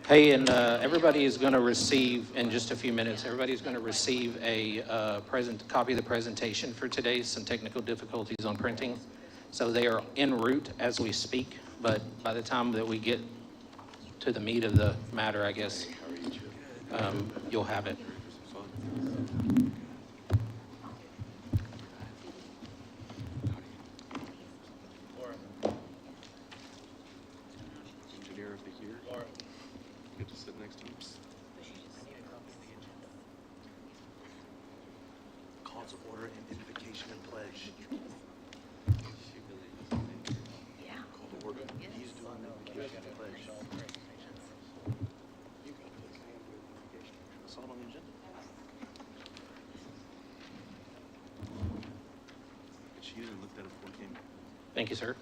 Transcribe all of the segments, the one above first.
Hey, and everybody is going to receive, in just a few minutes, everybody's going to receive a copy of the presentation for today. Some technical difficulties on printing. So they are en route as we speak, but by the time that we get to the meat of the matter, I guess, you'll have it. Thank you, sir.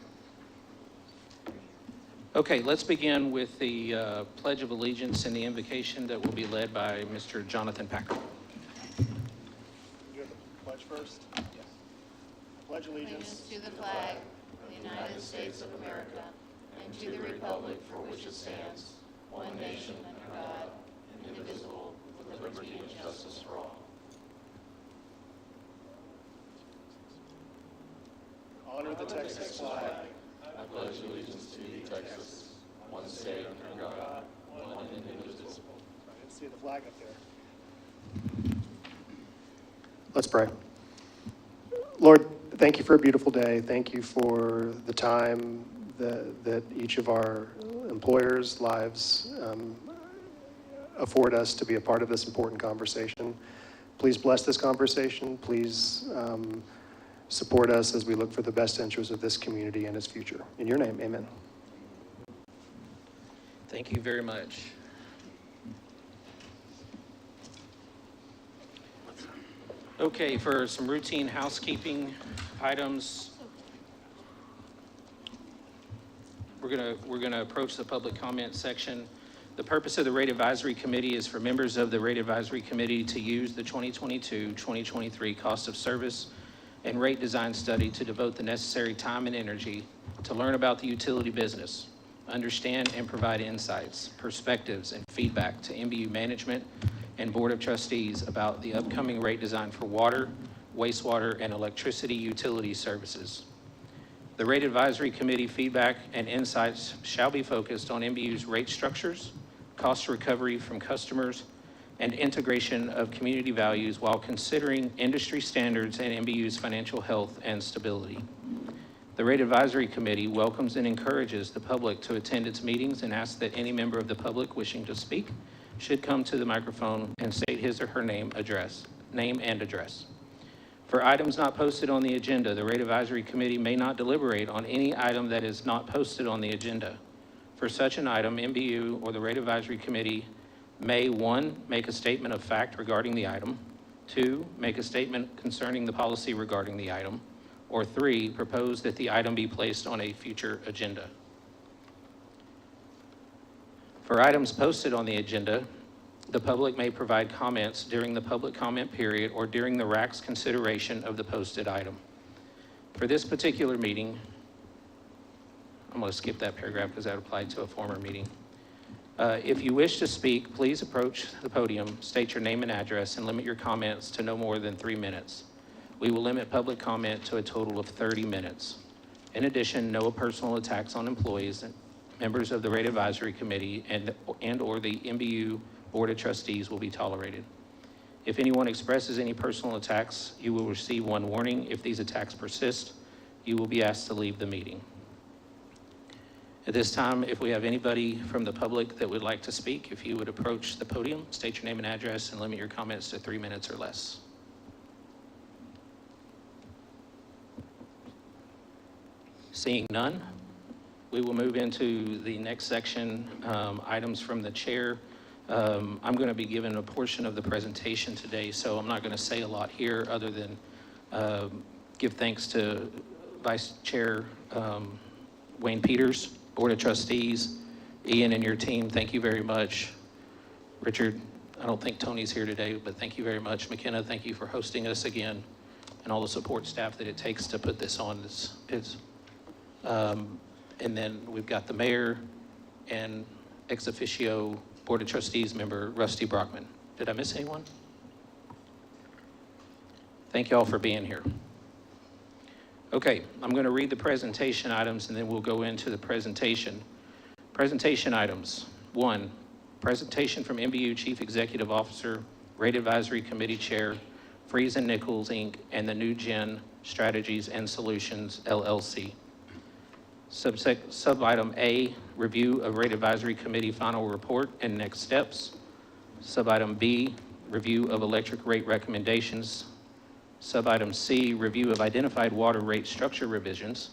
Okay, let's begin with the Pledge of Allegiance and the invocation that will be led by Mr. Jonathan Packer. You have the pledge first? Yes. Pledge allegiance to the flag of the United States of America and to the republic for which it stands, one nation under God, indivisible, with liberty and justice for all. Honor the Texas flag. I pledge allegiance to thee, Texas, one state under God, one indivisible. I didn't see the flag up there. Let's pray. Lord, thank you for a beautiful day. Thank you for the time that each of our employers' lives afford us to be a part of this important conversation. Please bless this conversation. Please support us as we look for the best interests of this community and its future. In your name, amen. Thank you very much. Okay, for some routine housekeeping items, we're gonna approach the public comment section. The purpose of the Rate Advisory Committee is for members of the Rate Advisory Committee to use the 2022-2023 cost of service and rate design study to devote the necessary time and energy to learn about the utility business, understand and provide insights, perspectives, and feedback to NBU management and Board of Trustees about the upcoming rate design for water, wastewater, and electricity utility services. The Rate Advisory Committee feedback and insights shall be focused on NBU's rate structures, cost recovery from customers, and integration of community values while considering industry standards and NBU's financial health and stability. The Rate Advisory Committee welcomes and encourages the public to attend its meetings and asks that any member of the public wishing to speak should come to the microphone and state his or her name and address. For items not posted on the agenda, the Rate Advisory Committee may not deliberate on any item that is not posted on the agenda. For such an item, NBU or the Rate Advisory Committee may, 1, make a statement of fact regarding the item, 2, make a statement concerning the policy regarding the item, or 3, propose that the item be placed on a future agenda. For items posted on the agenda, the public may provide comments during the public comment period or during the RAC's consideration of the posted item. For this particular meeting, I'm going to skip that paragraph because that applied to a former meeting. If you wish to speak, please approach the podium, state your name and address, and limit your comments to no more than 3 minutes. We will limit public comment to a total of 30 minutes. In addition, no personal attacks on employees, members of the Rate Advisory Committee, and or the NBU Board of Trustees will be tolerated. If anyone expresses any personal attacks, you will receive one warning. If these attacks persist, you will be asked to leave the meeting. At this time, if we have anybody from the public that would like to speak, if you would approach the podium, state your name and address, and limit your comments to 3 minutes or less. Seeing none, we will move into the next section, items from the chair. I'm going to be given a portion of the presentation today, so I'm not going to say a lot here other than give thanks to Vice Chair Wayne Peters, Board of Trustees, Ian and your team, thank you very much. Richard, I don't think Tony's here today, but thank you very much. McKenna, thank you for hosting us again, and all the support staff that it takes to put this on. It's And then we've got the mayor and ex officio Board of Trustees member Rusty Brockman. Did I miss anyone? Thank you all for being here. Okay, I'm going to read the presentation items and then we'll go into the presentation. Presentation items. 1, presentation from NBU Chief Executive Officer, Rate Advisory Committee Chair, Freeze and Nichols, Inc., and the New Gen Strategies and Solutions, LLC. Sub-item A, review of Rate Advisory Committee final report and next steps. Sub-item B, review of electric rate recommendations. Sub-item C, review of identified water rate structure revisions.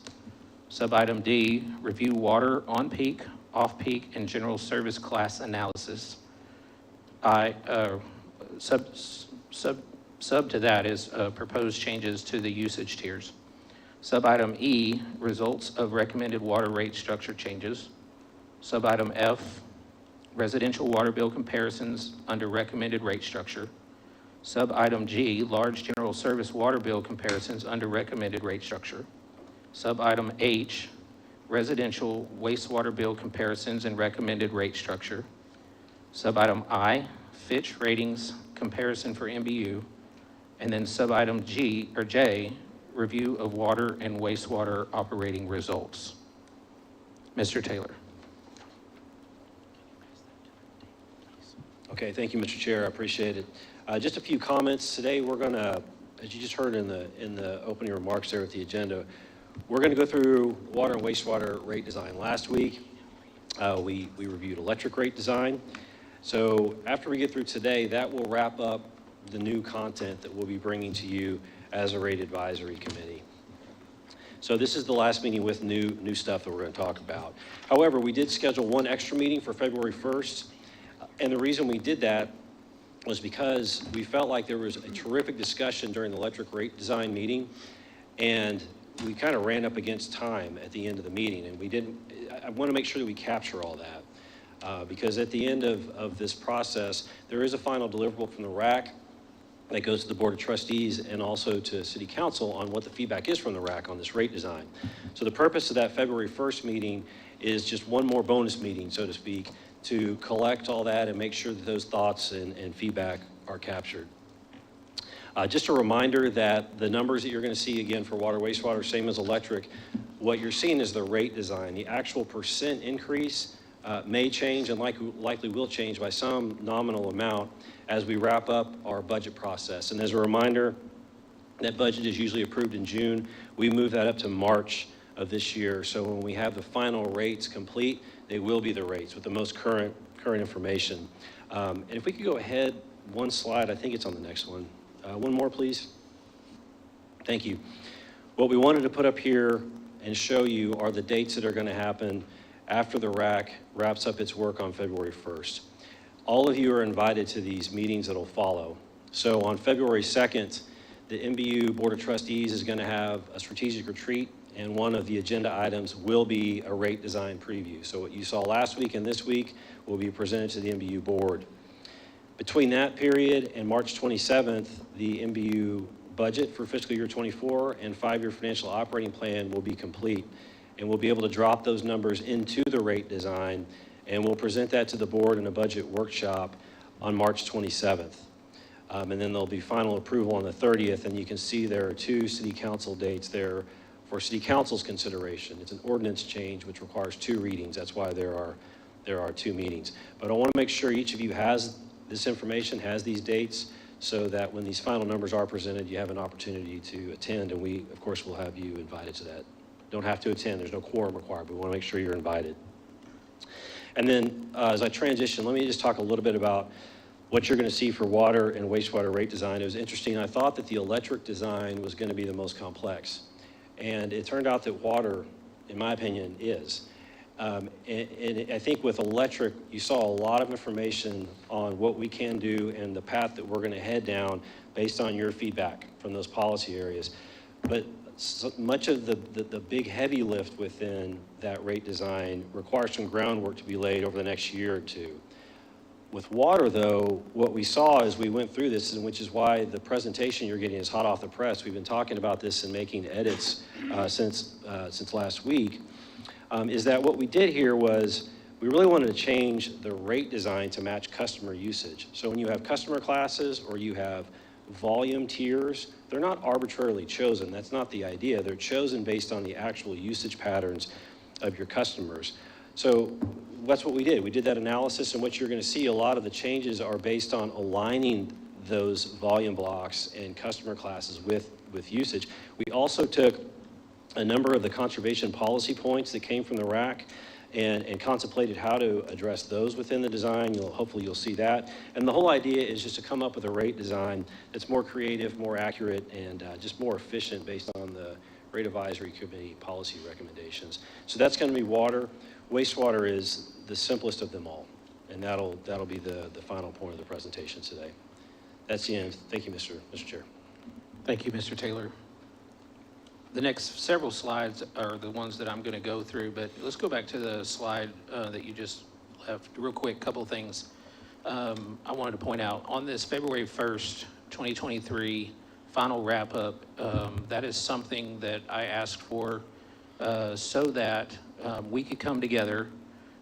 Sub-item D, review water on-peak, off-peak, and general service class analysis. Sub to that is proposed changes to the usage tiers. Sub-item E, results of recommended water rate structure changes. Sub-item F, residential water bill comparisons under recommended rate structure. Sub-item G, large general service water bill comparisons under recommended rate structure. Sub-item H, residential wastewater bill comparisons and recommended rate structure. Sub-item I, Fitch ratings comparison for NBU. And then sub-item J, review of water and wastewater operating results. Mr. Taylor. Okay, thank you, Mr. Chair. I appreciate it. Just a few comments. Today we're going to, as you just heard in the opening remarks there at the agenda, we're going to go through water and wastewater rate design. Last week, we reviewed electric rate design. So after we get through today, that will wrap up the new content that we'll be bringing to you as a rate advisory committee. So this is the last meeting with new stuff that we're going to talk about. However, we did schedule one extra meeting for February 1st. And the reason we did that was because we felt like there was a terrific discussion during the electric rate design meeting. And we kind of ran up against time at the end of the meeting. And I want to make sure that we capture all that. Because at the end of this process, there is a final deliverable from the RAC that goes to the Board of Trustees and also to City Council on what the feedback is from the RAC on this rate design. So the purpose of that February 1st meeting is just one more bonus meeting, so to speak, to collect all that and make sure that those thoughts and feedback are captured. Just a reminder that the numbers that you're going to see again for water, wastewater, same as electric, what you're seeing is the rate design. The actual percent increase may change and likely will change by some nominal amount as we wrap up our budget process. And as a reminder, that budget is usually approved in June. We move that up to March of this year. So when we have the final rates complete, they will be the rates with the most current information. And if we could go ahead one slide, I think it's on the next one. One more, please. Thank you. What we wanted to put up here and show you are the dates that are going to happen after the RAC wraps up its work on February 1st. All of you are invited to these meetings that will follow. So on February 2nd, the NBU Board of Trustees is going to have a strategic retreat, and one of the agenda items will be a rate design preview. So what you saw last week and this week will be presented to the NBU board. Between that period and March 27th, the NBU budget for fiscal year 24 and 5-year financial operating plan will be complete. And we'll be able to drop those numbers into the rate design, and we'll present that to the board in a budget workshop on March 27th. And then there'll be final approval on the 30th, and you can see there are 2 city council dates there for city council's consideration. It's an ordinance change which requires 2 readings. That's why there are 2 meetings. But I want to make sure each of you has this information, has these dates, so that when these final numbers are presented, you have an opportunity to attend, and we, of course, will have you invited to that. Don't have to attend, there's no quorum required, but we want to make sure you're invited. And then as I transition, let me just talk a little bit about what you're going to see for water and wastewater rate design. It was interesting, I thought that the electric design was going to be the most complex. And it turned out that water, in my opinion, is. And I think with electric, you saw a lot of information on what we can do and the path that we're going to head down based on your feedback from those policy areas. But so much of the big heavy lift within that rate design requires some groundwork to be laid over the next year or 2. With water, though, what we saw as we went through this, and which is why the presentation you're getting is hot off the press. We've been talking about this and making edits since last week, is that what we did here was we really wanted to change the rate design to match customer usage. So when you have customer classes or you have volume tiers, they're not arbitrarily chosen. That's not the idea. They're chosen based on the actual usage patterns of your customers. So that's what we did. We did that analysis, and what you're going to see, a lot of the changes are based on aligning those volume blocks and customer classes with usage. We also took a number of the conservation policy points that came from the RAC and contemplated how to address those within the design. Hopefully you'll see that. And the whole idea is just to come up with a rate design that's more creative, more accurate, and just more efficient based on the Rate Advisory Committee policy recommendations. So that's going to be water. Wastewater is the simplest of them all, and that'll be the final point of the presentation today. That's the end. Thank you, Mr. Chair. Thank you, Mr. Taylor. The next several slides are the ones that I'm going to go through, but let's go back to the slide that you just left. Real quick, couple things I wanted to point out. On this February 1st, 2023 final wrap-up, that is something that I asked for so that we could come together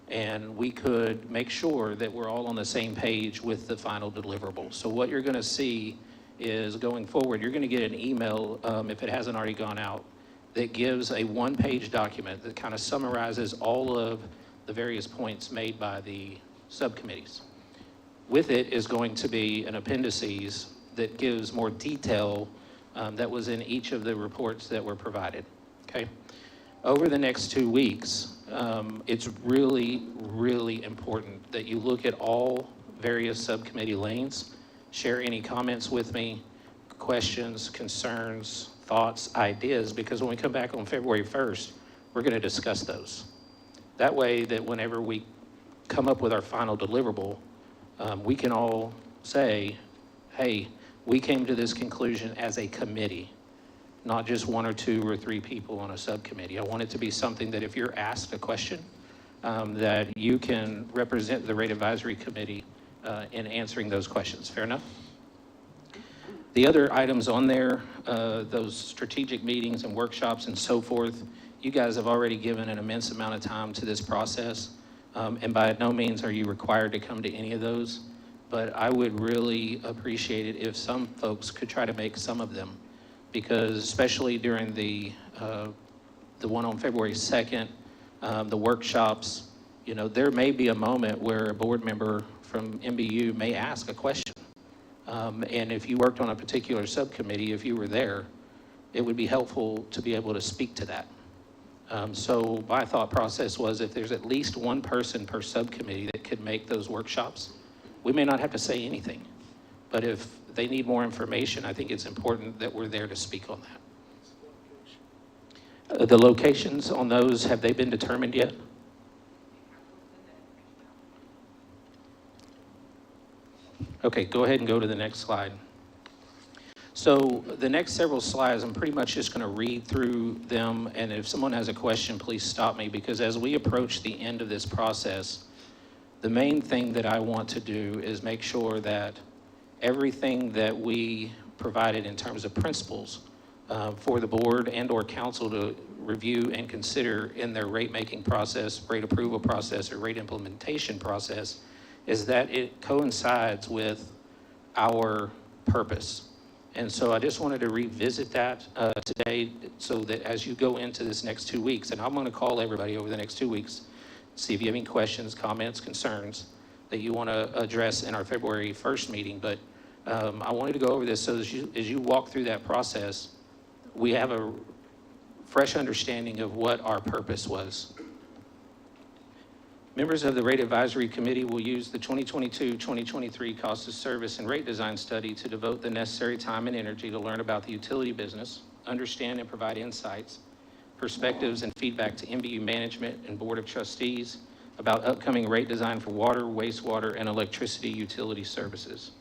and we could make sure that we're all on the same page with the final deliverable. So what you're going to see is going forward, you're going to get an email, if it hasn't already gone out, that gives a one-page document that kind of summarizes all of the various points made by the subcommittees. With it is going to be an appendices that gives more detail that was in each of the reports that were provided, okay? Over the next 2 weeks, it's really, really important that you look at all various subcommittee lanes, share any comments with me, questions, concerns, thoughts, ideas, because when we come back on February 1st, we're going to discuss those. That way that whenever we come up with our final deliverable, we can all say, hey, we came to this conclusion as a committee, not just 1 or 2 or 3 people on a subcommittee. I want it to be something that if you're asked a question, that you can represent the Rate Advisory Committee in answering those questions. Fair enough? The other items on there, those strategic meetings and workshops and so forth, you guys have already given an immense amount of time to this process, and by no means are you required to come to any of those, but I would really appreciate it if some folks could try to make some of them, because especially during the one on February 2nd, the workshops, you know, there may be a moment where a board member from NBU may ask a question. And if you worked on a particular subcommittee, if you were there, it would be helpful to be able to speak to that. So my thought process was if there's at least one person per subcommittee that could make those workshops, we may not have to say anything. But if they need more information, I think it's important that we're there to speak on that. The locations on those, have they been determined yet? Okay, go ahead and go to the next slide. So the next several slides, I'm pretty much just going to read through them, and if someone has a question, please stop me, because as we approach the end of this process, the main thing that I want to do is make sure that everything that we provided in terms of principles for the board and or council to review and consider in their rate making process, rate approval process, or rate implementation process, is that it coincides with our purpose. And so I just wanted to revisit that today so that as you go into this next 2 weeks, and I'm going to call everybody over the next 2 weeks, see if you have any questions, comments, concerns that you want to address in our February 1st meeting. But I wanted to go over this so as you walk through that process, we have a fresh understanding of what our purpose was. Members of the Rate Advisory Committee will use the 2022-2023 Cost of Service and Rate Design Study to devote the necessary time and energy to learn about the utility business, understand and provide insights, perspectives, and feedback to NBU management and Board of Trustees about upcoming rate design for water, wastewater, and electricity utility services.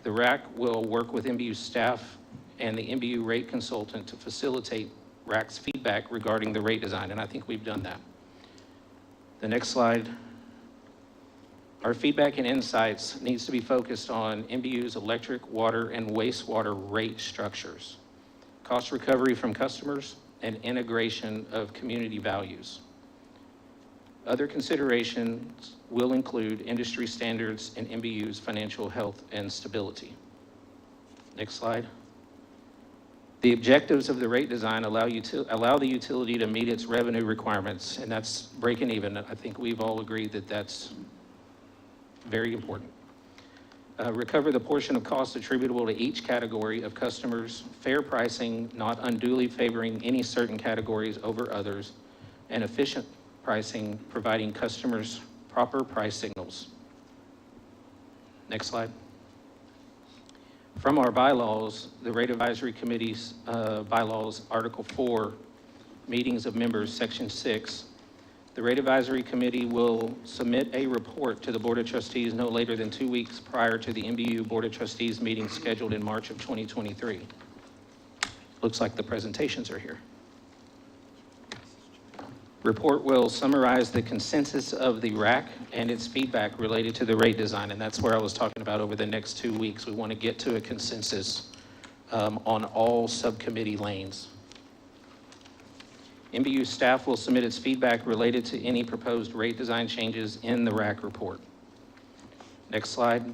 The RAC will work with NBU staff and the NBU rate consultant to facilitate RAC's feedback regarding the rate design, and I think we've done that. The next slide. Our feedback and insights needs to be focused on NBU's electric, water, and wastewater rate structures, cost recovery from customers, and integration of community values. Other considerations will include industry standards and NBU's financial health and stability. Next slide. The objectives of the rate design allow the utility to meet its revenue requirements, and that's breaking even. I think we've all agreed that that's very important. Recover the portion of costs attributable to each category of customers, fair pricing, not unduly favoring any certain categories over others, and efficient pricing, providing customers proper price signals. Next slide. From our bylaws, the Rate Advisory Committee's bylaws, Article 4, Meetings of Members, Section 6, the Rate Advisory Committee will submit a report to the Board of Trustees no later than 2 weeks prior to the NBU Board of Trustees meeting scheduled in March of 2023. Looks like the presentations are here. Report will summarize the consensus of the RAC and its feedback related to the rate design, and that's where I was talking about over the next 2 weeks. We want to get to a consensus on all subcommittee lanes. NBU staff will submit its feedback related to any proposed rate design changes in the RAC report. Next slide.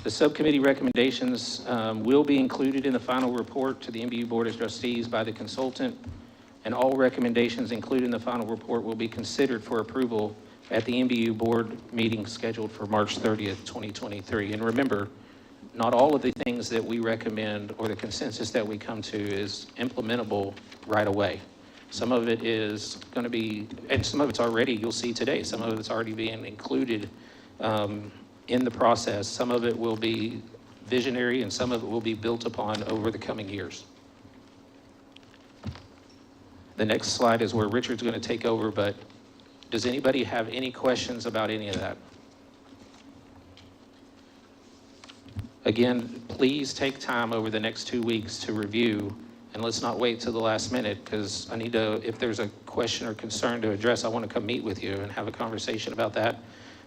The subcommittee recommendations will be included in the final report to the NBU Board of Trustees by the consultant, and all recommendations included in the final report will be considered for approval at the NBU Board meeting scheduled for March 30th, 2023. And remember, not all of the things that we recommend or the consensus that we come to is implementable right away. Some of it is going to be, and some of it's already, you'll see today, some of it's already being included in the process. Some of it will be visionary and some of it will be built upon over the coming years. The next slide is where Richard's going to take over, but does anybody have any questions about any of that? Again, please take time over the next 2 weeks to review, and let's not wait till the last minute, because I need to, if there's a question or concern to address, I want to come meet with you and have a conversation about that,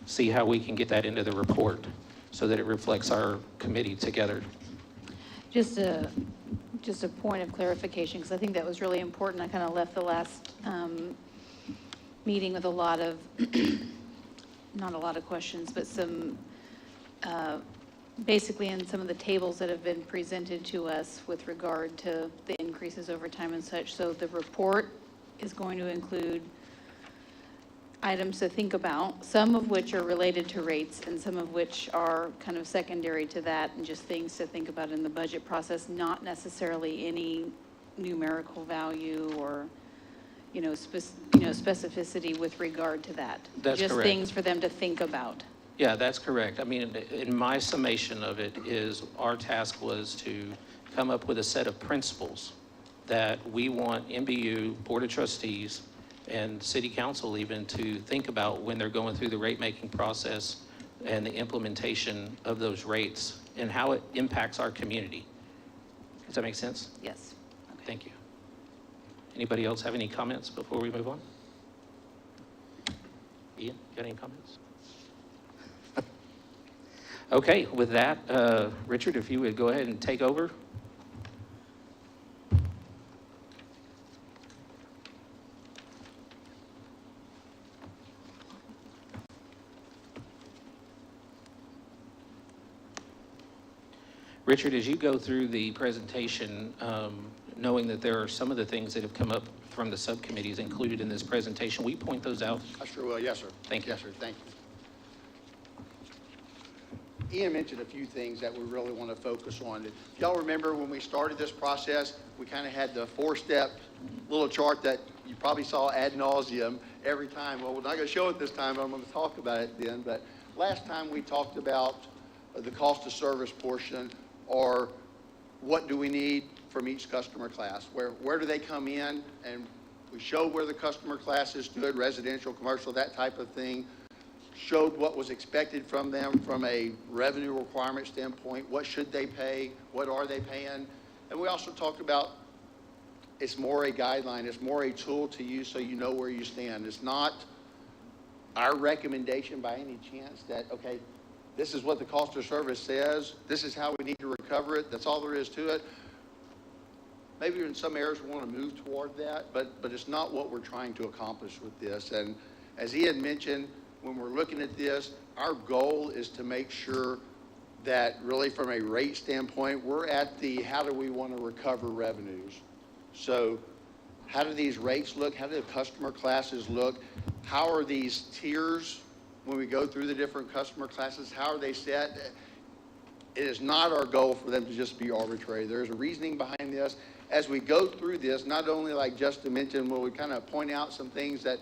see how we can get that into the report so that it reflects our committee together. Just a point of clarification, because I think that was really important. I kind of left the last meeting with a lot of, not a lot of questions, but some, basically in some of the tables that have been presented to us with regard to the increases over time and such. So the report is going to include items to think about, some of which are related to rates and some of which are kind of secondary to that and just things to think about in the budget process, not necessarily any numerical value or, specificity with regard to that. That's just correct. Things for them to think about. Yeah, that's correct. I mean, in my summation of it is our task was to come up with a set of principles that we want NBU Board of Trustees and City Council even to think about when they're going through the rate-making process and the implementation of those rates and how it impacts our community. Does that make sense? Yes. Okay. Thank you. Anybody else have any comments before we move on? Ian, got any comments? Okay, with that, Richard, if you would go ahead and take over. Richard, as you go through the presentation, knowing that there are some of the things that have come up from the subcommittees included in this presentation, will you point those out? I sure will, yes, sir. Thank you. Yes, sir, thank you. Ian mentioned a few things that we really want to focus on. If y'all remember when we started this process, we kind of had the 4-step little chart that you probably saw ad nauseum every time. Well, we're not going to show it this time, but I'm going to talk about it then. But last time we talked about the cost of service portion, or what do we need from each customer class? Where do they come in? And we showed where the customer classes stood, residential, commercial, that type of thing. Showed what was expected from them from a revenue requirement standpoint. What should they pay? What are they paying? And we also talked about it's more a guideline. It's more a tool to use so you know where you stand. It's not our recommendation by any chance that, okay, this is what the cost of service says, this is how we need to recover it, that's all there is to it. Maybe in some areas we want to move toward that, but it's not what we're trying to accomplish with this. And as he had mentioned, when we're looking at this, our goal is to make sure that really from a rate standpoint, we're at the how do we want to recover revenues. So how do these rates look? How do the customer classes look? How are these tiers when we go through the different customer classes? How are they set? It is not our goal for them to just be arbitrary. There's a reasoning behind this. As we go through this, not only like Justin mentioned, will we kind of point out some things that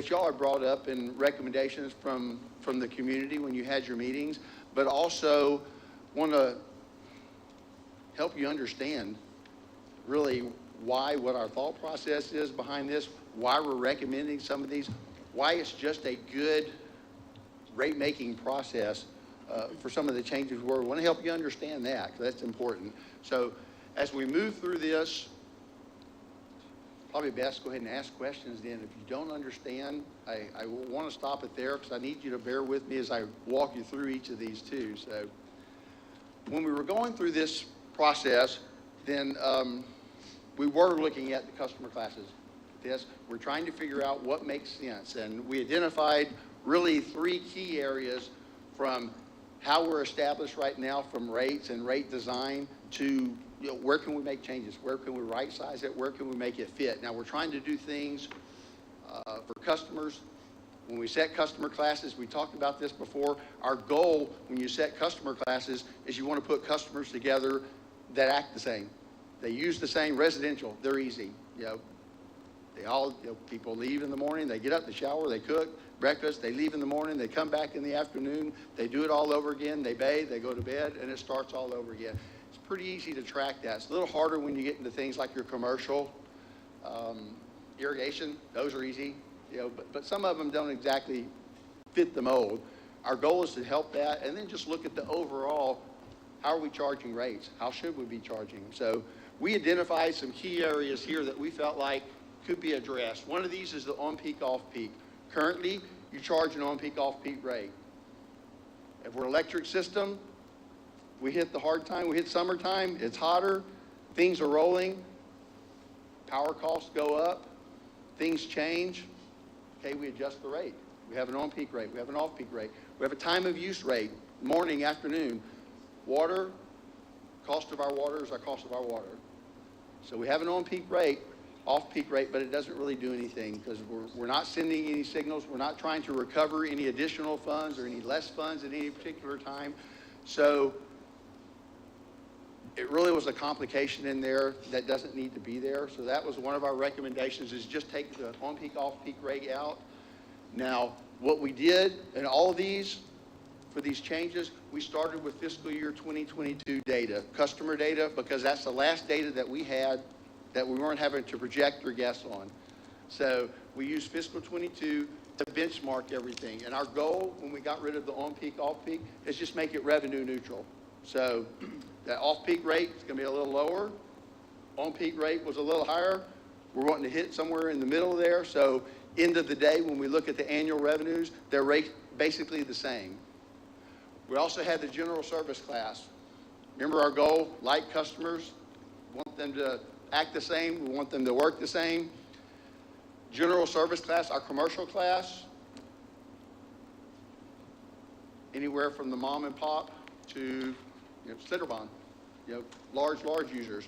y'all have brought up in recommendations from the community when you had your meetings, but also want to help you understand really what our thought process is behind this, why we're recommending some of these, why it's just a good rate-making process for some of the changes. We want to help you understand that, 'cause that's important. So as we move through this, probably best go ahead and ask questions then. If you don't understand, I want to stop it there because I need you to bear with me as I walk you through each of these too. So when we were going through this process, then we were looking at the customer classes. We're trying to figure out what makes sense. And we identified really 3 key areas from how we're established right now from rates and rate design to where can we make changes? Where can we right size it? Where can we make it fit? Now we're trying to do things for customers. When we set customer classes, we talked about this before. Our goal when you set customer classes is you want to put customers together that act the same. They use the same residential. They're easy. They all, people leave in the morning, they get up, they shower, they cook breakfast, they leave in the morning, they come back in the afternoon, they do it all over again, they bathe, they go to bed, and it starts all over again. It's pretty easy to track that. It's a little harder when you get into things like your commercial, irrigation, those are easy, but some of them don't exactly fit the mold. Our goal is to help that, and then just look at the overall, how are we charging rates? How should we be charging? So we identified some key areas here that we felt like could be addressed. One of these is the on-peak, off-peak. Currently, you charge an on-peak, off-peak rate. If we're an electric system, we hit the hard time, we hit summertime, it's hotter, things are rolling, power costs go up, things change, okay, we adjust the rate. We have an on-peak rate, we have an off-peak rate, we have a time of use rate, morning, afternoon. Water, cost of our water is our cost of our water. So we have an on-peak rate, off-peak rate, but it doesn't really do anything because we're not sending any signals. We're not trying to recover any additional funds or any less funds at any particular time. So it really was a complication in there that doesn't need to be there. So that was one of our recommendations, is just take the on-peak, off-peak rate out. Now, what we did in all of these, for these changes, we started with fiscal year 2022 data, customer data, because that's the last data that we had that we weren't having to project or guess on. So we used fiscal 22 to benchmark everything. And our goal when we got rid of the on-peak, off-peak is just make it revenue neutral. So that off-peak rate is going to be a little lower. On-peak rate was a little higher. We're wanting to hit somewhere in the middle there. So end of the day, when we look at the annual revenues, they're basically the same. We also had the general service class. Remember our goal, light customers, want them to act the same, we want them to work the same. General service class, our commercial class, anywhere from the mom and pop to Slitterbahn, large users.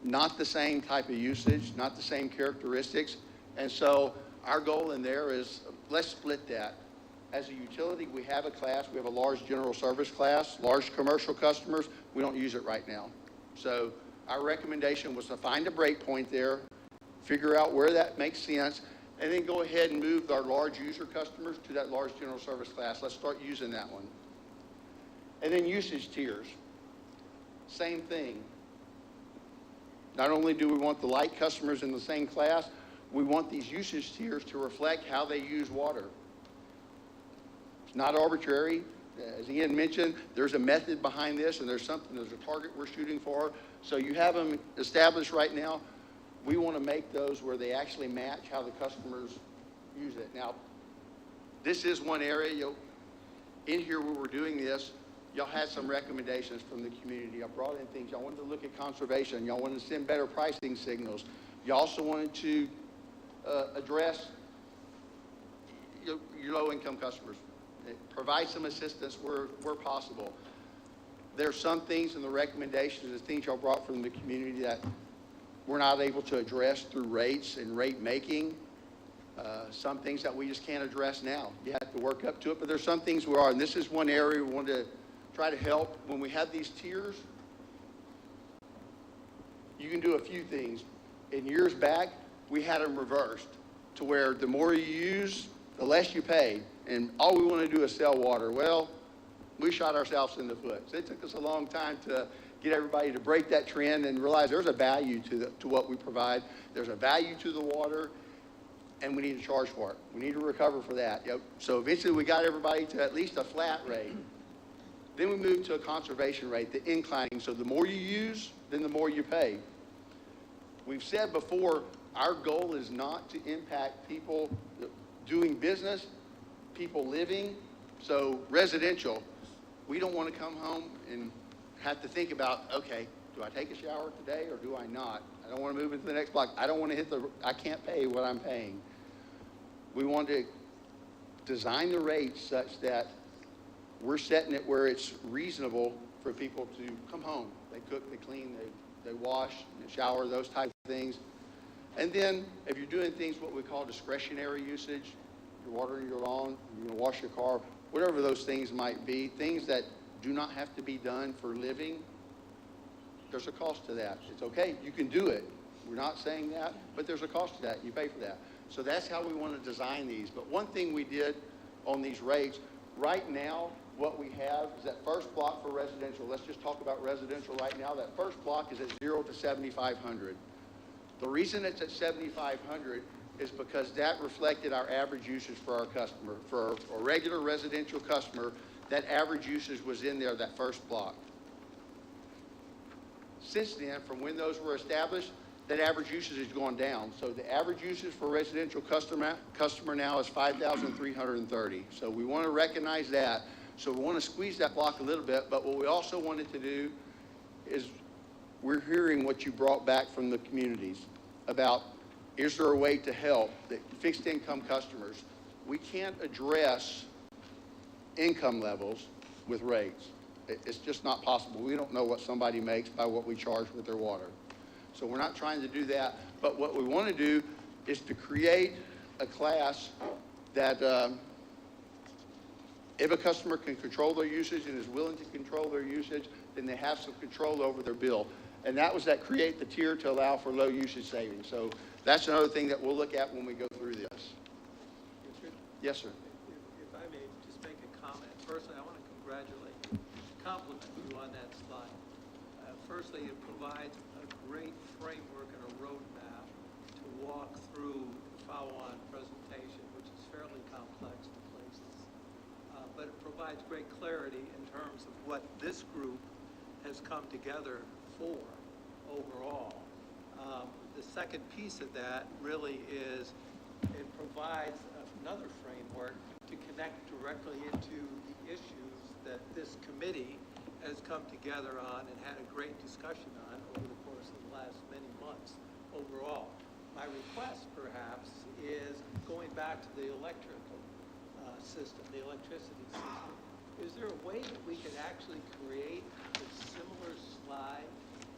Not the same type of usage, not the same characteristics. And so our goal in there is, let's split that. As a utility, we have a class, we have a large general service class, large commercial customers, we don't use it right now. So our recommendation was to find a break point there, figure out where that makes sense, and then go ahead and move our large user customers to that large general service class. Let's start using that one. And then usage tiers. Same thing. Not only do we want the light customers in the same class, we want these usage tiers to reflect how they use water. It's not arbitrary. As Ian mentioned, there's a method behind this, and there's a target we're shooting for. So you have them established right now. We want to make those where they actually match how the customers use it. Now, this is one area, in here where we're doing this, y'all had some recommendations from the community. I brought in things. Y'all wanted to look at conservation. Y'all wanted to send better pricing signals. You also wanted to address your low-income customers. Provide some assistance where possible. There are some things in the recommendations, the things y'all brought from the community that we're not able to address through rates and rate making. Some things that we just can't address now. You have to work up to it, but there's some things we are, and this is one area we want to try to help. When we have these tiers, you can do a few things. In years back, we had them reversed to where the more you use, the less you pay, and all we want to do is sell water. Well, we shot ourselves in the foot. So it took us a long time to get everybody to break that trend and realize there's a value to what we provide. There's a value to the water, and we need to charge for it. We need to recover for that. Yep. So eventually we got everybody to at least a flat rate. Then we moved to a conservation rate, the inclining. So the more you use, then the more you pay. We've said before, our goal is not to impact people doing business, people living. So residential, we don't want to come home and have to think about, okay, do I take a shower today or do I not? I don't want to move into the next block. I don't want to I can't pay what I'm paying. We want to design the rates such that we're setting it where it's reasonable for people to come home. They cook, they clean, they wash, they shower, those type of things. And then if you're doing things what we call discretionary usage, you're watering your lawn, you're going to wash your car, whatever those things might be, things that do not have to be done for living, there's a cost to that. It's okay, you can do it. We're not saying that, but there's a cost to that. You pay for that. So that's how we want to design these. But one thing we did on these rates, right now, what we have is that first block for residential. Let's just talk about residential right now. That first block is at 0 to 7,500. The reason it's at 7,500 is because that reflected our average usage for our customer. For a regular residential customer, that average usage was in there, that first block. Since then, from when those were established, that average usage has gone down. So the average usage for residential customer now is 5,330. So we want to recognize that. So we want to squeeze that block a little bit, but what we also wanted to do is we're hearing what you brought back from the communities about, is there a way to help the fixed income customers? We can't address income levels with rates. It's just not possible. We don't know what somebody makes by what we charge with their water. So we're not trying to do that, but what we want to do is to create a class that if a customer can control their usage and is willing to control their usage, then they have some control over their bill. And that was that create the tier to allow for low usage savings. So that's another thing that we'll look at when we go through this. Yes, sir. If I may just make a comment. Firstly, I want to congratulate you, compliment you on that slide. Firstly, it provides a great framework and a roadmap to walk through the follow-on presentation, which is fairly complex in places. But it provides great clarity in terms of what this group has come together for overall. The second piece of that really is it provides another framework to connect directly into the issues that this committee has come together on and had a great discussion on over the course of the last many months overall. My request perhaps is going back to the electrical system, the electricity system. Is there a way that we could actually create a similar slide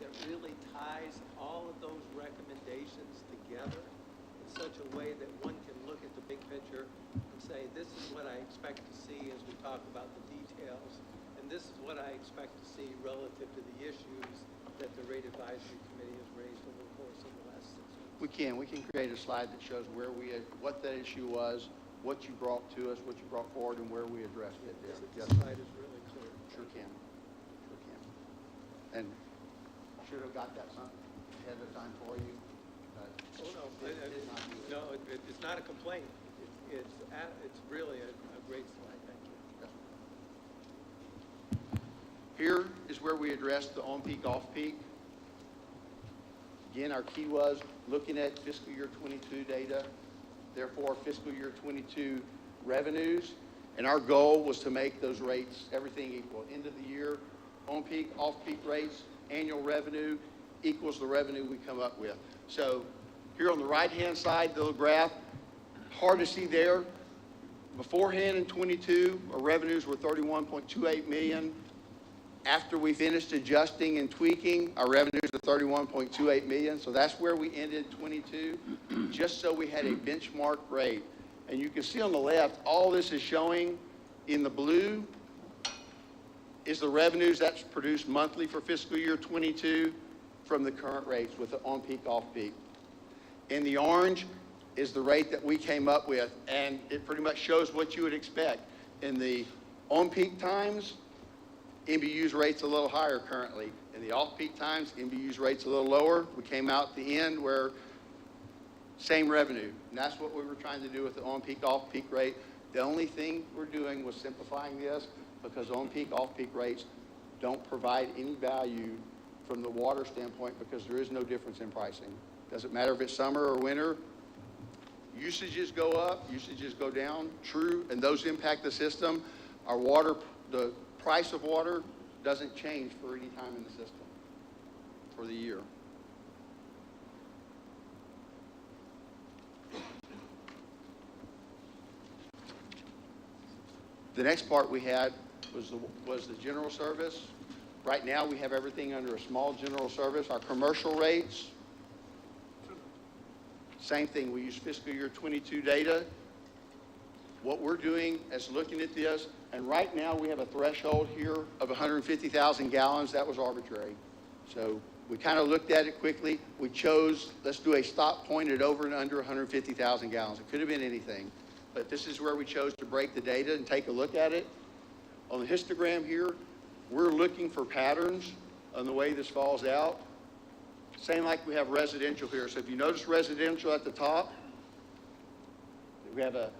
that really ties all of those recommendations together in such a way that one can look at the big picture and say, this is what I expect to see as we talk about the details, and this is what I expect to see relative to the issues that the rate advisory committee has raised over the course of the last 6 months? We can create a slide that shows where what that issue was, what you brought to us, what you brought forward, and where we addressed it there. The Yes, slide is really clear. sure can. And should have got that some ahead of time for you. But Oh, no, did not do it. no, it's not a complaint. It's really a great slide, thank you. Here is where we addressed the on-peak, off-peak. Again, our key was looking at fiscal year 22 data. Therefore, fiscal year 22 revenues, and our goal was to make those rates, everything equal. End of the year, on-peak, off-peak rates, annual revenue equals the revenue we come up with. So here on the right-hand side, the little graph, hard to see there. Beforehand in 22, our revenues were 31.28 million. After we finished adjusting and tweaking, our revenues are 31.28 million. So that's where we ended 22, just so we had a benchmark rate. And you can see on the left, all this is showing in the blue is the revenues that's produced monthly for fiscal year 22 from the current rates with the on-peak, off-peak. In the orange is the rate that we came up with, and it pretty much shows what you would expect. In the on-peak times, NBU's rate's a little higher currently. In the off-peak times, NBU's rate's a little lower. We came out at the end where same revenue, and that's what we were trying to do with the on-peak, off-peak rate. The only thing we're doing was simplifying this because on-peak, off-peak rates don't provide any value from the water standpoint because there is no difference in pricing. Doesn't matter if it's summer or winter. Usages go up, usages go down, true, and those impact the system. Our water, the price of water doesn't change for any time in the system for the year. The next part we had was the general service. Right now we have everything under a small general service. Our commercial rates, same thing, we use fiscal year 22 data. What we're doing is looking at this, and right now we have a threshold here of 150,000 gallons. That was arbitrary. So we kind of looked at it quickly. We chose, let's do a stop point at over and under 150,000 gallons. It could have been anything, but this is where we chose to break the data and take a look at it. On the histogram here, we're looking for patterns on the way this falls out. Same like we have residential here. So if you notice residential at the top, we have a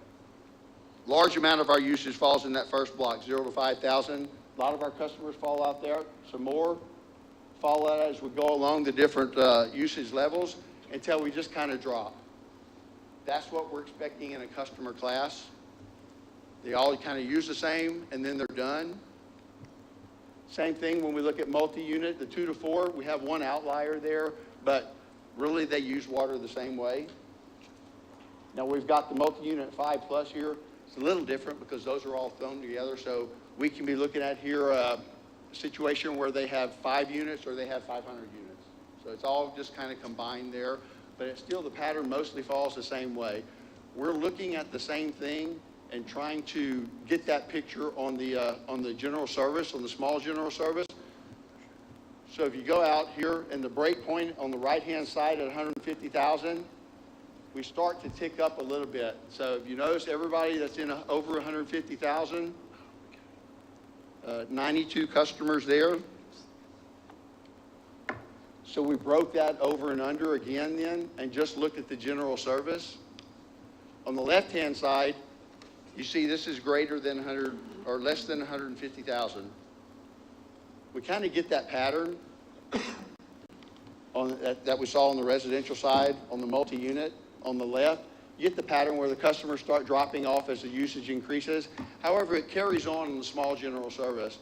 large amount of our usage falls in that first block, 0 to 5,000. A lot of our customers fall out there. Some more fall out as we go along the different usage levels until we just kind of drop. That's what we're expecting in a customer class. They all kind of use the same, and then they're done. Same thing when we look at multi-unit, the 2 to 4, we have one outlier there, but really they use water the same way. Now we've got the multi-unit 5+ here. It's a little different because those are all thrown together, so we can be looking at here a situation where they have 5 units or they have 500 units. So it's all just kind of combined there, but it's still the pattern mostly falls the same way. We're looking at the same thing and trying to get that picture on the general service, on the small general service. So if you go out here and the break point on the right-hand side at 150,000, we start to tick up a little bit. So if you notice everybody that's in over 150,000, 92 customers there. So we broke that over and under again then and just looked at the general service. On the left-hand side, you see this is greater than 100 or less than 150,000. We kind of get that pattern on that we saw on the residential side, on the multi-unit. On the left, you get the pattern where the customers start dropping off as the usage increases. However, it carries on in the small general service,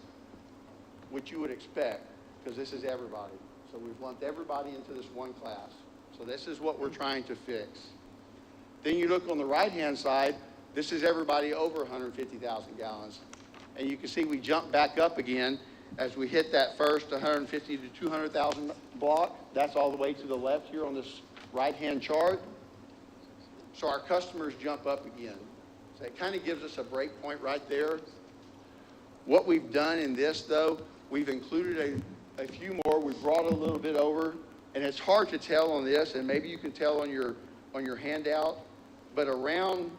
which you would expect because this is everybody. So we've lumped everybody into this one class. So this is what we're trying to fix. Then you look on the right-hand side, this is everybody over 150,000 gallons. And you can see we jump back up again as we hit that first 150 to 200,000 block. That's all the way to the left here on this right-hand chart. So our customers jump up again. So it kind of gives us a break point right there. What we've done in this, though, we've included a few more. We've brought a little bit over, and it's hard to tell on this, and maybe you can tell on your handout, but around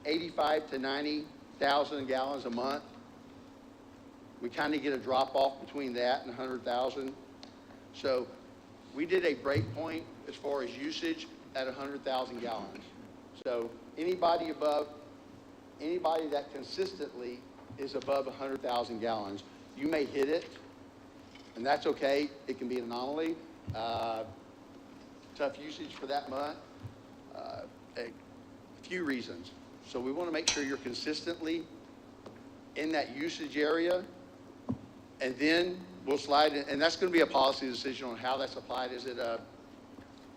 85 to 90,000 gallons a month. We kind of get a drop off between that and 100,000. So we did a break point as far as usage at 100,000 gallons. So anybody that consistently is above 100,000 gallons, you may hit it, and that's okay. It can be an anomaly. Tough usage for that month. A few reasons. So we want to make sure you're consistently in that usage area. And then we'll slide in, and that's going to be a policy decision on how that's applied. Is it a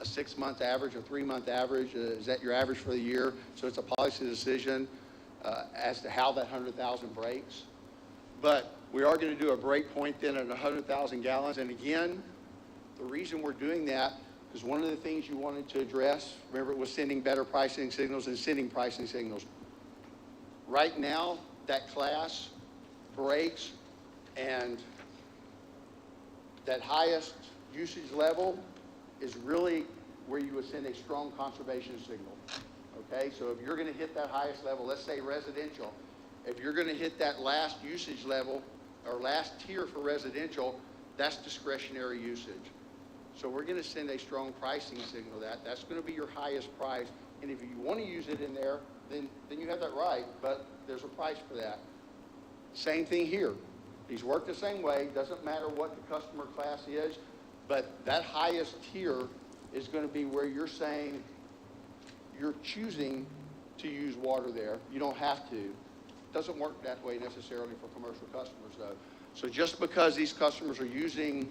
6-month average, a 3-month average? Is that your average for the year? So it's a policy decision as to how that 100,000 breaks. But we are going to do a break point then at 100,000 gallons. And again, the reason we're doing that is one of the things you wanted to address, remember, it was sending better pricing signals and sending pricing signals. Right now, that class breaks, and that highest usage level is really where you would send a strong conservation signal. Okay, so if you're going to hit that highest level, let's say residential, if you're going to hit that last usage level or last tier for residential, that's discretionary usage. So we're going to send a strong pricing signal that's going to be your highest price. And if you want to use it in there, then you have that right, but there's a price for that. Same thing here. These work the same way. Doesn't matter what the customer class is, but that highest tier is going to be where you're saying you're choosing to use water there. You don't have to. It doesn't work that way necessarily for commercial customers, though. So just because these customers are using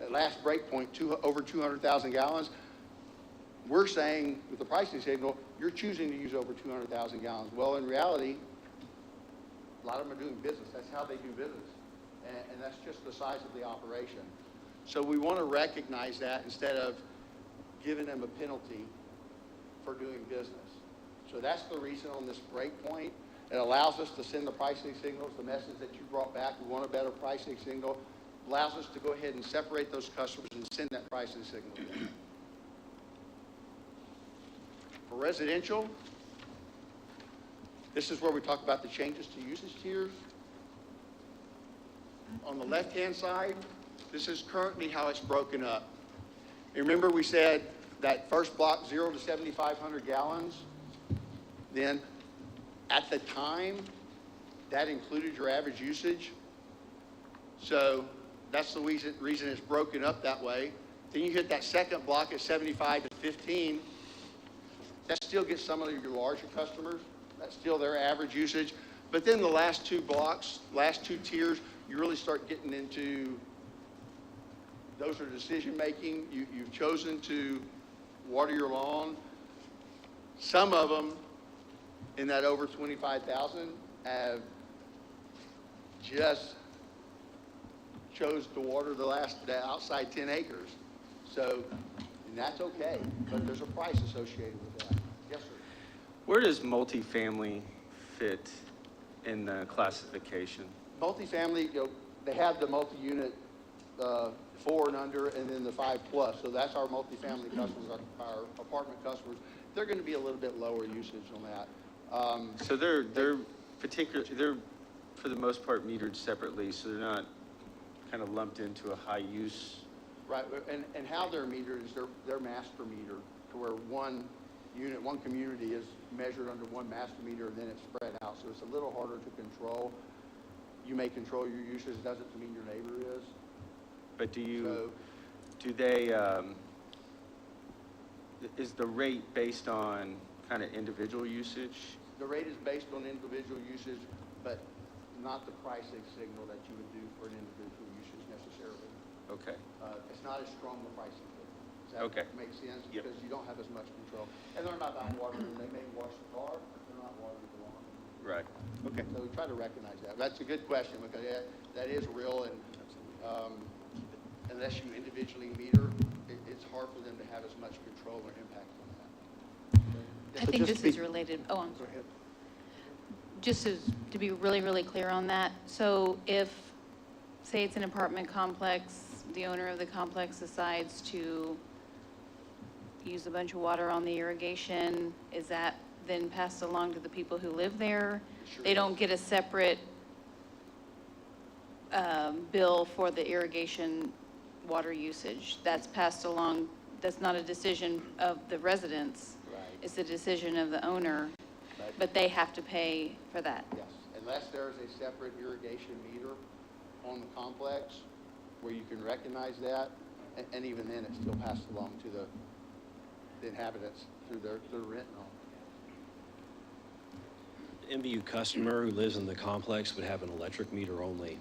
at last break point over 200,000 gallons, we're saying with the pricing signal, you're choosing to use over 200,000 gallons. Well, in reality, a lot of them are doing business. That's how they do business. And that's just the size of the operation. So we want to recognize that instead of giving them a penalty for doing business. So that's the reason on this break point. It allows us to send the pricing signals, the message that you brought back, we want a better pricing signal, allows us to go ahead and separate those customers and send that pricing signal. For residential, this is where we talk about the changes to usage tiers. On the left-hand side, this is currently how it's broken up. Remember we said that first block, 0 to 7,500 gallons, then at the time, that included your average usage. So that's the reason it's broken up that way. Then you hit that second block at 75 to 15. That still gets some of your larger customers. That's still their average usage. But then the last two blocks, last two tiers, you really start getting into, those are decision making. You've chosen to water your lawn. Some of them in that over 25,000 have just chose to water the outside 10 acres. So, and that's okay, but there's a price associated with that. Yes, sir. Where does multifamily fit in the classification? Multifamily, they have the multi-unit 4 and under, and then the 5+. So that's our multifamily customers, our apartment customers. They're going to be a little bit lower usage on that. So they're for the most part metered separately, so they're not kind of lumped into a high use. Right, and how they're metered is they're master meter, to where one unit, one community is measured under one master meter, and then it's spread out. So it's a little harder to control. You may control your usage, doesn't mean your neighbor is. But is the rate based on kind of individual usage? The rate is based on individual usage, but not the pricing signal that you would do for an individual usage necessarily. Okay. It's not as strong the pricing signal. Does that Okay. make sense? Yep. Because you don't have as much control. And they're not on watering. They may wash the car, but they're not watering the lawn. Right. Okay. So we try to recognize that. That's a good question, because that is real, and unless you individually meter, it's hard for them to have as much control or impact on that. I think this is related, I'm sorry. Just to be really, really clear on that, so if, say it's an apartment complex, the owner of the complex decides to use a bunch of water on the irrigation, is that then passed along to the people who live there? Sure They don't get a separate bill for the irrigation water usage. That's passed along, that's not a decision of the residents. Right. It's a decision of the owner, but they have to pay for that. Yes, unless there's a separate irrigation meter on the complex where you can recognize that, and even then, it's still passed along to the inhabitants through their rent and all. NBU customer who lives in the complex would have an electric meter only,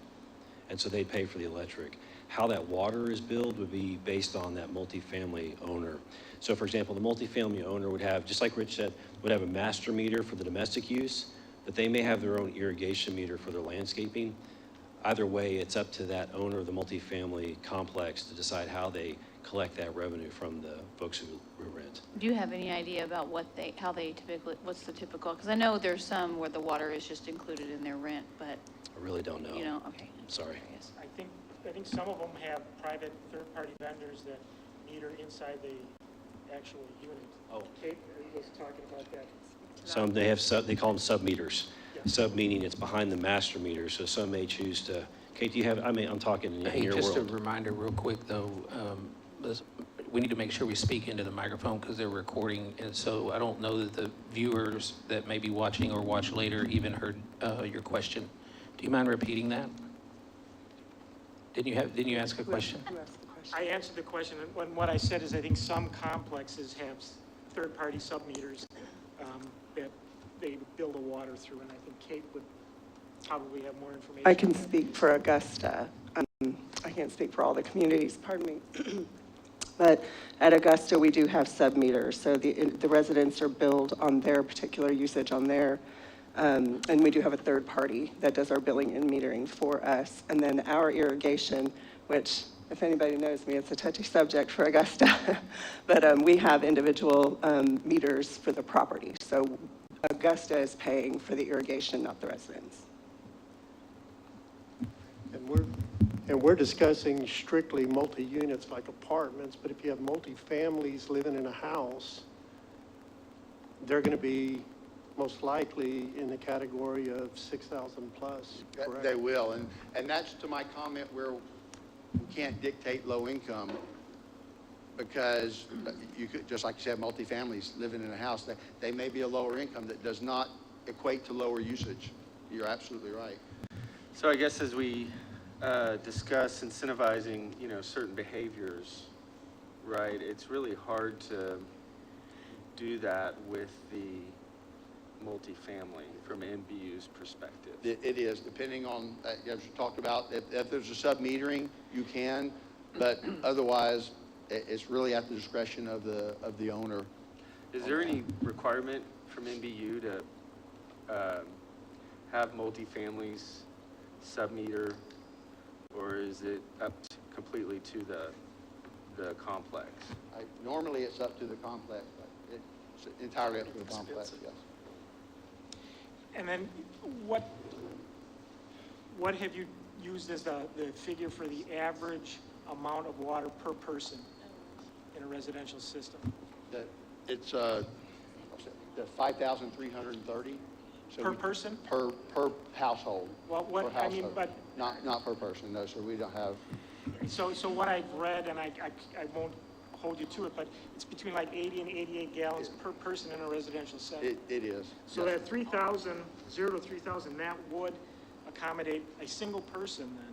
and so they'd pay for the electric. How that water is billed would be based on that multifamily owner. So for example, the multifamily owner would have, just like Rich said, would have a master meter for the domestic use, but they may have their own irrigation meter for their landscaping. Either way, it's up to that owner of the multifamily complex to decide how they collect that revenue from the folks who rent. Do you have any idea about how they typically, what's the typical? Because I know there's some where the water is just included in their rent, but, I really don't know. you know, okay. Sorry. Curious. I think some of them have private third-party vendors that meter inside the actual unit. Oh. Kate was talking about that. Some, they call them sub-meters. Yeah. Sub meaning it's behind the master meter, so some may choose to, Kate, do you have, I'm talking in Hey, your just a world. reminder real quick, though, we need to make sure we speak into the microphone because they're recording, and so I don't know that the viewers that may be watching or watch later even heard your question. Do you mind repeating that? Didn't you ask a question? I answered the question, and what I said is I think some complexes have third-party sub-meters that they build the water through, and I think Kate would probably have more information. I can speak for Augusta. I can't speak for all the communities, pardon me. But at Augusta, we do have sub-meters, so the residents are billed on their particular usage on their, and we do have a third party that does our billing and metering for us. And then our irrigation, which, if anybody knows me, it's a touchy subject for Augusta, but we have individual meters for the property. So Augusta is paying for the irrigation, not the residents. And we're discussing strictly multi-units like apartments, but if you have multi-families living in a house, they're going to be most likely in the category of 6,000 plus, correct? They will, and that's to my comment where we can't dictate low income, because you could, just like you said, multifamilies living in a house, they may be a lower income that does not equate to lower usage. You're absolutely right. So I guess as we discuss incentivizing, certain behaviors, right, it's really hard to do that with the multifamily from NBU's perspective. It is, depending on, as you talked about, if there's a sub-metering, you can, but otherwise, it's really at the discretion of the owner. Is there any requirement from NBU to have multifamilies sub-meter, or is it up completely to the complex? Normally, it's up to the complex, but it's entirely up to the complex, yes. And then what have you used as the figure for the average amount of water per person in a residential system? It's the 5,330. Per person? Per household. Well, Per household. but. Not per person, no, sir, we don't have. So what I've read, and I won't hold you to it, but it's between like 80 and 88 gallons per person in a residential setting. It is. So yes. that 3,000, 0 to 3,000, that would accommodate a single person then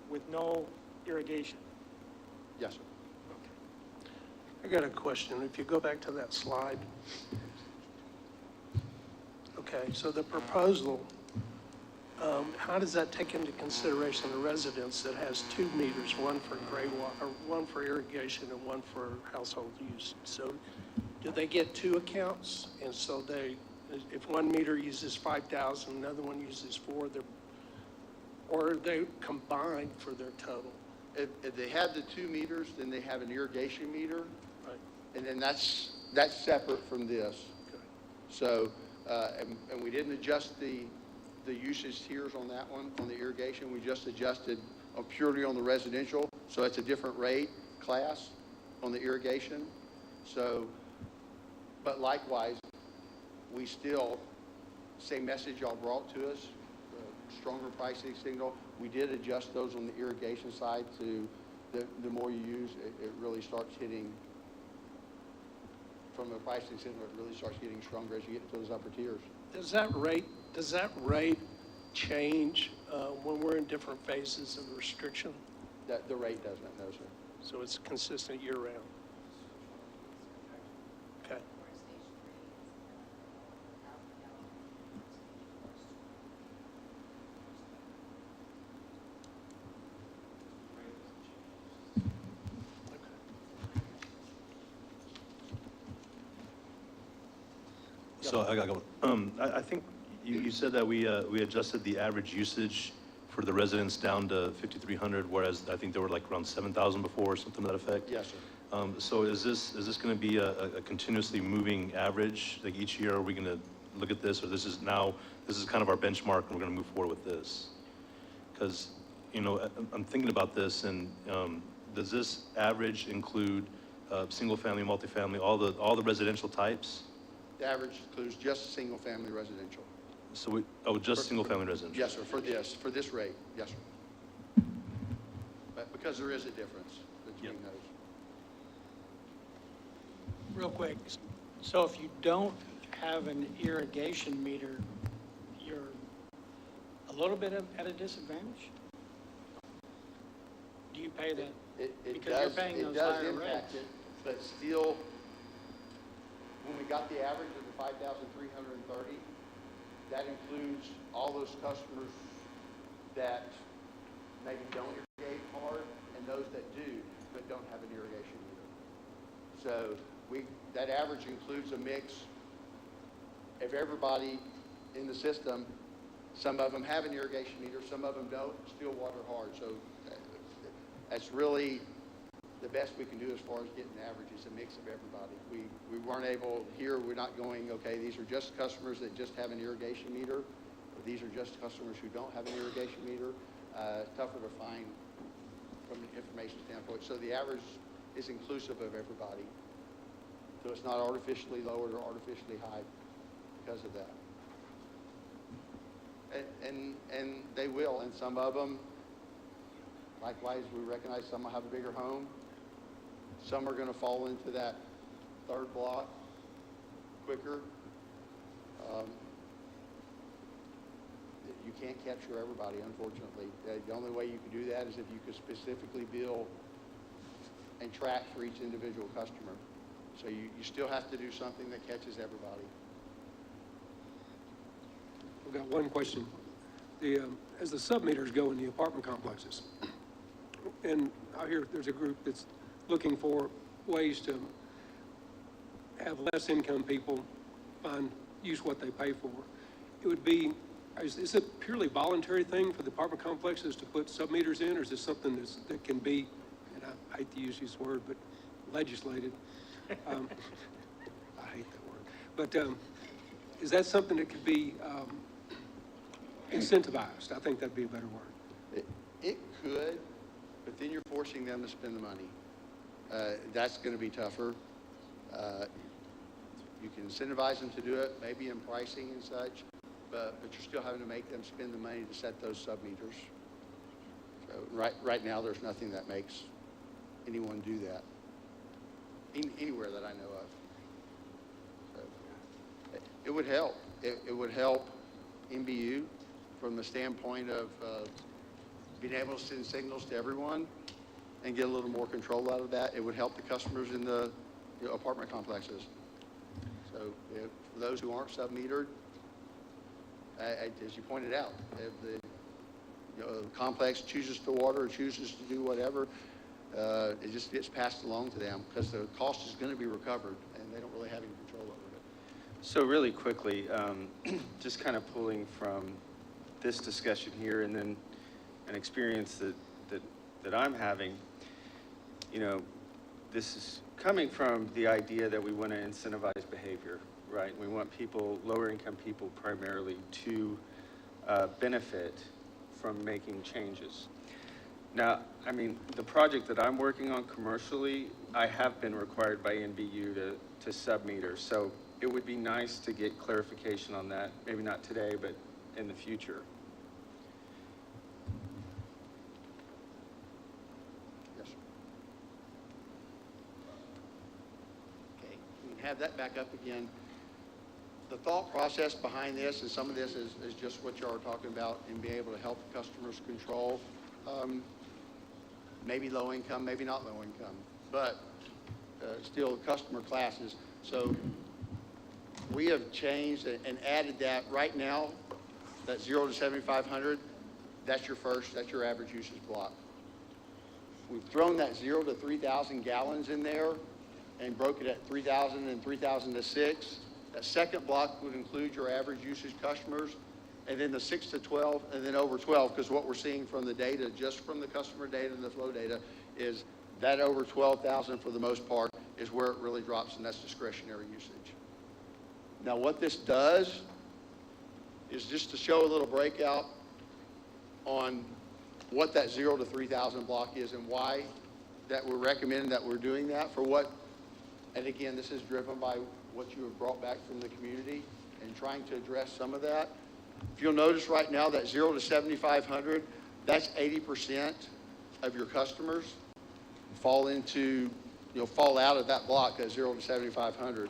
with no irrigation? Yes, sir. I got a question. If you go back to that slide. Okay, so the proposal, how does that take into consideration a residence that has 2 meters, one for gray water, one for irrigation and one for household use? So do they get 2 accounts? And so if one meter uses 5,000, another one uses 4, or are they combined for their total? If they have the 2 meters, then they have an irrigation meter, Right. and then that's separate from this. Okay. So, and we didn't adjust the usage tiers on that one, on the irrigation. We just adjusted purely on the residential. So it's a different rate class on the irrigation. So, but likewise, we still, same message y'all brought to us, stronger pricing signal. We did adjust those on the irrigation side to the more you use, it really starts hitting, from the pricing signal, it really starts getting stronger as you get to those upper tiers. Does that rate change when we're in different phases of restriction? The rate doesn't, no, sir. So it's consistent year-round? Okay. So I got one. I think you said that we adjusted the average usage for the residents down to 5,300, whereas I think they were like around 7,000 before, or something to that effect. Yes, sir. So is this going to be a continuously moving average? Like each year, are we going to look at this, or this is kind of our benchmark, and we're going to move forward with this? Because, you know, I'm thinking about this, and does this average include single-family, multifamily, all the residential types? The average includes just single-family residential. So just single-family residential? Yes, sir, for this rate, yes, sir. But because there is a difference between those. Real quick, so if you don't have an irrigation meter, you're a little bit at a disadvantage? Do you pay that? Because you're paying those higher It does impact it, but still, when we got the average of the 5,330, that includes all those customers that maybe don't irrigate hard and those that do, but don't have an irrigation meter. So that average includes a mix of everybody in the system. Some of them have an irrigation meter, some of them don't, still water hard. So that's really the best we can do as far as getting the average is a mix of everybody. We weren't able, here we're not going, okay, these are just customers that just have an irrigation meter, or these are just customers who don't have an irrigation meter. Tougher to find from an information standpoint. So the average is inclusive of everybody. So it's not artificially lowered or artificially high because of that. And they will, and some of them, likewise, we recognize some will have a bigger home. Some are going to fall into that third block quicker. You can't capture everybody, unfortunately. The only way you can do that is if you could specifically bill and track for each individual customer. So you still have to do something that catches everybody. I've got one question. As the sub-meters go in the apartment complexes, and I hear there's a group that's looking for ways to have less income people use what they pay for. It would be, is this a purely voluntary thing for the apartment complexes to put sub-meters in, or is this something that can be, and I hate to use this word, but legislated? I hate that word. But is that something that could be incentivized? I think that'd be a better word. It could, but then you're forcing them to spend the money. That's going to be tougher. You can incentivize them to do it, maybe in pricing and such, but you're still having to make them spend the money to set those sub-meters. So right now, there's nothing that makes anyone do that, anywhere that I know of. So, it would help. It would help NBU from the standpoint of being able to send signals to everyone and get a little more control out of that. It would help the customers in the apartment complexes. So for those who aren't sub-metered, as you pointed out, if the complex chooses to water or chooses to do whatever, it just gets passed along to them because the cost is going to be recovered and they don't really have any control over it. So really quickly, just kind of pulling from this discussion here and then an experience that I'm having, this is coming from the idea that we want to incentivize behavior, right? We want people, lower income people primarily, to benefit from making changes. Now, I mean, the project that I'm working on commercially, I have been required by NBU to sub-meter. So it would be nice to get clarification on that, maybe not today, but in the future. Yes, sir. Okay, we can have that back up again. The thought process behind this, and some of this is just what you are talking about and being able to help customers control. Maybe low income, maybe not low income, but still customer classes. So we have changed and added that right now, that 0 to 7,500, that's your average usage block. We've thrown that 0 to 3,000 gallons in there and broke it at 3,000 and 3,000 to 6. That second block would include your average usage customers, and then the 6 to 12, and then over 12, because what we're seeing from the data, just from the customer data and the flow data, is that over 12,000 for the most part is where it really drops, and that's discretionary usage. Now, what this does is just to show a little breakout on what that 0 to 3,000 block is and why that we're recommending that we're doing that for what, and again, this is driven by what you have brought back from the community and trying to address some of that. If you'll notice right now, that 0 to 7,500, that's 80% of your customers fall into, fall out of that block at 0 to 7,500.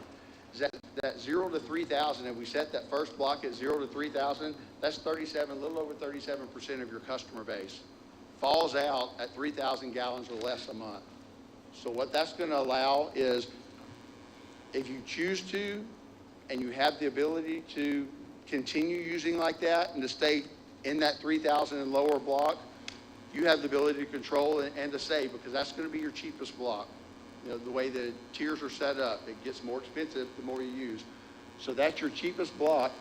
That 0 to 3,000, and we set that first block at 0 to 3,000, that's 37, a little over 37% of your customer base falls out at 3,000 gallons or less a month. So what that's going to allow is, if you choose to, and you have the ability to continue using like that and to stay in that 3,000 and lower block, you have the ability to control and to save, because that's going to be your cheapest block. The way the tiers are set up, it gets more expensive the more you use. So that's your cheapest block.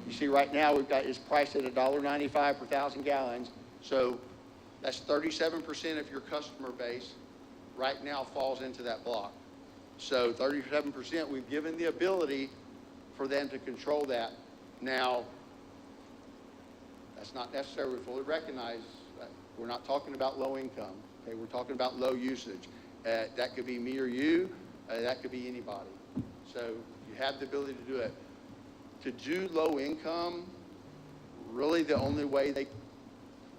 You see right now it's priced at $1.95 per 1,000 gallons. So that's 37% of your customer base right now falls into that block. So 37%, we've given the ability for them to control that. Now, that's not necessarily fully recognized. We're not talking about low income. Okay, we're talking about low usage. That could be me or you. That could be anybody. So you have the ability to do it. To do low income, really the only way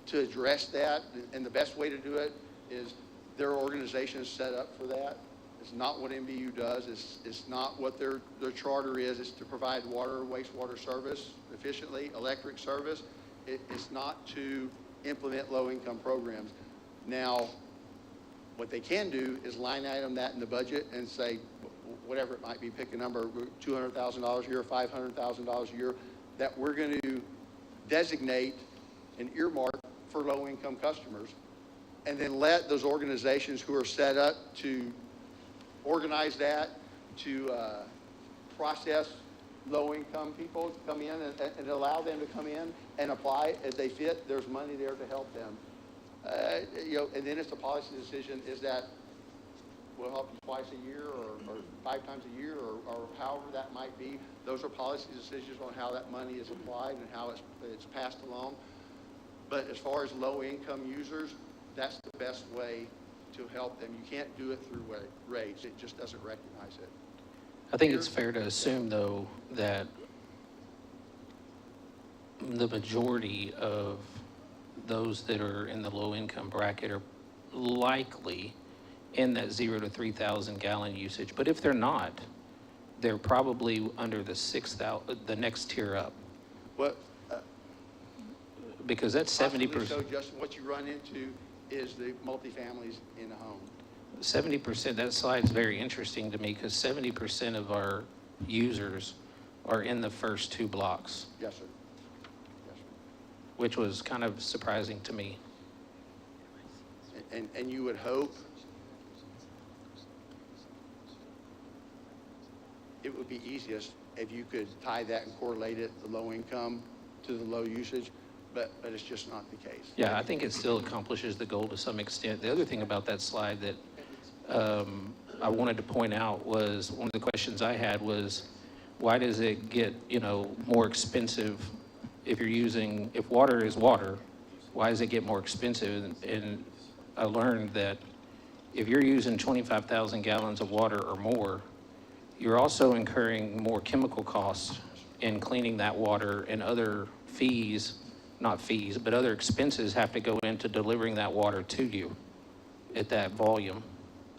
to address that, and the best way to do it, is their organization is set up for that. It's not what NBU does. It's not what their charter is. It's to provide water, wastewater service efficiently, electric service. It's not to implement low-income programs. Now, what they can do is line item that in the budget and say, whatever it might be, pick a number, $200,000 a year, $500,000 a year, that we're going to designate an earmark for low-income customers, and then let those organizations who are set up to organize that, to process low-income people to come in and allow them to come in and apply as they fit. There's money there to help them. And then it's a policy decision, is that we'll help you twice a year or 5 times a year or however that might be. Those are policy decisions on how that money is applied and how it's passed along. But as far as low-income users, that's the best way to help them. You can't do it through rates. It just doesn't recognize it. I think it's fair to assume, though, that the majority of those that are in the low-income bracket are likely in that 0 to 3,000 gallon usage. But if they're not, they're probably under the 6,000, the next tier up. What? Because that's 70%. So just what you run into is the multifamilies in a home. 70%, that slide's very interesting to me, because 70% of our users are in the first 2 blocks. Yes, sir. Yes, sir. Which was kind of surprising to me. And you would hope it would be easiest if you could tie that and correlate it, the low income to the low usage, but it's just not the case. Yeah, I think it still accomplishes the goal to some extent. The other thing about that slide that I wanted to point out was, one of the questions I had was, why does it get, more expensive if water is water, why does it get more expensive? And I learned that if you're using 25,000 gallons of water or more, you're also incurring more chemical costs in cleaning that water, and other fees, not fees, but other expenses have to go into delivering that water to you at that volume.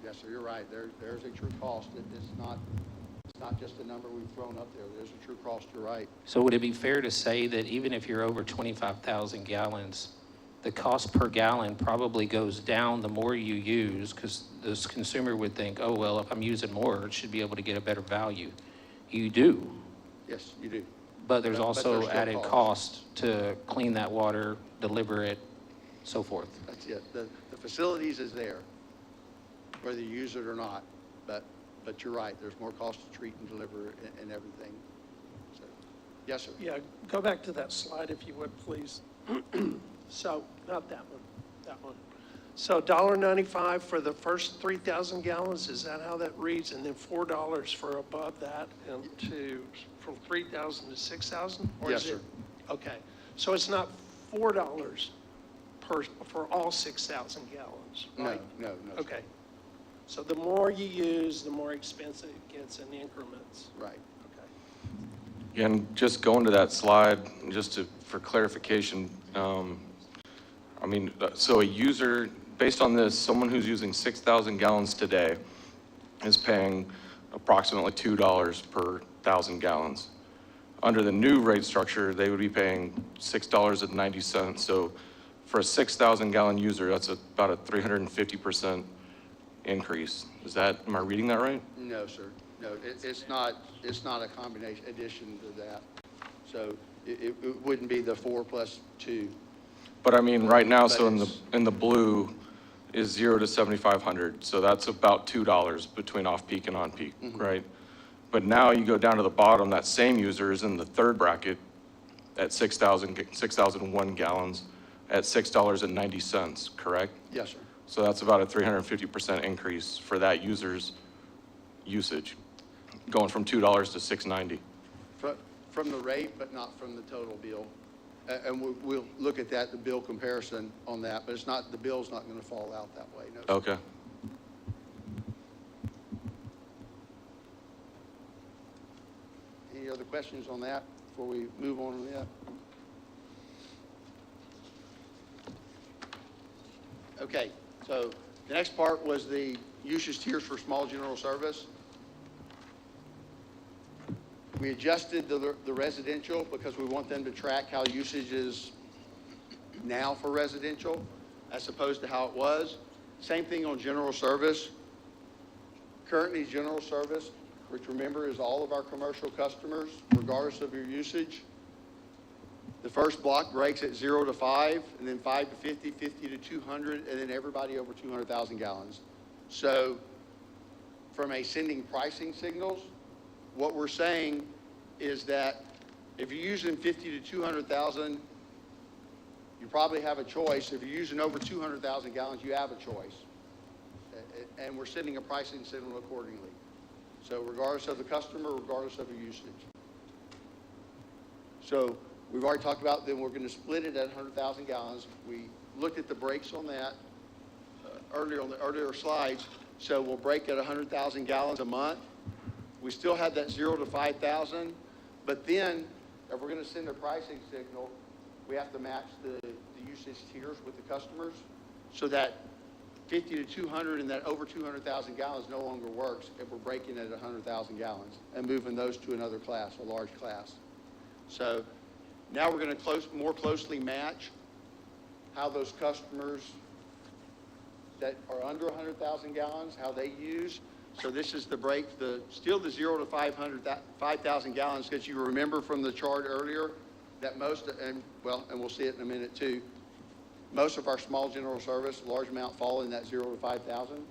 Yes, sir, you're right. There's a true cost. It's not just a number we've thrown up there. There's a true cost. You're right. So would it be fair to say that even if you're over 25,000 gallons, the cost per gallon probably goes down the more you use, because this consumer would think, oh, well, if I'm using more, it should be able to get a better value. You do. Yes, you do. But there's But also there's still added cost to clean that water, deliver it, so forth. That's it. The facilities is there, whether you use it or not. But but you're right, there's more cost to treat and deliver and everything. So, yes, sir. Yeah, go back to that slide if you would, please. So, not that one, that one. So $1.95 for the first 3,000 gallons, is that how that reads? And then $4 for above that and from 3,000 to 6,000? Yes, sir. Okay, so it's not $4 for all 6,000 gallons, right? No, no, no. Okay. So the more you use, the more expensive it gets in increments. Right. Okay. And just going to that slide, for clarification, so a user, based on this, someone who's using 6,000 gallons today is paying approximately $2 per 1,000 gallons. Under the new rate structure, they would be paying $6.90. So for a 6,000 gallon user, that's about a 350% increase. Am I reading that right? No, sir. No, it's not a combination addition to that. So it wouldn't be the 4 plus 2. But I mean, right now, But so it's- in the blue is 0 to 7,500. So that's about $2 between off-peak and on-peak, right? But now you go down to the bottom, that same user is in the third bracket at 6,001 gallons at $6.90, correct? Yes, sir. So that's about a 350% increase for that user's usage, going from $2 to $6.90. From the rate, but not from the total bill. And we'll look at that, the bill comparison on that, but the bill's not going to fall out that way, no, sir. Okay. Any other questions on that before we move on to that? Okay, so the next part was the usage tiers for small general service. We adjusted the residential because we want them to track how usage is now for residential as opposed to how it was. Same thing on general service. Currently, general service, which remember is all of our commercial customers, regardless of your usage. The first block breaks at 0 to 5, and then 5 to 50, 50 to 200, and then everybody over 200,000 gallons. So from a sending pricing signals, what we're saying is that if you're using 50 to 200,000, you probably have a choice. If you're using over 200,000 gallons, you have a choice. And we're sending a pricing signal accordingly. So regardless of the customer, regardless of your usage. So we've already talked about, then we're going to split it at 100,000 gallons. We looked at the breaks on that earlier on the earlier slides. So we'll break at 100,000 gallons a month. We still have that 0 to 5,000, but then if we're going to send a pricing signal, we have to match the usage tiers with the customers so that 50 to 200 and that over 200,000 gallons no longer works if we're breaking at 100,000 gallons and moving those to another class, a large class. So now we're going to more closely match how those customers that are under 100,000 gallons, how they use. So this is the break, still the 0 to 5,000 gallons, because you remember from the chart earlier that and we'll see it in a minute too, most of our small general service, large amount fall in that 0 to 5,000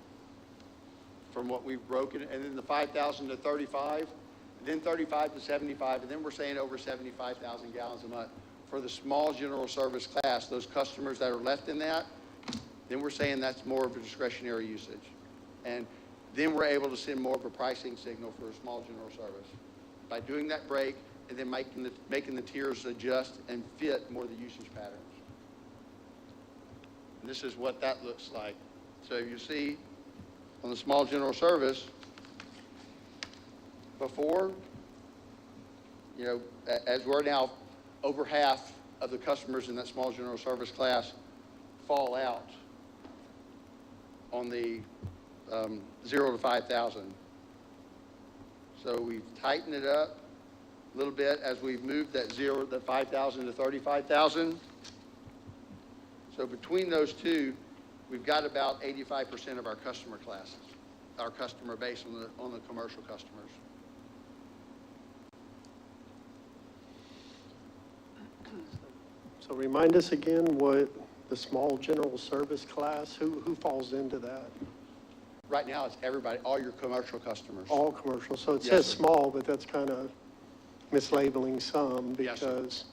from what we've broken, and then the 5,000 to 35, and then 35 to 75, and then we're saying over 75,000 gallons a month. For the small general service class, those customers that are left in that, then we're saying that's more of a discretionary usage. And then we're able to send more of a pricing signal for a small general service by doing that break and then making the tiers adjust and fit more the usage patterns. And this is what that looks like. So you see on the small general service, before, as we're now over half of the customers in that small general service class fall out on the 0 to 5,000. So we've tightened it up a little bit as we've moved that 5,000 to 35,000. So between those two, we've got about 85% of our customer classes, our customer base on the commercial customers. So remind us again what the small general service class, who falls into that? right now it's everybody, all your commercial customers. All commercial, so it Yes, says sir. small, but that's kind of mislabeling some Yes, sir. because,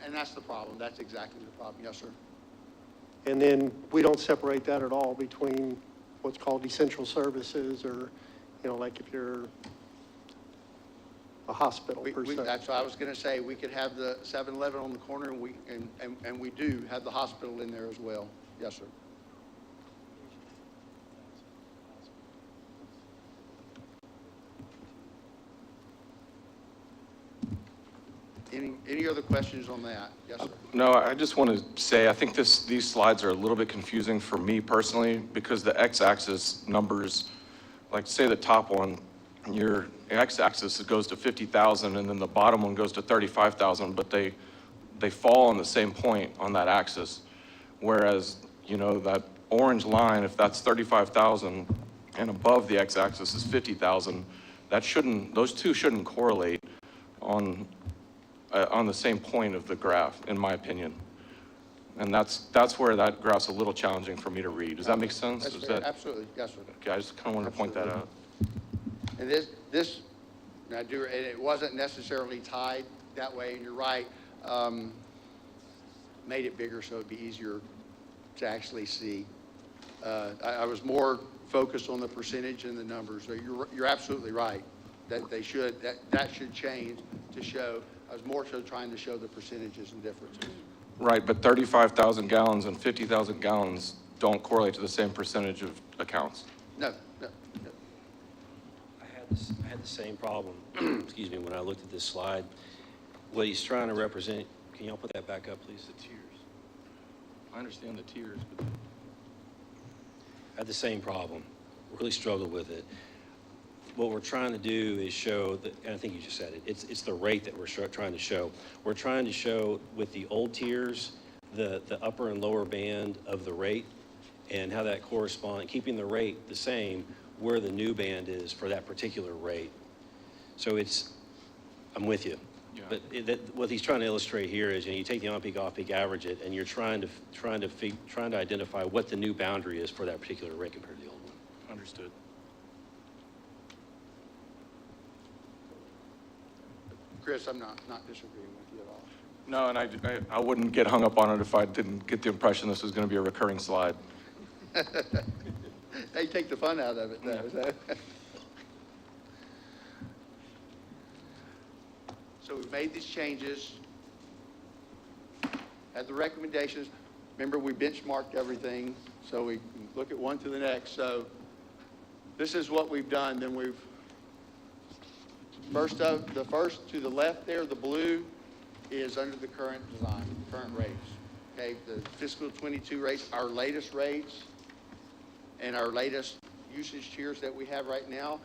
And that's the problem. That's exactly the problem. Yes, sir. and then we don't separate that at all between what's called essential services or, like if you're a hospital per se. That's what I was going to say. We could have the 7-Eleven on the corner, and we do have the hospital in there as well. Yes, sir. Any other questions on that? Yes, sir. No, I just want to say, I think these slides are a little bit confusing for me personally, because the x-axis numbers, like say the top one, your x-axis goes to 50,000, and then the bottom one goes to 35,000, but they fall on the same point on that axis. Whereas, that orange line, if that's 35,000 and above the x-axis is 50,000, those two shouldn't correlate on the same point of the graph, in my opinion. And that's where that graph's a little challenging for me to read. Does that make sense? That's Is fair. that, Absolutely. Yes, sir. okay, I just kind of wanted to point that out. And and it wasn't necessarily tied that way, and you're right. Made it bigger so it'd be easier to actually see. I was more focused on the percentage and the numbers. So you're absolutely right that that should change to show. I was more so trying to show the percentages and differences. Right, but 35,000 gallons and 50,000 gallons don't correlate to the same percentage of accounts. No. I had the same problem, excuse me, when I looked at this slide. What he's trying to represent, can y'all put that back up, please? The tiers. I understand the tiers, but I had the same problem, really struggled with it. What we're trying to do is show, and I think you just said it, it's the rate that we're trying to show. We're trying to show with the old tiers, the upper and lower band of the rate and how that corresponds, keeping the rate the same where the new band is for that particular rate. So I'm with you. Yeah. But what he's trying to illustrate here is, you take the on-peak, off-peak, average it, and you're trying to identify what the new boundary is for that particular rate compared to the old one. understood. Chris, I'm not disagreeing with you at all. No, and I wouldn't get hung up on it if I didn't get the impression this was going to be a recurring slide. They take the fun out of it, though. So. So we've made these changes, had the recommendations. Remember, we benchmarked everything, so we can look at one to the next. So this is what we've done. Then we've, the first to the left there, the blue, is under the current design, current rates. Okay, the fiscal 22 rates, our latest rates, and our latest usage tiers that we have right now.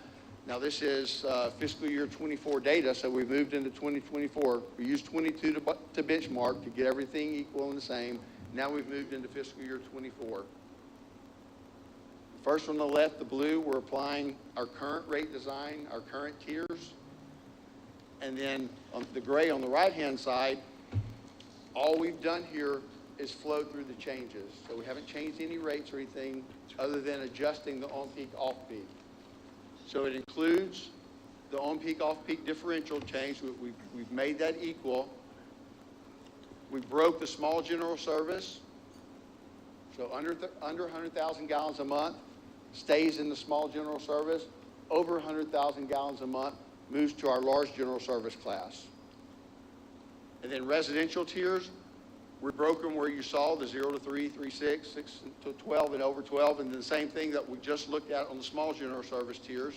Now this is fiscal year 24 data, so we moved into 2024. We used 22 to benchmark to get everything equal and the same. Now we've moved into fiscal year 24. First on the left, the blue, we're applying our current rate design, our current tiers. And then on the gray on the right-hand side, all we've done here is flow through the changes. So we haven't changed any rates or anything other than adjusting the on-peak, off-peak. So it includes the on-peak, off-peak differential change. We've made that equal. We broke the small general service. So under 100,000 gallons a month stays in the small general service. Over 100,000 gallons a month moves to our large general service class. And then residential tiers, we broke them where you saw the 0 to 3, 3, 6, 6 to 12, and over 12, and then the same thing that we just looked at on the small general service tiers.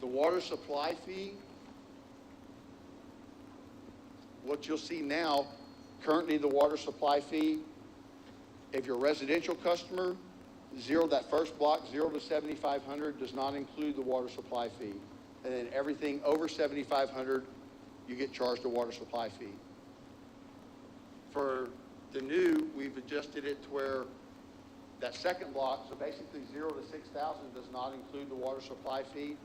The water supply fee, what you'll see now, currently the water supply fee, if you're a residential customer, that first block, 0 to 7,500, does not include the water supply fee. And then everything over 7,500, you get charged a water supply fee. For the new, we've adjusted it to where that second block, so basically 0 to 6,000 does not include the water supply fee.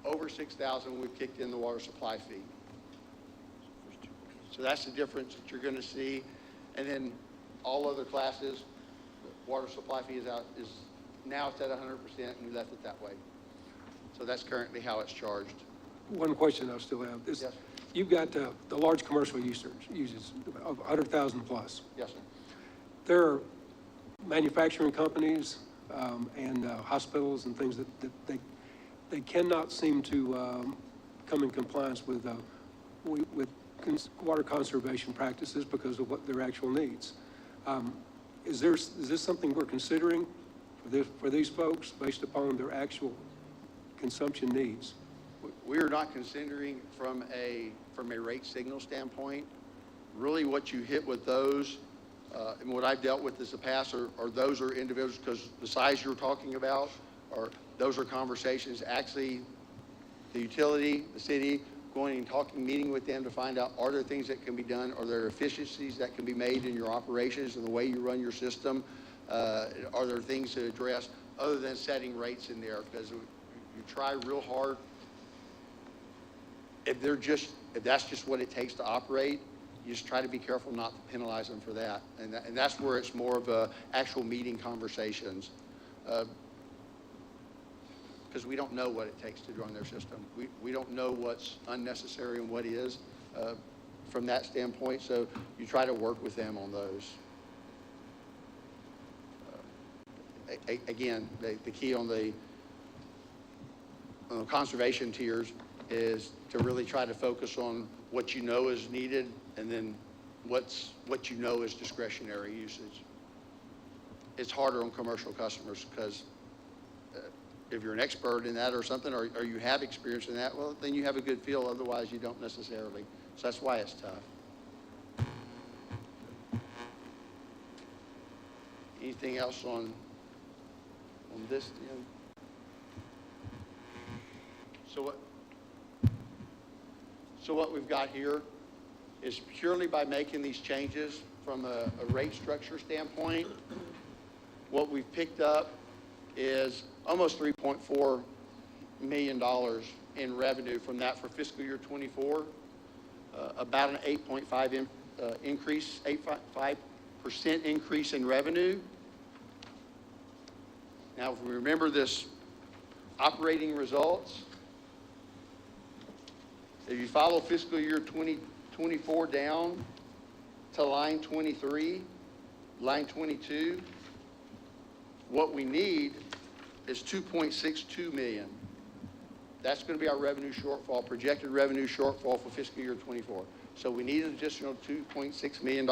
Over 6,000, we've kicked in the water supply fee. So that's the difference that you're going to see. And then all other classes, water supply fee is now it's at 100%, and we left it that way. So that's currently how it's charged. One question I still have. Yes, sir. You've got the large commercial uses of 100,000 plus. Yes, sir. There are manufacturing companies and hospitals and things that they cannot seem to come in compliance with water conservation practices because of what their actual needs. Is this something we're considering for these folks based upon their actual consumption needs? We are not considering from a rate signal standpoint. Really what you hit with those, and what I've dealt with in the past are those are individuals, because the size you're talking about, those are conversations, actually the utility, the city, going and talking, meeting with them to find out, are there things that can be done? Are there efficiencies that can be made in your operations and the way you run your system? Are there things to address other than setting rates in there? Because you try real hard. If that's just what it takes to operate, you just try to be careful not to penalize them for that. And that's where it's more of a actual meeting conversations. Because we don't know what it takes to run their system. We don't know what's unnecessary and what is from that standpoint. So you try to work with them on those. Again, the key on the conservation tiers is to really try to focus on what you know is needed and then what you know is discretionary usage. It's harder on commercial customers because if you're an expert in that or something, or you have experience in that, well, then you have a good feel. Otherwise, you don't necessarily. So that's why it's tough. Anything else on this? So what we've got here is purely by making these changes from a rate structure standpoint, what we've picked up is almost $3.4 million in revenue from that for fiscal year 24, about an 8.5% increase in revenue. Now, if we remember this operating results, if you follow fiscal year 2024 down to line 23, line 22, what we need is $2.62 million. That's going to be our revenue shortfall, projected revenue shortfall for fiscal year 24. So we need an additional $2.6 million.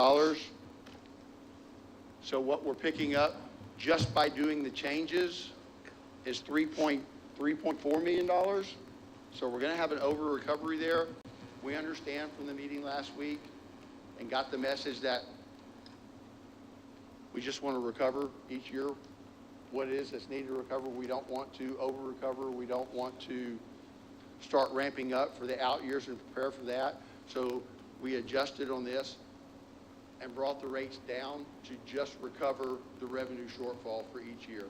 So what we're picking up just by doing the changes is $3.4 million. So we're going to have an over recovery there. We understand from the meeting last week and got the message that we just want to recover each year what it is that's needed to recover. We don't want to over recover. We don't want to start ramping up for the out years and prepare for that. So we adjusted on this and brought the rates down to just recover the revenue shortfall for each year.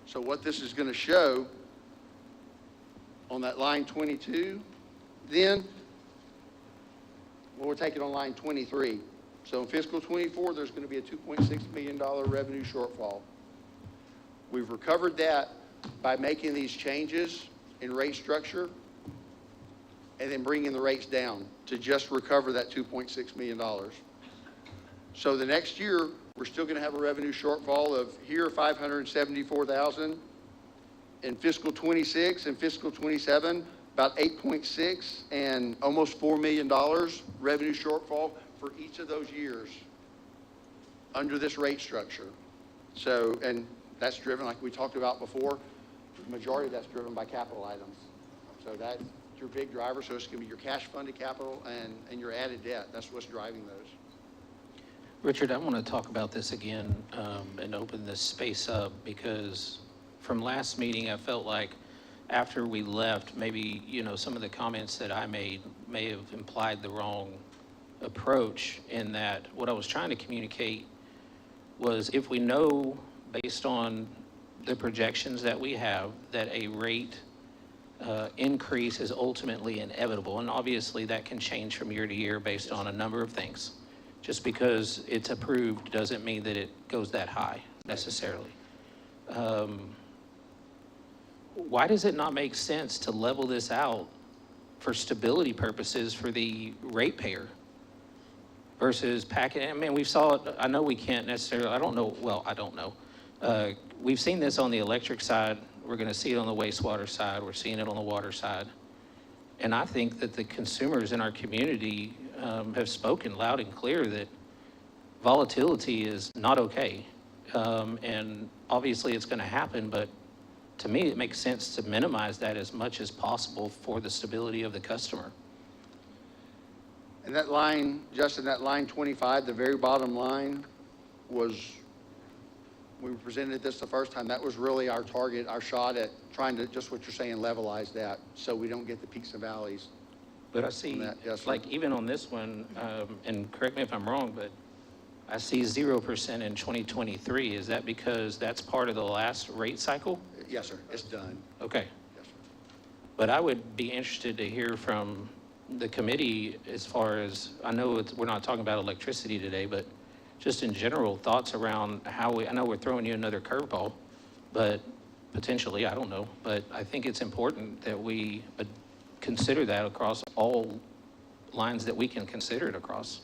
So what this is going to show on that line 22, then, well, we're taking on line 23. So in fiscal 24, there's going to be a $2.6 million revenue shortfall. We've recovered that by making these changes in rate structure and then bringing the rates down to just recover that $2.6 million. So the next year, we're still going to have a revenue shortfall of here $574,000. In fiscal 26 and fiscal 27, about 8.6 and almost $4 million revenue shortfall for each of those years under this rate structure. So, and that's driven, like we talked about before, the majority of that's driven by capital items. So that's your big driver. So it's going to be your cash funded capital and your added debt. That's what's driving those. Richard, I want to talk about this again and open this space up because from last meeting, I felt like after we left, maybe, some of the comments that I made may have implied the wrong approach in that what I was trying to communicate was if we know based on the projections that we have that a rate increase is ultimately inevitable, and obviously that can change from year to year based on a number of things. Just because it's approved doesn't mean that it goes that high necessarily. Why does it not make sense to level this out for stability purposes for the ratepayer versus packing? I mean, we saw it, I know we can't necessarily, I don't know, well, I don't know. We've seen this on the electric side. We're going to see it on the wastewater side. We're seeing it on the water side. And I think that the consumers in our community have spoken loud and clear that volatility is not okay. And obviously it's going to happen, but to me, it makes sense to minimize that as much as possible for the stability of the customer. And that line, Justin, that line 25, the very bottom line was, when we presented this the first time, that was really our target, our shot at trying to, just what you're saying, levelize that so we don't get the peaks and valleys. But I see, that, yes, sir. like even on this one, and correct me if I'm wrong, but I see 0% in 2023. Is that because that's part of the last rate cycle? Yes, sir, it's done. Okay. Yes, sir. But I would be interested to hear from the committee as far as, I know we're not talking about electricity today, but just in general, thoughts around how I know we're throwing you another curveball, but potentially, I don't know. But I think it's important that we consider that across all lines that we can consider it across.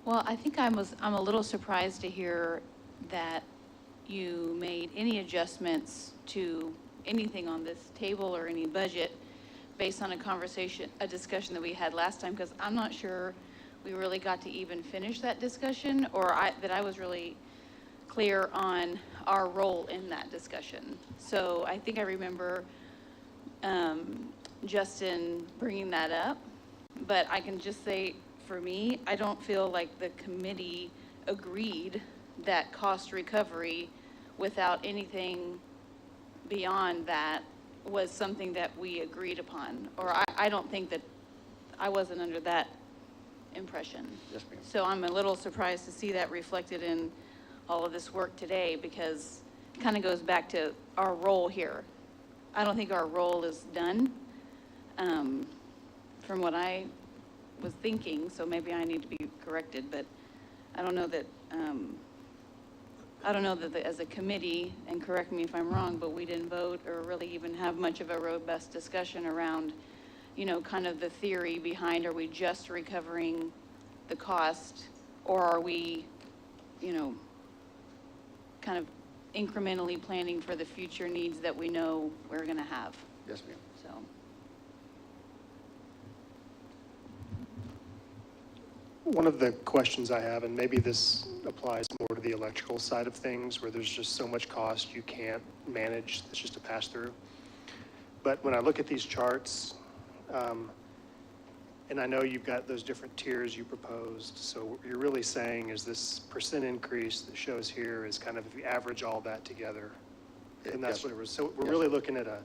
Well, I think I'm a little surprised to hear that you made any adjustments to anything on this table or any budget based on a discussion that we had last time, because I'm not sure we really got to even finish that discussion, or that I was really clear on our role in that discussion. So I think I remember Justin bringing that up, but I can just say, for me, I don't feel like the committee agreed that cost recovery without anything beyond that was something that we agreed upon. Or I don't think that, I wasn't under that impression. Yes, ma'am. So I'm a little surprised to see that reflected in all of this work today, because it kind of goes back to our role here. I don't think our role is done, from what I was thinking, so maybe I need to be corrected, but I don't know that, as a committee, and correct me if I'm wrong, but we didn't vote or really even have much of a robust discussion around, you know, kind of the theory behind, are we just recovering the cost, or are we, you know, kind of incrementally planning for the future needs that we know we're going to have? Yes, ma'am. So. One of the questions I have, and maybe this applies more to the electrical side of things, where there's just so much cost you can't manage, it's just a pass-through. But when I look at these charts, and I know you've got those different tiers you proposed, so what you're really saying is this percent increase that shows here is kind of, if you average all that together, and that's Yes, what it was. So we're Yes. really looking at a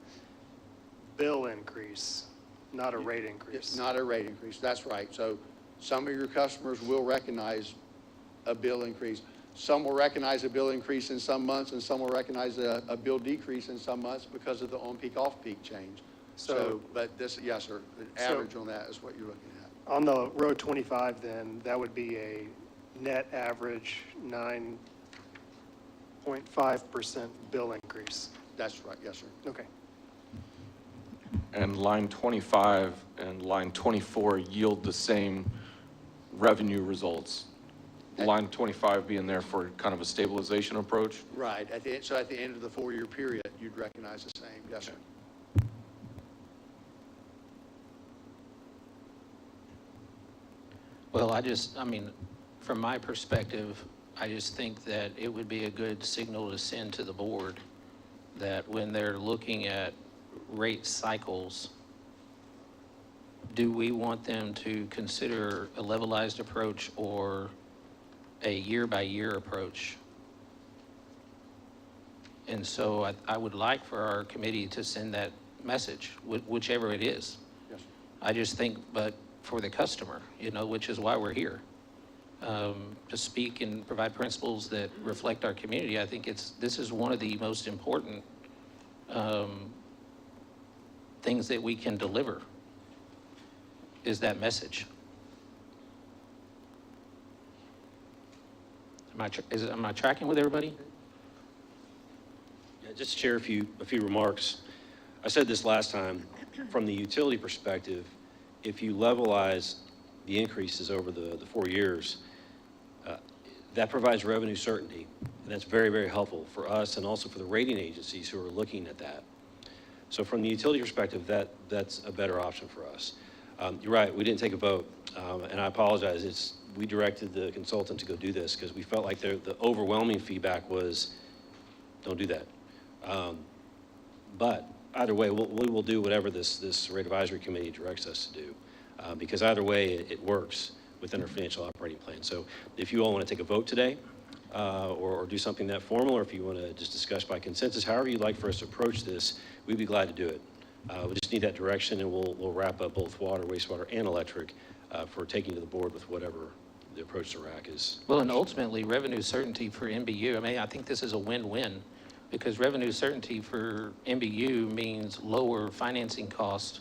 bill increase, not a rate increase. It's not a rate increase, that's right. So some of your customers will recognize a bill increase. Some will recognize a bill increase in some months, and some will recognize a bill decrease in some months because of the on-peak, off-peak change. So, but this, yes, sir, the average on that is what you're looking at. On the row 25, then, that would be a net average 9.5% bill increase. That's right, yes, sir. Okay. And line 25 and line 24 yield the same revenue results. Line 25 being there for kind of a stabilization approach. Right, so at the end of the 4-year period, you'd recognize the same, yes, sir. Well, I mean, from my perspective, I just think that it would be a good signal to send to the board that when they're looking at rate cycles, do we want them to consider a levelized approach or a year-by-year approach? And so I would like for our committee to send that message, whichever it is. Yes, sir. I just think, but for the customer, you know, which is why we're here, to speak and provide principles that reflect our community. I think this is one of the most important things that we can deliver, is that message. am I tracking with everybody? Yeah, just to share a few remarks. I said this last time, from the utility perspective, if you levelize the increases over the 4 years, that provides revenue certainty, and that's very, very helpful for us and also for the rating agencies who are looking at that. So from the utility perspective, that's a better option for us. You're right, we didn't take a vote, and I apologize. We directed the consultant to go do this because we felt like the overwhelming feedback was, don't do that. But either way, we will do whatever this rate advisory committee directs us to do, because either way, it works within our financial operating plan. So if you all want to take a vote today, or do something that formal, or if you want to just discuss by consensus, however you'd like for us to approach this, we'd be glad to do it. We just need that direction, and we'll wrap up both water, wastewater, and electric for taking to the board with whatever the approach to RAC is. Well, and ultimately, revenue certainty for NBU, I mean, I think this is a win-win, because revenue certainty for NBU means lower financing costs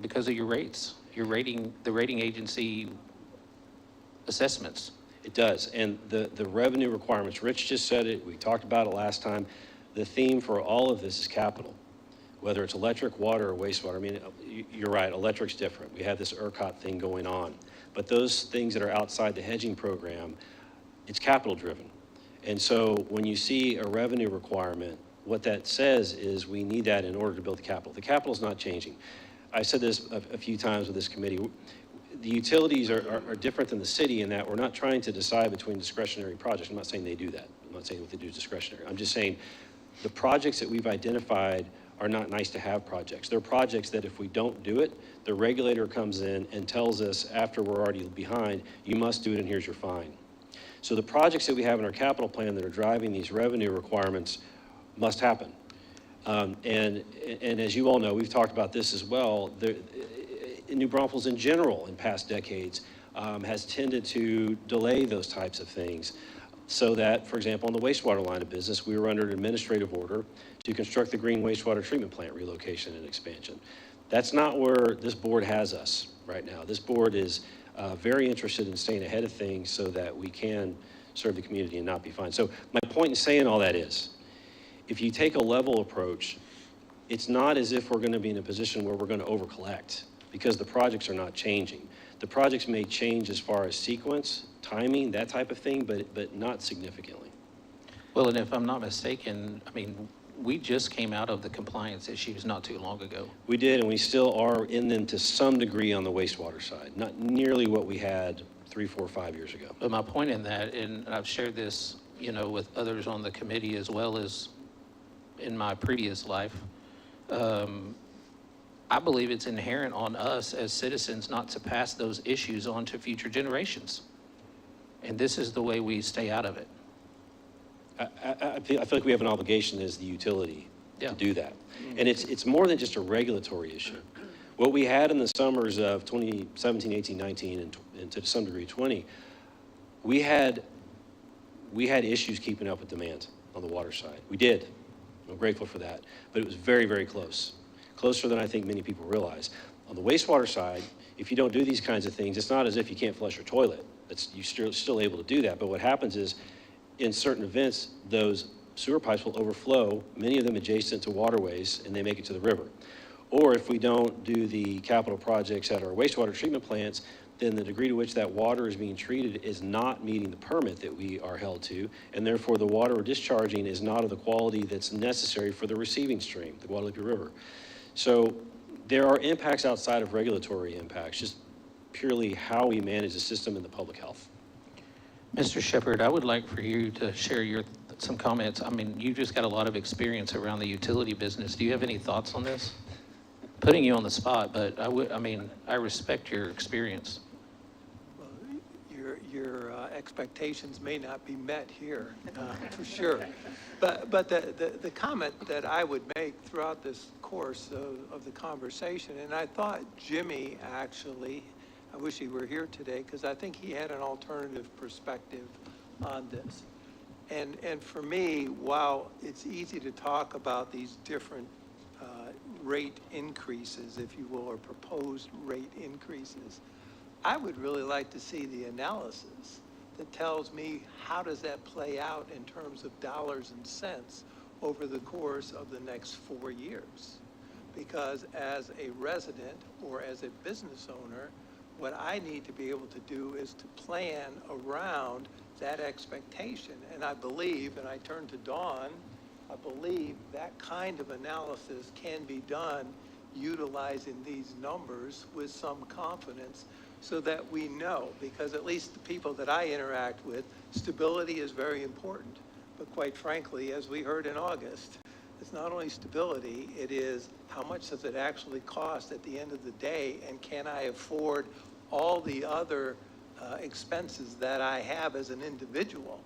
because of your rates, the rating agency assessments. It does, and the revenue requirements, Rich just said it, we talked about it last time. The theme for all of this is capital, whether it's electric, water, or wastewater. I mean, you're right, electric's different. We have this ERCOT thing going on. But those things that are outside the hedging program, it's capital driven. And so when you see a revenue requirement, what that says is we need that in order to build the capital. The capital is not changing. I said this a few times with this committee. The utilities are different than the city in that we're not trying to decide between discretionary projects. I'm not saying they do that. I'm not saying what they do is discretionary. I'm just saying the projects that we've identified are not nice to have projects. They're projects that if we don't do it, the regulator comes in and tells us after we're already behind, you must do it and here's your fine. So the projects that we have in our capital plan that are driving these revenue requirements must happen. And as you all know, we've talked about this as well, New Braunfels in general in past decades has tended to delay those types of things. So that, for example, in the wastewater line of business, we were under an administrative order to construct the green wastewater treatment plant relocation and expansion. That's not where this board has us right now. This board is very interested in staying ahead of things so that we can serve the community and not be fined. So my point in saying all that is, if you take a level approach, it's not as if we're going to be in a position where we're going to over-collect because the projects are not changing. The projects may change as far as sequence, timing, that type of thing, but not significantly. Well, and if I'm not mistaken, I mean, we just came out of the compliance issues not too long ago. We did, and we still are in them to some degree on the wastewater side, not nearly what we had 3, 4, 5 years ago. But my point in that, and I've shared this, with others on the committee as well as in my previous life, I believe it's inherent on us as citizens not to pass those issues on to future generations. And this is the way we stay out of it. I feel like we have an obligation as the utility to do that. And it's more than just a regulatory issue. What we had in the summers of 2017, 18, 19, and to some degree 20, we had issues keeping up with demand on the water side. We did. I'm grateful for that. But it was very, very close. Closer than I think many people realize. On the wastewater side, if you don't do these kinds of things, it's not as if you can't flush your toilet. You're still able to do that. But what happens is, in certain events, those sewer pipes will overflow, many of them adjacent to waterways, and they make it to the river. Or if we don't do the capital projects at our wastewater treatment plants, then the degree to which that water is being treated is not meeting the permit that we are held to, and therefore the water we're discharging is not of the quality that's necessary for the receiving stream, the Guadalupe River. So there are impacts outside of regulatory impacts, just purely how we manage the system and the public health. Mr. Shepherd, I would like for you to share some comments. I mean, you just got a lot of experience around the utility business. Do you have any thoughts on this? Putting you on the spot, but I respect your experience. Your expectations may not be met here, for sure. But the comment that I would make throughout this course of the conversation, and I thought Jimmy actually, I wish he were here today, because I think he had an alternative perspective on this. And for me, while it's easy to talk about these different rate increases, if you will, or proposed rate increases, I would really like to see the analysis that tells me how does that play out in terms of dollars and cents over the course of the next 4 years. Because as a resident or as a business owner, what I need to be able to do is to plan around that expectation. And I believe, and I turn to Dawn, I believe that kind of analysis can be done utilizing these numbers with some confidence so that we know, because at least the people that I interact with, stability is very important. But quite frankly, as we heard in August, it's not only stability, it is how much does it actually cost at the end of the day, and can I afford all the other expenses that I have as an individual?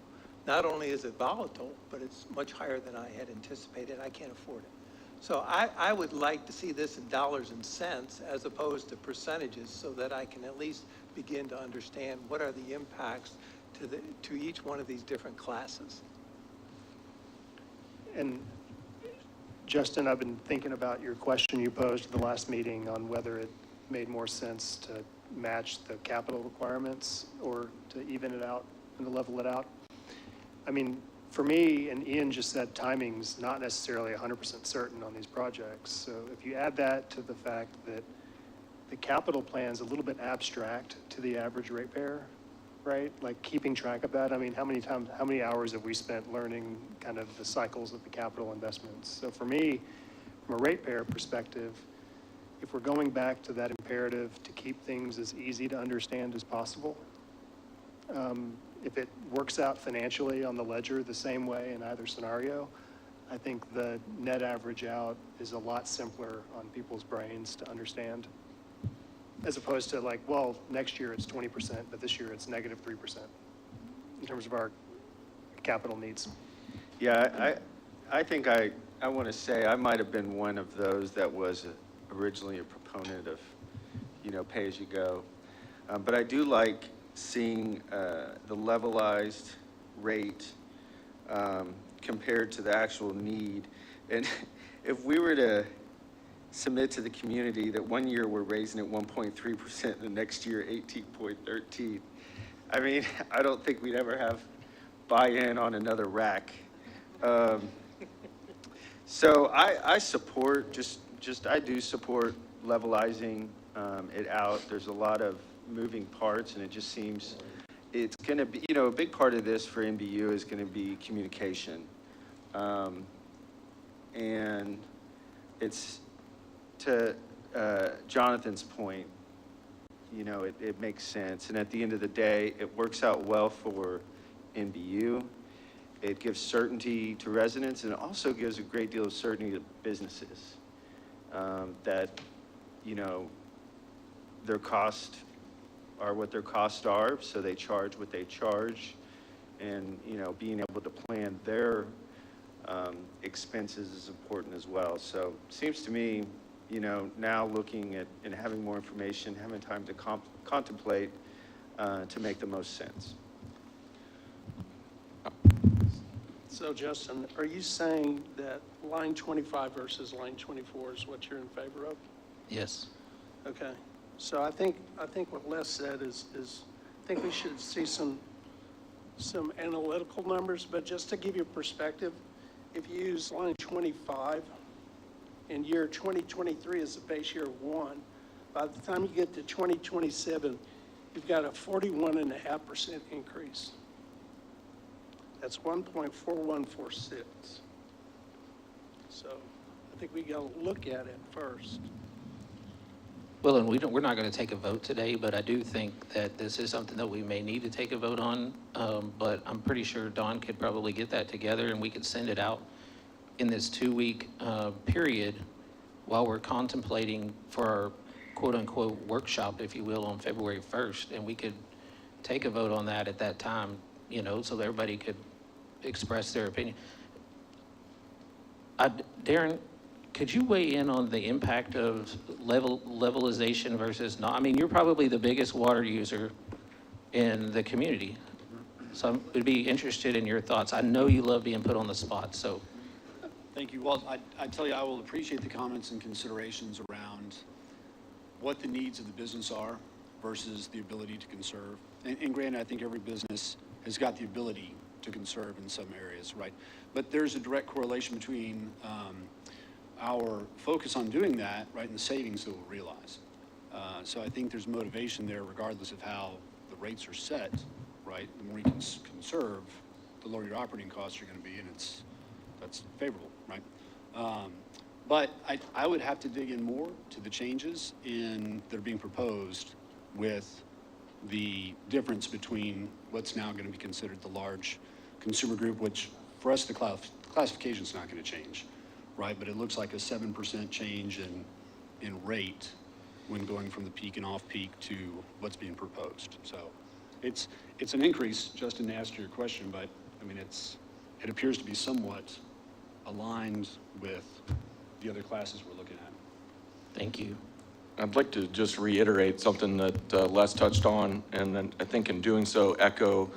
Not only is it volatile, but it's much higher than I had anticipated. I can't afford it. So I would like to see this in dollars and cents as opposed to percentages so that I can at least begin to understand what are the impacts to each one of these different classes. And Justin, I've been thinking about your question you posed at the last meeting on whether it made more sense to match the capital requirements or to even it out and to level it out. I mean, for me, and Ian just said timing's not necessarily 100% certain on these projects. So if you add that to the fact that the capital plan's a little bit abstract to the average ratepayer, right? Like keeping track of that. I mean, how many hours have we spent learning kind of the cycles of the capital investments? So for me, from a ratepayer perspective, if we're going back to that imperative to keep things as easy to understand as possible, if it works out financially on the ledger the same way in either scenario, I think the net average out is a lot simpler on people's brains to understand, as opposed to like, well, next year it's 20%, but this year it's negative 3% in terms of our capital needs. Yeah, I think I want to say I might have been one of those that was originally a proponent of, pay as you go. But I do like seeing the levelized rate compared to the actual need. And if we were to submit to the community that one year we're raising it 1.3%, and the next year 18.13, I mean, I don't think we'd ever have buy-in on another rack. So I support, I do support levelizing it out. There's a lot of moving parts, and it just seems it's going to be, a big part of this for NBU is going to be communication. And it's to Jonathan's point, it makes sense. And at the end of the day, it works out well for NBU. It gives certainty to residents, and it also gives a great deal of certainty to businesses that, their costs are what their costs are, so they charge what they charge. And, being able to plan their expenses is important as well. So it seems to me, now looking at and having more information, having time to contemplate to make the most sense. So Justin, are you saying that line 25 versus line 24 is what you're in favor of? Yes. Okay. So I think what Les said is I think we should see some analytical numbers, but just to give you perspective, if you use line 25 in year 2023 as the base year of 1, by the time you get to 2027, you've got a 41.5% increase. That's 1.4146. So I think we got to look at it first. Well, and we're not going to take a vote today, but I do think that this is something that we may need to take a vote on. But I'm pretty sure Dawn could probably get that together and we could send it out in this 2-week period while we're contemplating for our quote-unquote workshop, if you will, on February 1st. And we could take a vote on that at that time, so that everybody could express their opinion. Darren, could you weigh in on the impact of levelization versus not? I mean, you're probably the biggest water user in the community. So I would be interested in your thoughts. I know you love being put on the spot, so. Thank you. Well, I tell you, I will appreciate the comments and considerations around what the needs of the business are versus the ability to conserve. And granted, I think every business has got the ability to conserve in some areas, right? But there's a direct correlation between our focus on doing that, right, and the savings that we'll realize. So I think there's motivation there regardless of how the rates are set, right? The more you can conserve, the lower your operating costs are going to be, and that's favorable, right? But I would have to dig in more to the changes that are being proposed with the difference between what's now going to be considered the large consumer group, which for us, the classification is not going to change, right? But it looks like a 7% change in rate when going from the peak and off-peak to what's being proposed. So it's an increase, Justin, to answer your question, but I mean, it appears to be somewhat aligned with the other classes we're looking at. Thank you. I'd like to just reiterate something that Les touched on, and then I think in doing so echo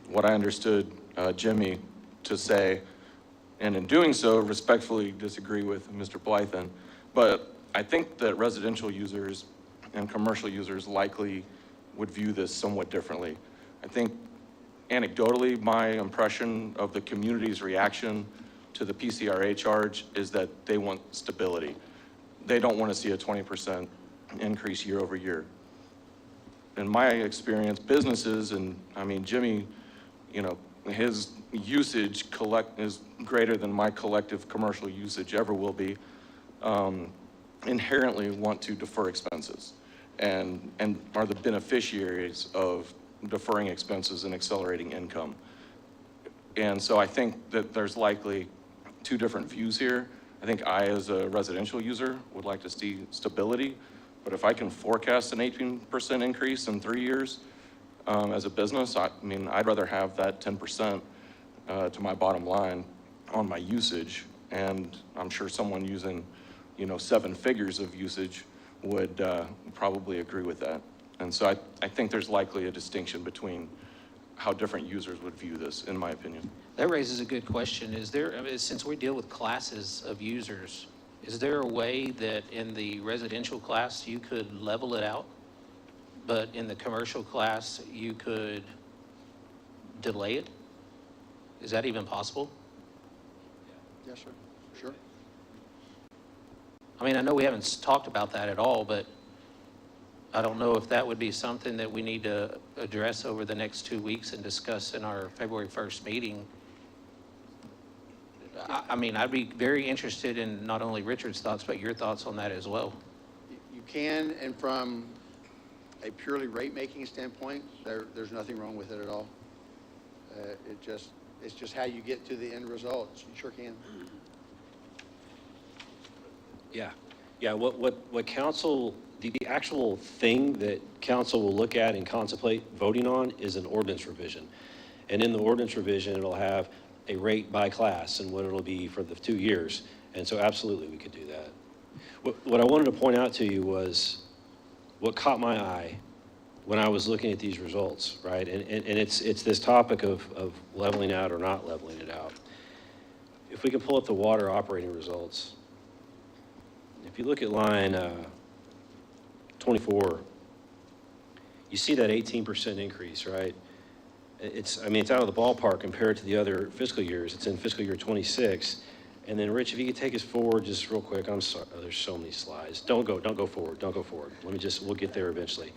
what I understood Jimmy to say, and in doing so respectfully disagree with Mr. Blythen. But I think that residential users and commercial users likely would view this somewhat differently. I think anecdotally, my impression of the community's reaction to the PCRA charge is that they want stability. They don't want to see a 20% increase year over year. In my experience, businesses, and I mean, Jimmy, you know, his usage is greater than my collective commercial usage ever will be, inherently want to defer expenses and are the beneficiaries of deferring expenses and accelerating income. And so I think that there's likely two different views here. I think I, as a residential user, would like to see stability, but if I can forecast an 18% increase in 3 years as a business, I mean, I'd rather have that 10% to my bottom line on my usage, and I'm sure someone using, you know, 7 figures of usage would probably agree with that. And so I think there's likely a distinction between how different users would view this, in my opinion. That raises a good question. Is there, I mean, since we deal with classes of users, is there a way that in the residential class you could level it out, but in the commercial class you could delay it? Is that even possible? Yes, sir. Sure. I mean, I know we haven't talked about that at all, but I don't know if that would be something that we need to address over the next 2 weeks and discuss in our February 1st meeting. I mean, I'd be very interested in not only Richard's thoughts, but your thoughts on that as well. You can, and from a purely rate-making standpoint, there's nothing wrong with it at all. It's just how you get to the end result. You sure can. Yeah, what council, the actual thing that council will look at and contemplate voting on is an ordinance revision. And in the ordinance revision, it'll have a rate by class and what it'll be for the 2 years. And so absolutely we could do that. What I wanted to point out to you was what caught my eye when I was looking at these results, right? And it's this topic of leveling out or not leveling it out. If we can pull up the water operating results, if you look at line 24, you see that 18% increase, right? I mean, it's out of the ballpark compared to the other fiscal years. It's in fiscal year 26. And then Rich, if you could take us forward just real quick. I'm sorry, there's so many slides. Don't go forward. We'll get there eventually.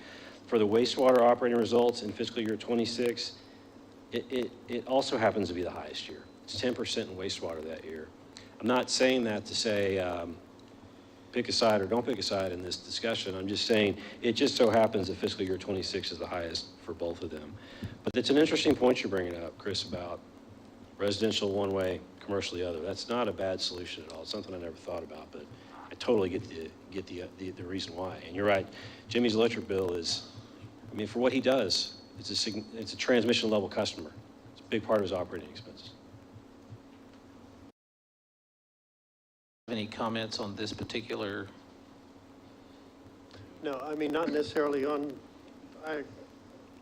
For the wastewater operating results in fiscal year 26, it also happens to be the highest year. It's 10% in wastewater that year. I'm not saying that to say pick a side or don't pick a side in this discussion. I'm just saying it just so happens that fiscal year 26 is the highest for both of them. But it's an interesting point you're bringing up, Chris, about residential one way, commercial the other. That's not a bad solution at all. It's something I never thought about, but I totally get the reason why. And you're right, Jimmy's electric bill is, I mean, for what he does, it's a transmission level customer. It's a big part of his operating expenses. Any comments on this particular? No, I mean, not necessarily on, I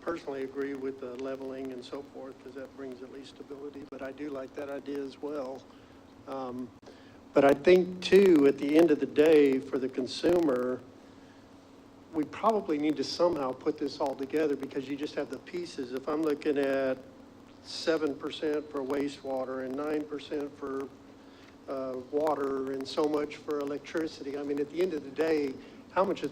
personally agree with the leveling and so forth, because that brings at least stability, but I do like that idea as well. But I think too, at the end of the day, for the consumer, we probably need to somehow put this all together because you just have the pieces. If I'm looking at 7% for wastewater and 9% for water and so much for electricity, I mean, at the end of the day, how much is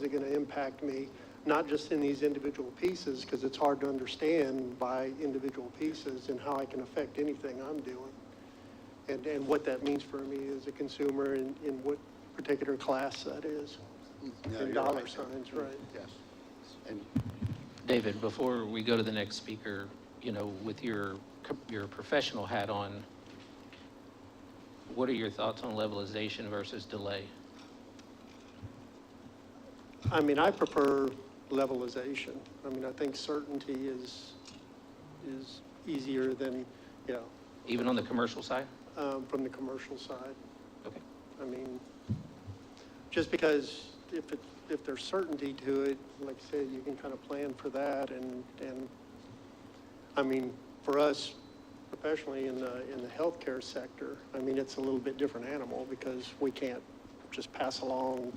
it going to impact me? Not just in these individual pieces, because it's hard to understand by individual pieces and how I can affect anything I'm doing. And what that means for me as a consumer and in what particular class that is. No, In you're dollar right. signs, right? Yes. And David, before we go to the next speaker, you know, with your professional hat on, what are your thoughts on levelization versus delay? I mean, I prefer levelization. I mean, I think certainty is easier than, you know, Even on the commercial side? from the commercial side. Okay. I mean, just because if there's certainty to it, like I said, you can kind of plan for that. And I mean, for us professionally in the healthcare sector, I mean, it's a little bit different animal because we can't just pass along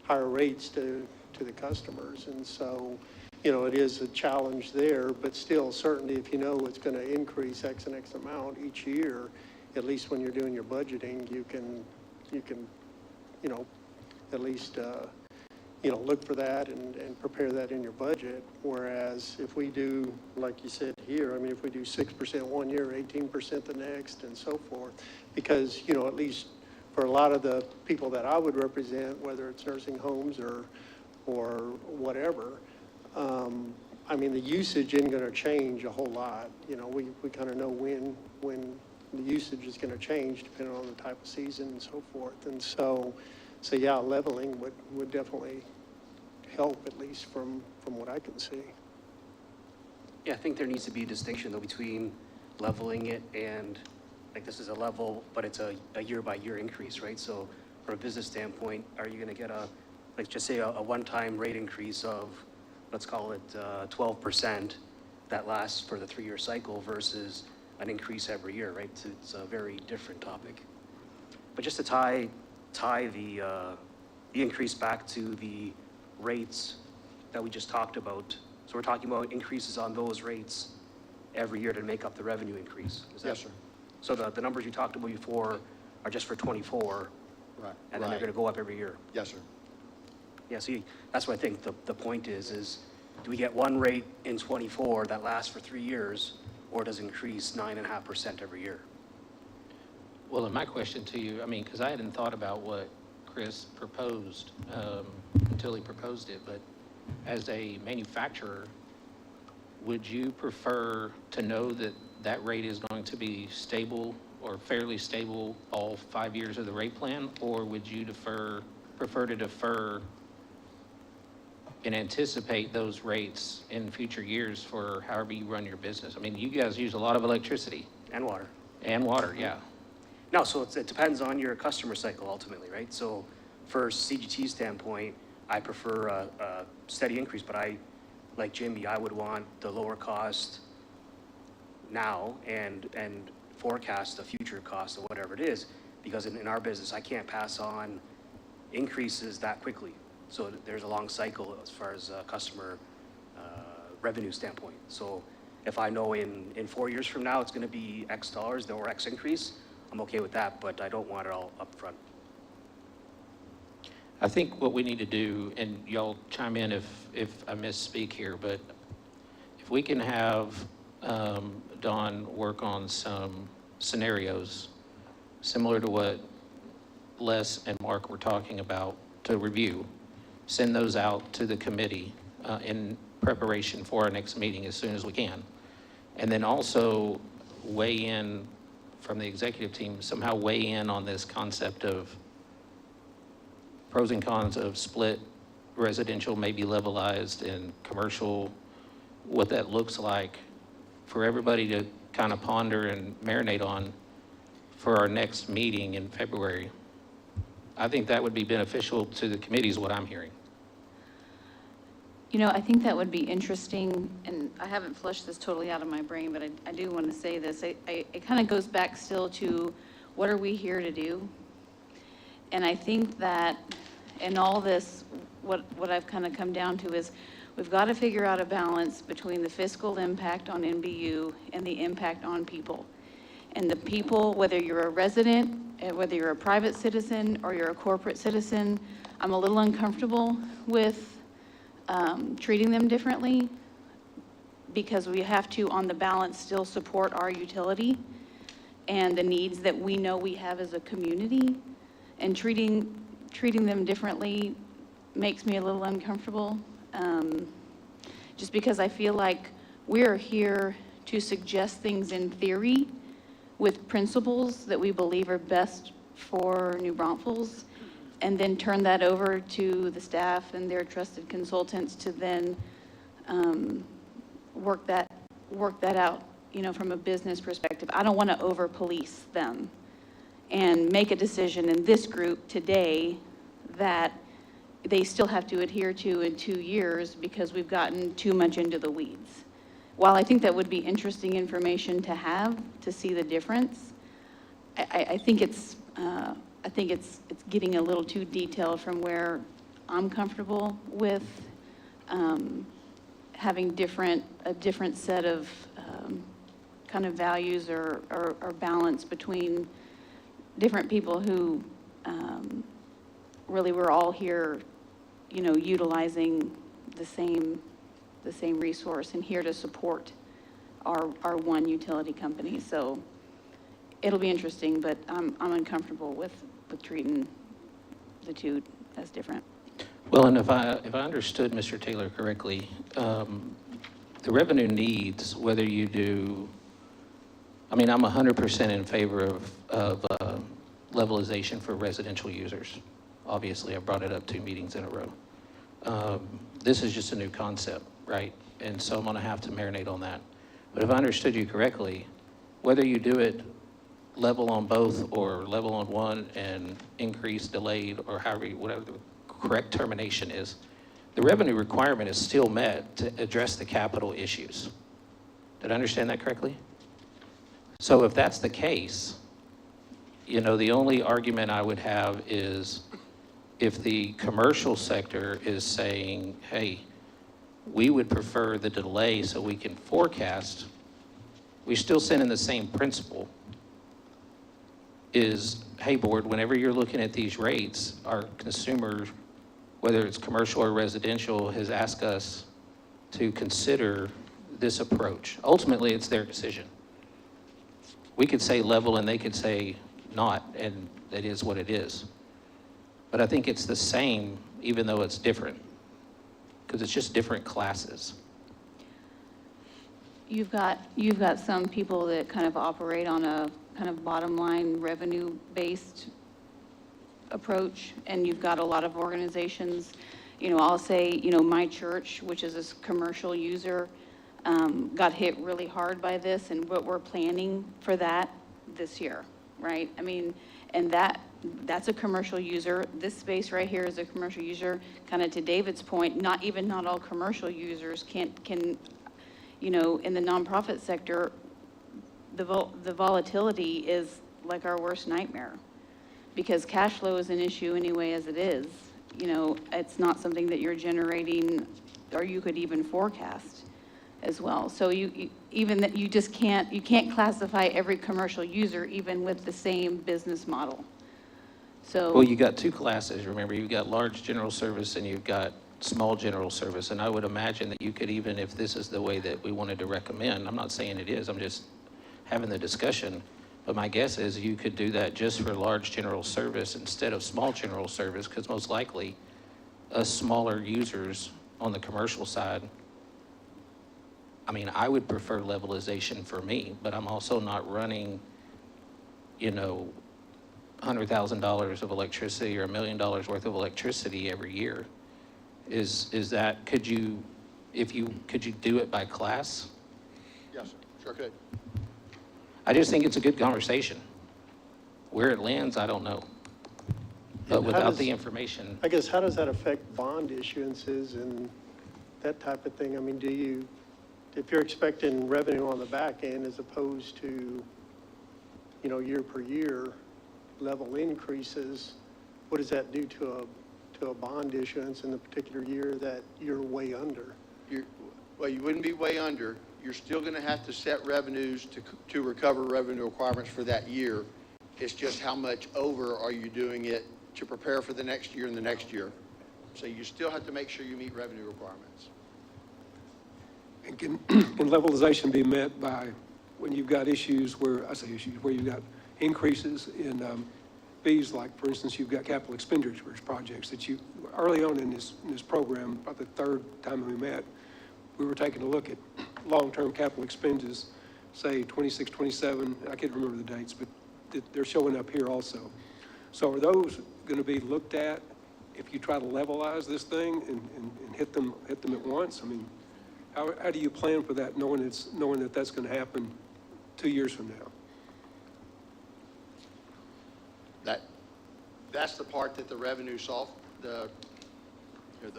higher rates to the customers. And so, you know, it is a challenge there, but still certainty, if you know it's going to increase X and X amount each year, at least when you're doing your budgeting, you can, you know, at least, you know, look for that and prepare that in your budget. Whereas if we do, like you said here, I mean, if we do 6% one year, 18% the next, and so forth, because, you know, at least for a lot of the people that I would represent, whether it's nursing homes or whatever, I mean, the usage isn't going to change a whole lot. You know, we kind of know when the usage is going to change depending on the type of season and so forth. And so yeah, leveling would definitely help, at least from what I can see. Yeah, I think there needs to be a distinction though between leveling it and, like, this is a level, but it's a year-by-year increase, right? So from a business standpoint, are you gonna get let's just say a one-time rate increase of, let's call it 12% that lasts for the 3-year cycle versus an increase every year, right? It's a very different topic. But just to tie the increase back to the rates that we just talked about. So we're talking about increases on those rates every year to make up the revenue increase. Is that? Yes, sir. So the numbers you talked about before are just for 24, Right. and then they're going to go up every year. Yes, sir. Yeah, see, that's what I think the point is do we get one rate in 24 that lasts for 3 years, or does it increase 9.5% every year? Well, and my question to you, I mean, because I hadn't thought about what Chris proposed until he proposed it, but as a manufacturer, would you prefer to know that that rate is going to be stable or fairly stable all 5 years of the rate plan? Or would you prefer to defer and anticipate those rates in future years for however you run your business? I mean, you guys use a lot of electricity. And water. And water, yeah. No, so it depends on your customer cycle ultimately, right? So for CGT standpoint, I prefer a steady increase, but like Jimmy, I would want the lower cost now and forecast the future cost of whatever it is, because in our business, I can't pass on increases that quickly. So there's a long cycle as far as customer revenue standpoint. So if I know in 4 years from now, it's going to be X dollars or X increase, I'm okay with that, but I don't want it all up front. I think what we need to do, and y'all chime in if I misspeak here, but if we can have Dawn work on some scenarios similar to what Les and Mark were talking about to review, send those out to the committee in preparation for our next meeting as soon as we can. And then also weigh in from the executive team, somehow weigh in on this concept of pros and cons of split residential, maybe levelized, and commercial, what that looks like for everybody to kind of ponder and marinate on for our next meeting in February. I think that would be beneficial to the committee is what I'm hearing. You know, I think that would be interesting, and I haven't flushed this totally out of my brain, but I do want to say this. It kind of goes back still to what are we here to do? And I think that in all this, what I've kind of come down to is we've got to figure out a balance between the fiscal impact on NBU and the impact on people. And the people, whether you're a resident, whether you're a private citizen or you're a corporate citizen, I'm a little uncomfortable with treating them differently because we have to, on the balance, still support our utility and the needs that we know we have as a community. And treating them differently makes me a little uncomfortable, just because I feel like we're here to suggest things in theory with principles that we believe are best for New Braunfels, and then turn that over to the staff and their trusted consultants to then work that out, you know, from a business perspective. I don't want to over-police them and make a decision in this group today that they still have to adhere to in 2 years because we've gotten too much into the weeds. While I think that would be interesting information to have to see the difference, I think it's getting a little too detailed from where I'm comfortable with having a different set of kind of values or balance between different people who really we're all here, you know, utilizing the same resource and here to support our one utility company. So it'll be interesting, but I'm uncomfortable with treating the two as different. Well, and if I understood Mr. Taylor correctly, the revenue needs, whether you do, I mean, I'm 100% in favor of levelization for residential users. Obviously, I brought it up 2 meetings in a row. This is just a new concept, right? And so I'm gonna have to marinate on that. But if I understood you correctly, whether you do it level on both or level on one and increase, delayed, or whatever the correct termination is, the revenue requirement is still met to address the capital issues. Did I understand that correctly? So if that's the case, you know, the only argument I would have is if the commercial sector is saying, hey, we would prefer the delay so we can forecast, we still send in the same principle, is, hey, board, whenever you're looking at these rates, our consumer, whether it's commercial or residential, has asked us to consider this approach. Ultimately, it's their decision. We could say level and they could say not, and it is what it is. But I think it's the same, even though it's different, because it's just different classes. You've got some people that kind of operate on a kind of bottom line revenue based approach, and you've got a lot of organizations, you know, I'll say, you know, my church, which is a commercial user, got hit really hard by this, and what we're planning for that this year, right? I mean, and that's a commercial user. This space right here is a commercial user. Kind of to David's point, not all commercial users can, you know, in the nonprofit sector, the volatility is like our worst nightmare because cash flow is an issue anyway as it is. You know, it's not something that you're generating or you could even forecast as well. So you just can't classify every commercial user even with the same business model. So Well, you got 2 classes, remember, you've got large general service and you've got small general service. And I would imagine that you could, even if this is the way that we wanted to recommend, I'm not saying it is, I'm just having the discussion, but my guess is you could do that just for large general service instead of small general service, because most likely us smaller users on the commercial side, I mean, I would prefer levelization for me, but I'm also not running, you know, $100,000 of electricity or $1 million worth of electricity every year. Is that, could you do it by class? Yes, sir. Sure could. I just think it's a good conversation. Where it lands, I don't know. But And how without does- the information, I guess, how does that affect bond issuances and that type of thing? I mean, if you're expecting revenue on the back end as opposed to, you know, year per year level increases, what does that do to to a bond issuance in the particular year that you're way under. Well, you wouldn't be way under. You're still going to have to set revenues to recover revenue requirements for that year. It's just how much over are you doing it to prepare for the next year and the next year. So you still have to make sure you meet revenue requirements. And can levelization be met by when you've got issues where, I say issues, where you've got increases in fees, like, for instance, you've got capital expenditures projects that you, early on in this program, about the third time we met, we were taking a look at long-term capital expenditures, say 26, 27, I can't remember the dates, but they're showing up here also. So are those going to be looked at if you try to levelize this thing and hit them at once? I mean, how do you plan for that, knowing that that's going to happen 2 years from now? That's the part that the revenue the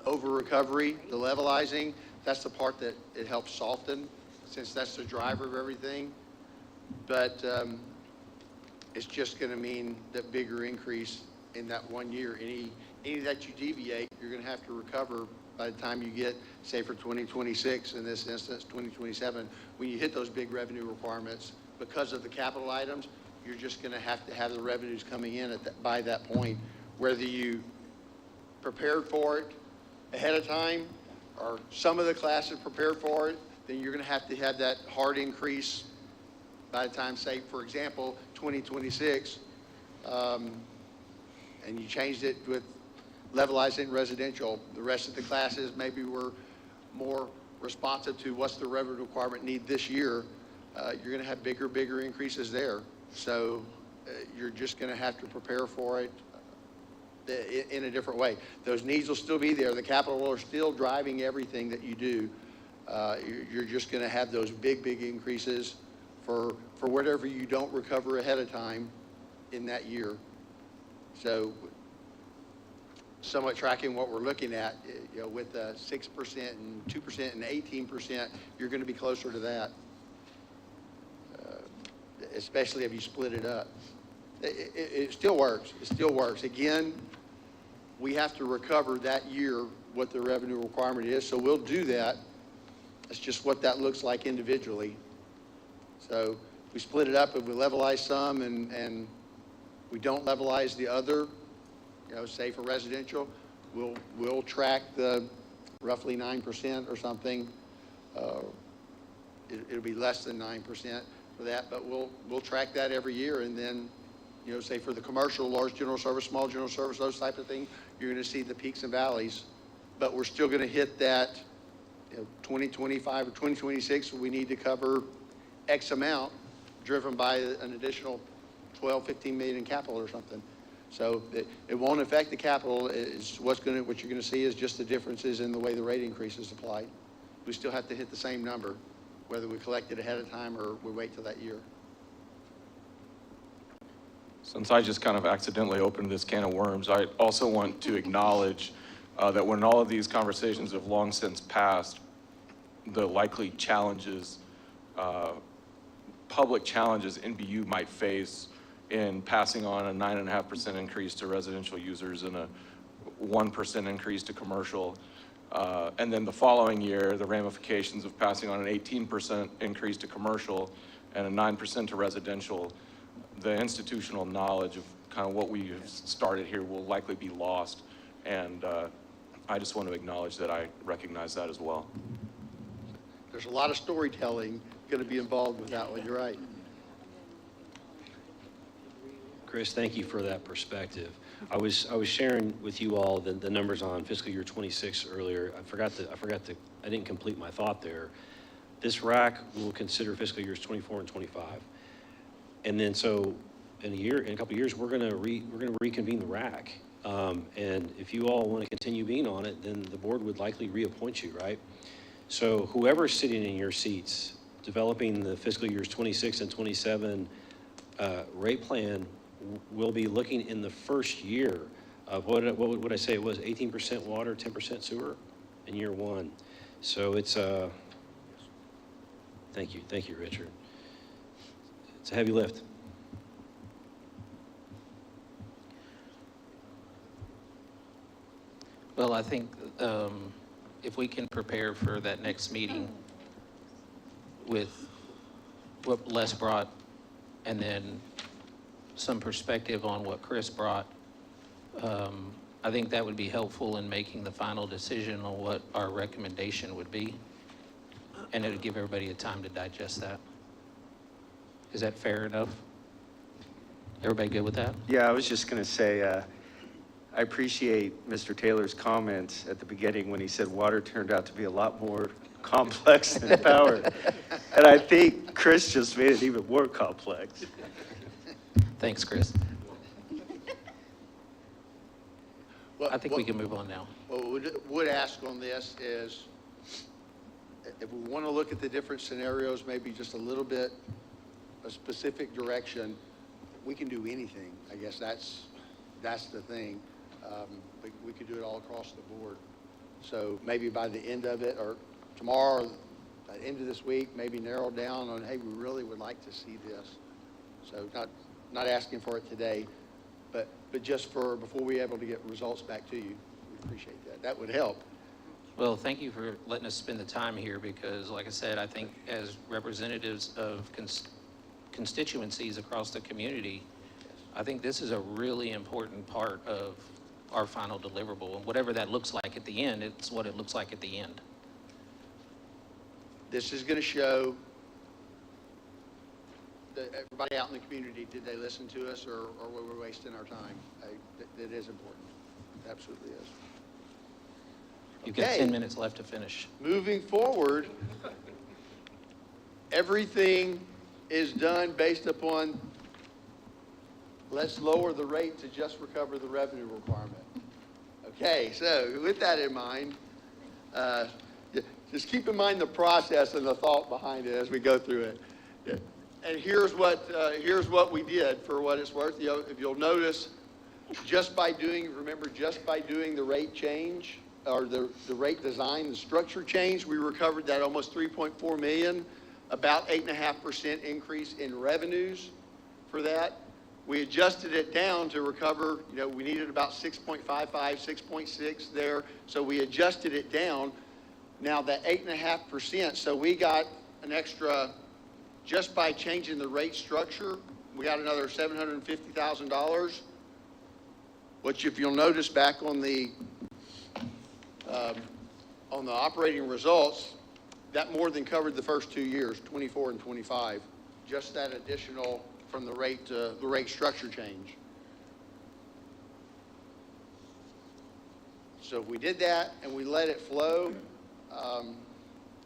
over recovery, the levelizing, that's the part that it helps soften, since that's the driver of everything. But it's just going to mean that bigger increase in that 1 year. Any that you deviate, you're going to have to recover by the time you get, say, for 2026, in this instance, 2027, when you hit those big revenue requirements, because of the capital items, you're just going to have the revenues coming in by that point. Whether you prepared for it ahead of time, or some of the classes prepared for it, then you're going to have that hard increase by the time, say, for example, 2026, and you changed it with levelizing residential. The rest of the classes maybe were more responsive to what's the revenue requirement need this year. You're going to have bigger increases there. So you're just going to have to prepare for it in a different way. Those needs will still be there. The capital are still driving everything that you do. You're just going to have those big increases for whatever you don't recover ahead of time in that year. So somewhat tracking what we're looking at, with 6% and 2% and 18%, you're going to be closer to that. Especially if you split it up. It still works. It still works. Again, we have to recover that year what the revenue requirement is, so we'll do that. That's just what that looks like individually. So we split it up, if we levelize some and we don't levelize the other, say for residential, we'll track the roughly 9% or something. It'll be less than 9%. For that, but we'll track that every year, and then, say for the commercial, large general service, small general service, those type of things, you're going to see the peaks and valleys, but we're still going to hit that 2025 or 2026, we need to cover X amount driven by an additional 12, 15 million in capital or something. So it won't affect the capital. It's what you're going to see is just the differences in the way the rate increases apply. We still have to hit the same number, whether we collect it ahead of time or we wait till that year. Since I just kind of accidentally opened this can of worms, I also want to acknowledge that when all of these conversations have long since passed, the likely challenges, public challenges NBU might face in passing on a 9.5% increase to residential users and a 1% increase to commercial. And then the following year, the ramifications of passing on an 18% increase to commercial and a 9% to residential, the institutional knowledge of kind of what we have started here will likely be lost. And I just want to acknowledge that I recognize that as well. There's a lot of storytelling going to be involved with that one. You're right. Chris, thank you for that perspective. I was sharing with you all the numbers on fiscal year 26 earlier. I didn't complete my thought there. This RAC will consider fiscal years 24 and 25. And then so in a couple of years, we're gonna reconvene the RAC. And if you all want to continue being on it, then the board would likely reappoint you, right? So whoever's sitting in your seats, developing the fiscal years 26 and 27 rate plan, will be looking in the first year of what would I say it was, 18% water, 10% sewer in year one. So it's thank you, Richard. It's a heavy lift. Well, I think if we can prepare for that next meeting with what Les brought and then some perspective on what Chris brought, I think that would be helpful in making the final decision on what our recommendation would be. And it would give everybody a time to digest that. Is that fair enough? Everybody good with that? Yeah, I was just going to say, I appreciate Mr. Taylor's comments at the beginning when he said water turned out to be a lot more complex than power. And I think Chris just made it even more complex. Thanks, Chris. I think we can move on now. What we would ask on this is, if we want to look at the different scenarios, maybe just a little bit, a specific direction, we can do anything. I guess that's the thing. We could do it all across the board. So maybe by the end of it, or tomorrow, or by the end of this week, maybe narrow down on, hey, we really would like to see this. So not asking for it today, but just for before we're able to get results back to you. We appreciate that. That would help. Well, thank you for letting us spend the time here because, like I said, I think as representatives of constituencies across the community, I think this is a really important part of our final deliverable. And whatever that looks like at the end, it's what it looks like at the end. This is going to show that everybody out in the community, did they listen to us or were we wasting our time? It is important. It absolutely is. You've got 10 minutes left to finish. Moving forward, everything is done based upon let's lower the rate to just recover the revenue requirement. Okay, so with that in mind, just keep in mind the process and the thought behind it as we go through it. And here's what we did for what it's worth. If you'll notice, just by doing the rate change or the rate design, the structure change, we recovered that almost $3.4 million, about 8.5% increase in revenues for that. We adjusted it down to recover, we needed about 6.55, 6.6 there, so we adjusted it down. Now that 8.5%, so we got an extra, just by changing the rate structure, we got another $750,000, which if you'll notice back on the operating results, that more than covered the first 2 years, 24 and 25, just that additional from the rate structure change. So if we did that and we let it flow,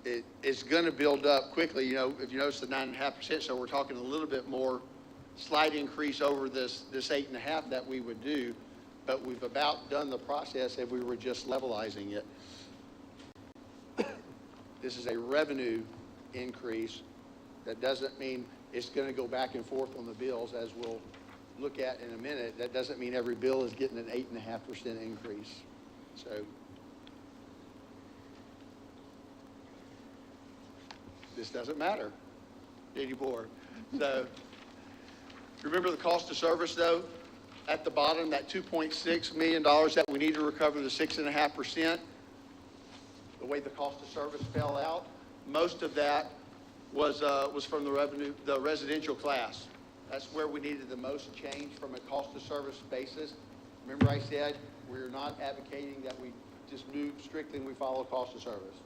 it's going to build up quickly. If you notice the 9.5%, so we're talking a little bit more slight increase over this 8.5 that we would do, but we've about done the process if we were just levelizing it. This is a revenue increase. That doesn't mean it's going to go back and forth on the bills, as we'll look at in a minute. That doesn't mean every bill is getting an 8.5% increase. So this doesn't matter anymore. So remember the cost of service, though, at the bottom, that $2.6 million that we need to recover the 6.5%, the way the cost of service fell out, most of that was from the residential class. That's where we needed the most change from a cost of service basis. Remember I said we're not advocating that we just move strictly and we follow cost of service.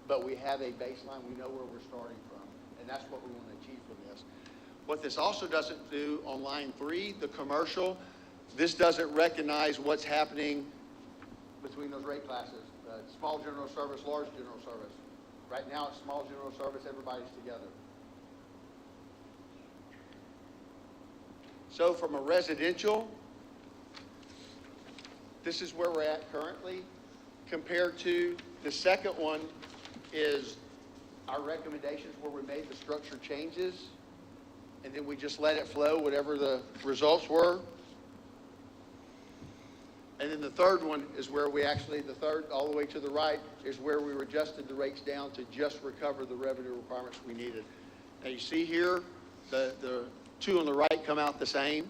But we have a baseline, we know where we're starting from, and that's what we want to achieve from this. What this also doesn't do on line 3, the commercial, this doesn't recognize what's happening between those rate classes, small general service, large general service. Right now it's small general service, everybody's together. So from a residential, this is where we're at currently, compared to the second one is our recommendations where we made the structure changes, and then we just let it flow, whatever the results were. And then the third one is where we actually, the third all the way to the right, is where we adjusted the rates down to just recover the revenue requirements we needed. Now you see here, the two on the right come out the same.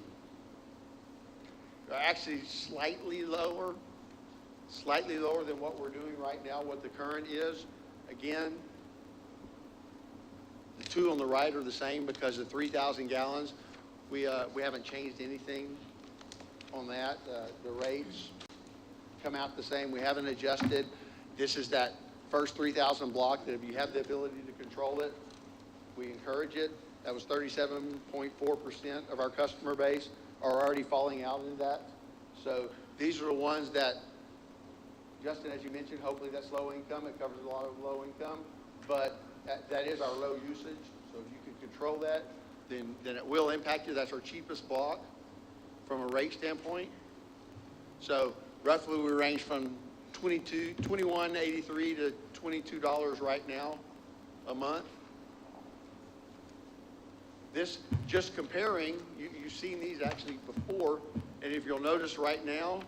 They're actually slightly lower slightly lower than what we're doing right now, what the current is. Again, the two on the right are the same because of 3,000 gallons. We haven't changed anything on that. The rates come out the same. We haven't adjusted. This is that first 3,000 block that if you have the ability to control it, we encourage it. That was 37.4% of our customer base are already falling out in that. So these are the ones that, Justin, as you mentioned, hopefully that's low income. It covers a lot of low income, but that is our low usage. So if you can control that, then it will impact you. That's our cheapest block from a rate standpoint. So roughly we range from $21.83 to $22 right now a month. This, just comparing, you've seen these actually before, and if you'll notice right now,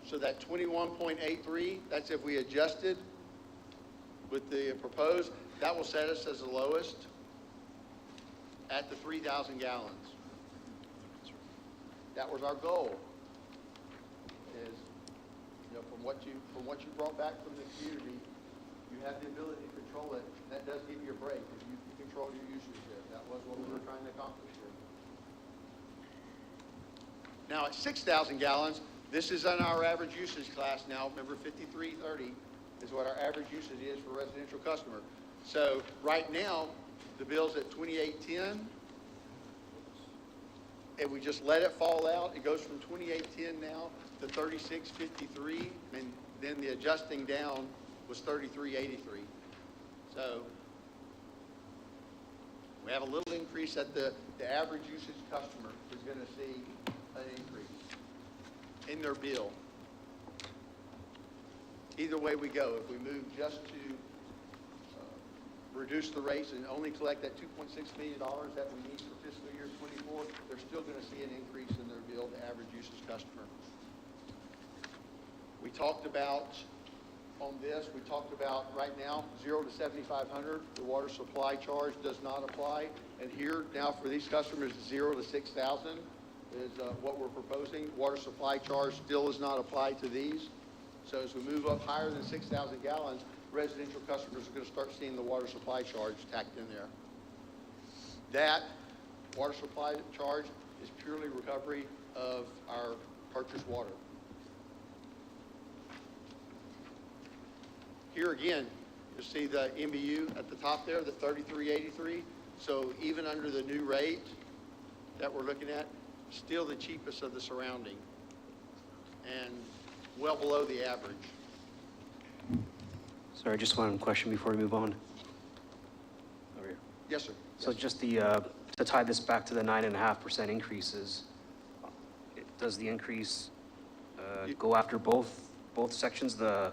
so that 21.83, that's if we adjusted with the proposed, that will set us as the lowest at the 3,000 gallons. That was our goal. Is, you know, from what you brought back from the community, you have the ability to control it. That does give you a break if you control your usage there. That was what we were trying to accomplish here. Now at 6,000 gallons, this is on our average usage class now. Remember, 5330 is what our average usage is for a residential customer. So right now, the bill's at 2810. If we just let it fall out, it goes from 2810 now to 3653, and then the adjusting down was 3383. So we have a little increase at the average usage customer is going to see an increase in their bill. Either way we go, if we move just to reduce the rates and only collect that $2.6 million that we need for fiscal year 24, they're still going to see an increase in their bill to average usage customer. We talked about on this, we talked about right now, 0 to 7,500, the water supply charge does not apply. And here now for these customers, 0 to 6,000 is what we're proposing. Water supply charge still does not apply to these. So as we move up higher than 6,000 gallons, residential customers are going to start seeing the water supply charge tacked in there. That water supply charge is purely recovery of our purchased water. Here again, you'll see the NBU at the top there, the 3383. So even under the new rate that we're looking at, still the cheapest of the surrounding and well below the average. Sorry, just one question before we move on. Over here. Yes, sir. So just the, to tie this back to the 9.5% increases, does the increase go after both sections, the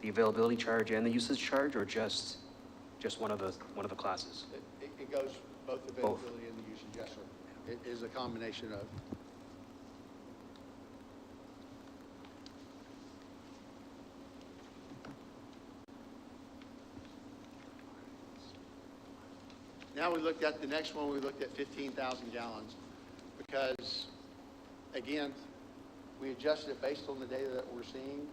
availability charge and the usage charge, or just one of the classes? It goes both availability and the usage, yes, sir. It is a combination of. Now we looked at the next one, we looked at 15,000 gallons because, again, we adjusted it based on the data that we're seeing,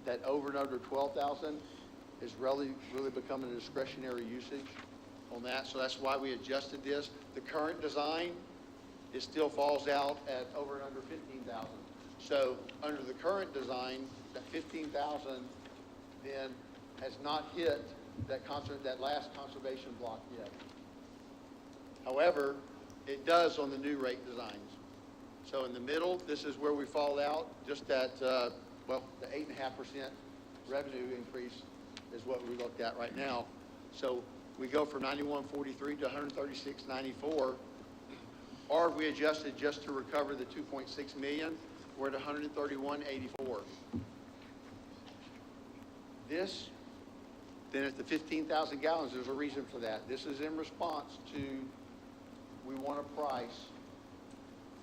that over and under 12,000 is really becoming a discretionary usage on that. So that's why we adjusted this. The current design, it still falls out at over and under 15,000. So under the current design, that 15,000 then has not hit that last conservation block yet. However, it does on the new rate designs. So in the middle, this is where we fall out, just at, well, the 8.5% revenue increase is what we looked at right now. So we go from 91.43 to 136.94, or if we adjusted just to recover the 2.6 million, we're at 131.84. This, then at the 15,000 gallons, there's a reason for that. This is in response to, we want a price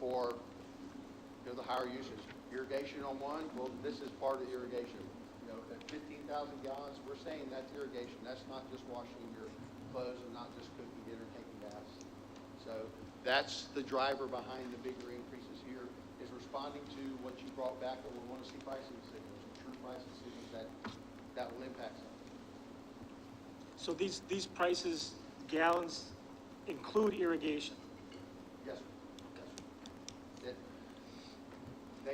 for, you know, the higher usage. Irrigation on one, well, this is part of the irrigation. You know, at 15,000 gallons, we're saying that's irrigation. That's not just washing your clothes and not just cooking dinner, taking baths. So that's the driver behind the bigger increases here, is response responding to what you brought back, that we want to see pricing signals, true pricing signals that will impact something. So these prices, gallons, include irrigation? Yes, sir. Yes, sir.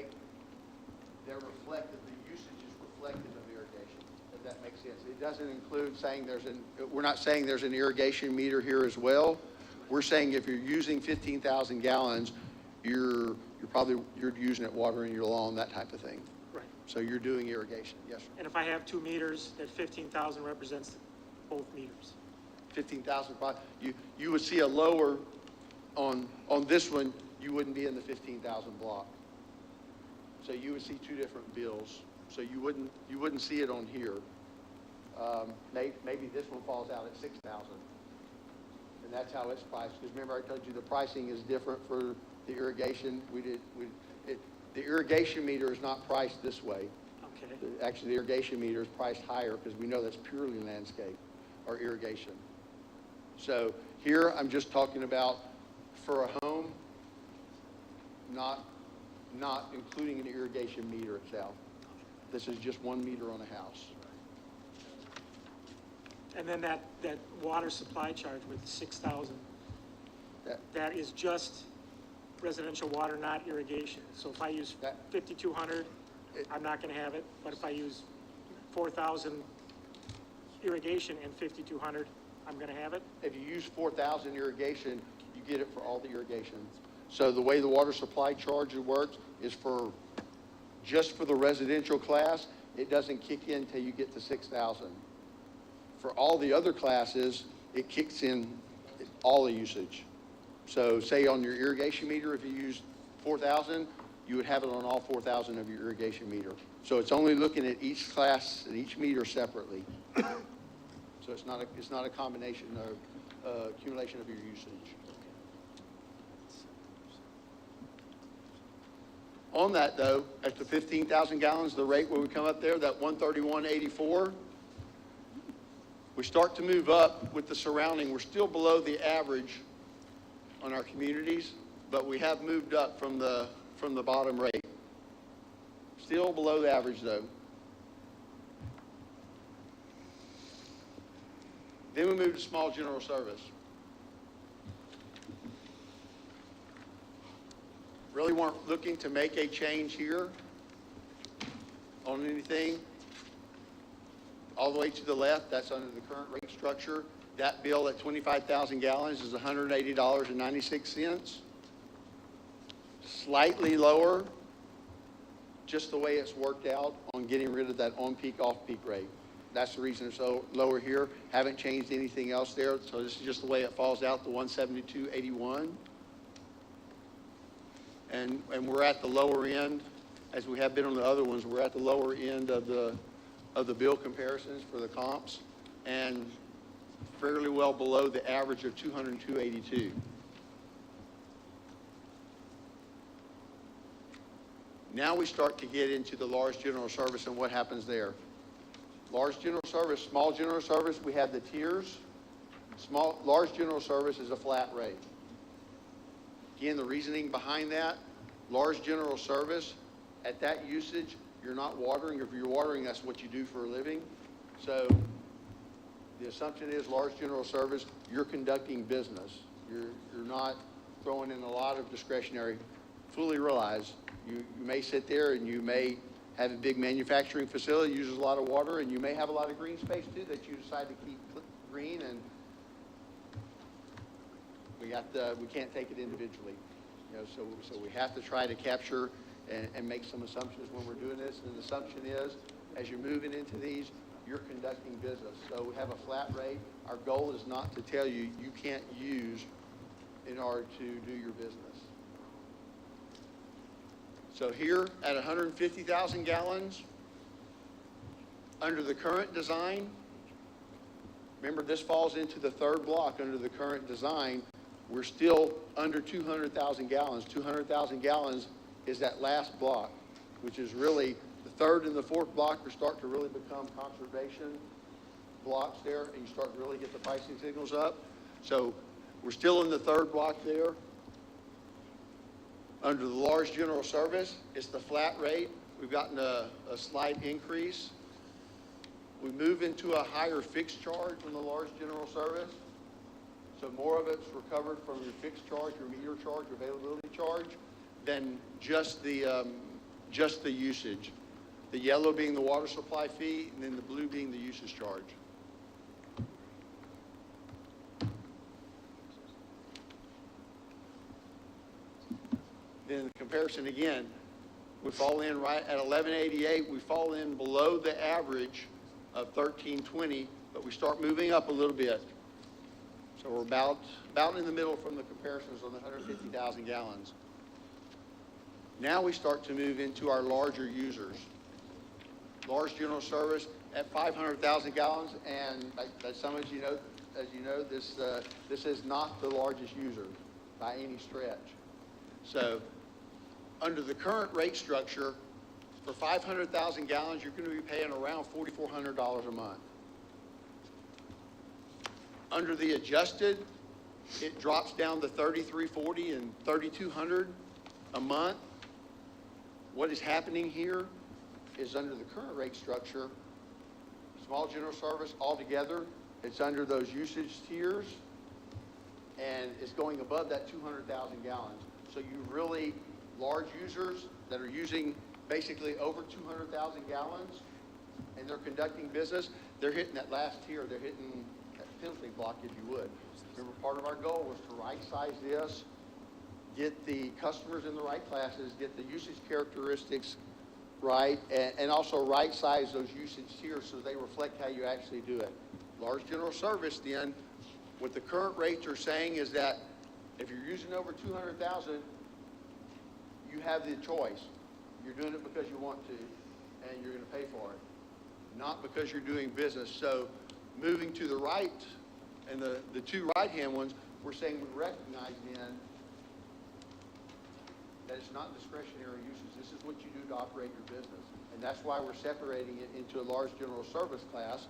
They're reflective, the usage is reflective of irrigation, if that makes sense. It doesn't include saying we're not saying there's an irrigation meter here as well. We're saying if you're using 15,000 gallons, you're using it watering your lawn, that type of thing. Right. So you're doing irrigation, yes, sir. And if I have 2 meters, that 15,000 represents both meters? 15,000, you would see a lower, on this one, you wouldn't be in the 15,000 block. So you would see two different bills. So you wouldn't see it on here. Maybe this one falls out at 6,000. And that's how it's priced. Because remember I told you the pricing is different for the irrigation. The irrigation meter is not priced this way. Okay. Actually, the irrigation meter is priced higher because we know that's purely landscape or irrigation. So here I'm just talking about for a home, not including an irrigation meter itself. This is just 1 meter on a house. And then that water supply charge with 6,000, that is just residential water, not irrigation. So if I use 5,200, I'm not going to have it. But if I use 4,000 irrigation and 5,200, I'm going to have it? If you use 4,000 irrigation, you get it for all the irrigation. So the way the water supply charge works is just for the residential class, it doesn't kick in until you get to 6,000. For all the other classes, it kicks in all the usage. So say on your irrigation meter, if you use 4,000, you would have it on all 4,000 of your irrigation meter. So it's only looking at each class and each meter separately. So it's not a combination of accumulation of your usage. On that though, at the 15,000 gallons, the rate where we come up there, that 131.84, we start to move up with the surrounding. We're still below the average on our communities, but we have moved up from the bottom rate. Still below the average though. Then we move to small general service. Really weren't looking to make a change here on anything. All the way to the left, that's under the current rate structure. That bill at 25,000 gallons is $180.96. Slightly lower, just the way it's worked out on getting rid of that on-peak, off-peak rate. That's the reason it's so lower here. Haven't changed anything else there. So this is just the way it falls out, the 172.81. And we're at the lower end, as we have been on the other ones, we're at the lower end of the bill comparisons for the comps, and fairly well below the average of 202.82. Now we start to get into the large general service and what happens there. Large general service, small general service, we have the tiers. Large general service is a flat rate. Again, the reasoning behind that, large general service, at that usage, you're not watering. If you're watering, that's what you do for a living. So the assumption is large general service, you're conducting business. You're not throwing in a lot of discretionary. Fully realize you may sit there and you may have a big manufacturing facility, uses a lot of water, and you may have a lot of green space too that you decide to keep green, and we can't take it individually. So we have to try to capture and make some assumptions when we're doing this. And the assumption is, as you're moving into these, you're conducting business. So we have a flat rate. Our goal is not to tell you you can't use in order to do your business. So here at 150,000 gallons, under the current design, remember this falls into the third block under the current design, we're still under 200,000 gallons. 200,000 gallons is that last block, which is really the third and the fourth block are starting to really become conservation blocks there, and you start to really get the pricing signals up. So we're still in the third block there. Under the large general service, it's the flat rate. We've gotten a slight increase. We move into a higher fixed charge in the large general service. So more of it's recovered from your fixed charge, your meter charge, your availability charge, than just the usage. The yellow being the water supply fee, and then the blue being the usage charge. Then the comparison again, we fall in right at 1188. We fall in below the average of 1320, but we start moving up a little bit. So we're about in the middle from the comparisons on the 150,000 gallons. Now we start to move into our larger users. Large general service at 500,000 gallons, and as some of you know, this is not the largest user by any stretch. So under the current rate structure, for 500,000 gallons, you're going to be paying around $4,400 a month. Under the adjusted, it drops down to $3,340 and $3,200 a month. What is happening here is under the current rate structure, small general service altogether, it's under those usage tiers, and it's going above that 200,000 gallons. So you really, large users that are using basically over 200,000 gallons, and they're conducting business, they're hitting that last tier, they're hitting that penalty block, if you would. Remember, part of our goal was to right-size this, get the customers in the right classes, get the usage characteristics right, and also right-size those usage tiers so they reflect how you actually do it. Large general service, then, what the current rates are saying is that if you're using over 200,000, you have the choice. You're doing it because you want to, and you're going to pay for it, not because you're doing business. So moving to the right, and the two right-hand ones, we're saying we recognize then that it's not discretionary usage. This is what you do to operate your business. And that's why we're separating it into a large general service class.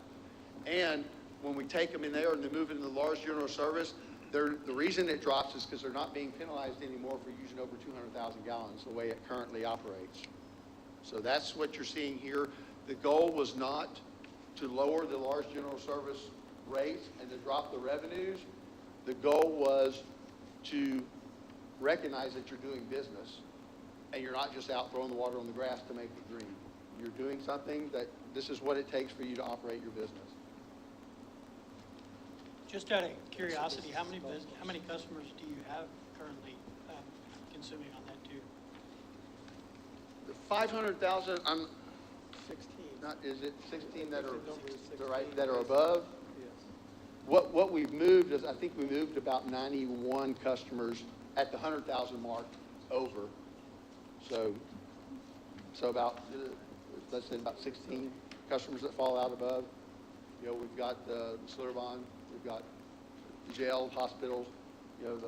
And when we take them in there and they move into the large general service, the reason it drops is because they're not being penalized anymore for using over 200,000 gallons the way it currently operates. So that's what you're seeing here. The goal was not to lower the large general service rates and to drop the revenues. The goal was to recognize that you're doing business and you're not just out throwing the water on the grass to make it green. You're doing something that this is what it takes for you to operate your business. Just out of curiosity, how many customers do you have currently consuming on that too? The 500,000, I'm 16. Not, is it 16 that are above? Yes. What we've moved is, I think we moved about 91 customers at the 100,000 mark over. So about, let's say about 16 customers that fall out above. You know, we've got Slurvon, we've got jail, hospitals, you know,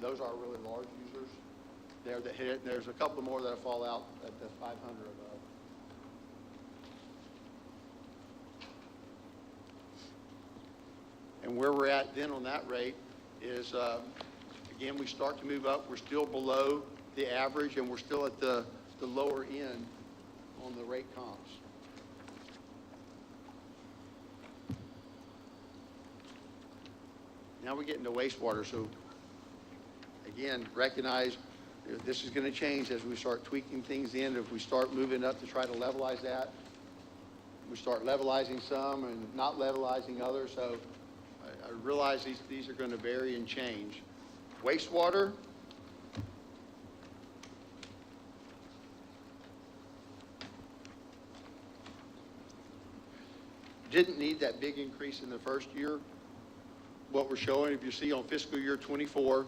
those are really large users there that hit it. And there's a couple more that fall out at the 500 above. And where we're at then on that rate is, again, we start to move up. We're still below the average, and we're still at the lower end on the rate comps. Now we get into wastewater. So again, recognize this is going to change as we start tweaking things in. If we start moving up to try to levelize that, we start levelizing some and not levelizing others. So I realize these are going to vary and change. Wastewater. Didn't need that big increase in the first year. What we're showing, if you see on fiscal year 24,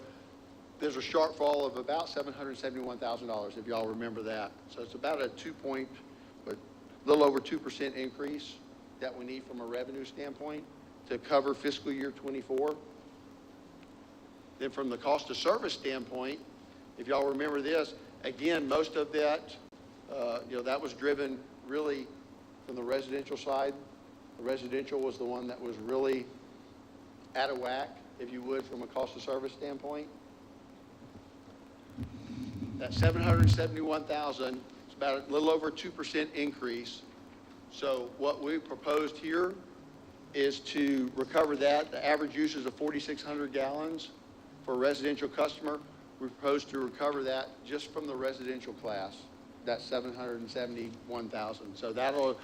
there's a shortfall of about $771,000, if y'all remember that. So it's about a little over 2% increase that we need from a revenue standpoint to cover fiscal year 24. Then from the cost of service standpoint, if y'all remember this, again, most of that, that was driven really from the residential side. The residential was the one that was really out of whack, if you would, from a cost of service standpoint. That 771,000 is about a little over 2% increase. So what we proposed here is to recover that. The average usage of 4,600 gallons for a residential customer. We propose to recover that just from the residential class, that 771,000. So that'll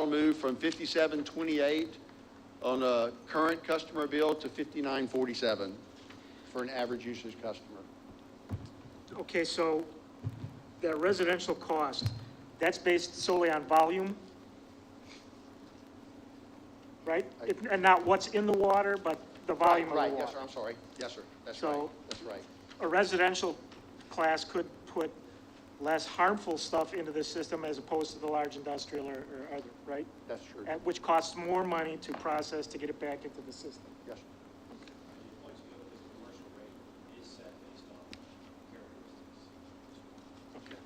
move from 5728 on a current customer bill to 5947 for an average usage customer. Okay, so that residential cost, that's based solely on volume? Right? And not what's in the water, but the volume of the water? Right, yes, sir, I'm sorry. Yes, sir, that's right, that's right. A residential class could put less harmful stuff into the system as opposed to the large industrial or other, right? That's true. Which costs more money to process to get it back into the system. Yes, sir. Okay.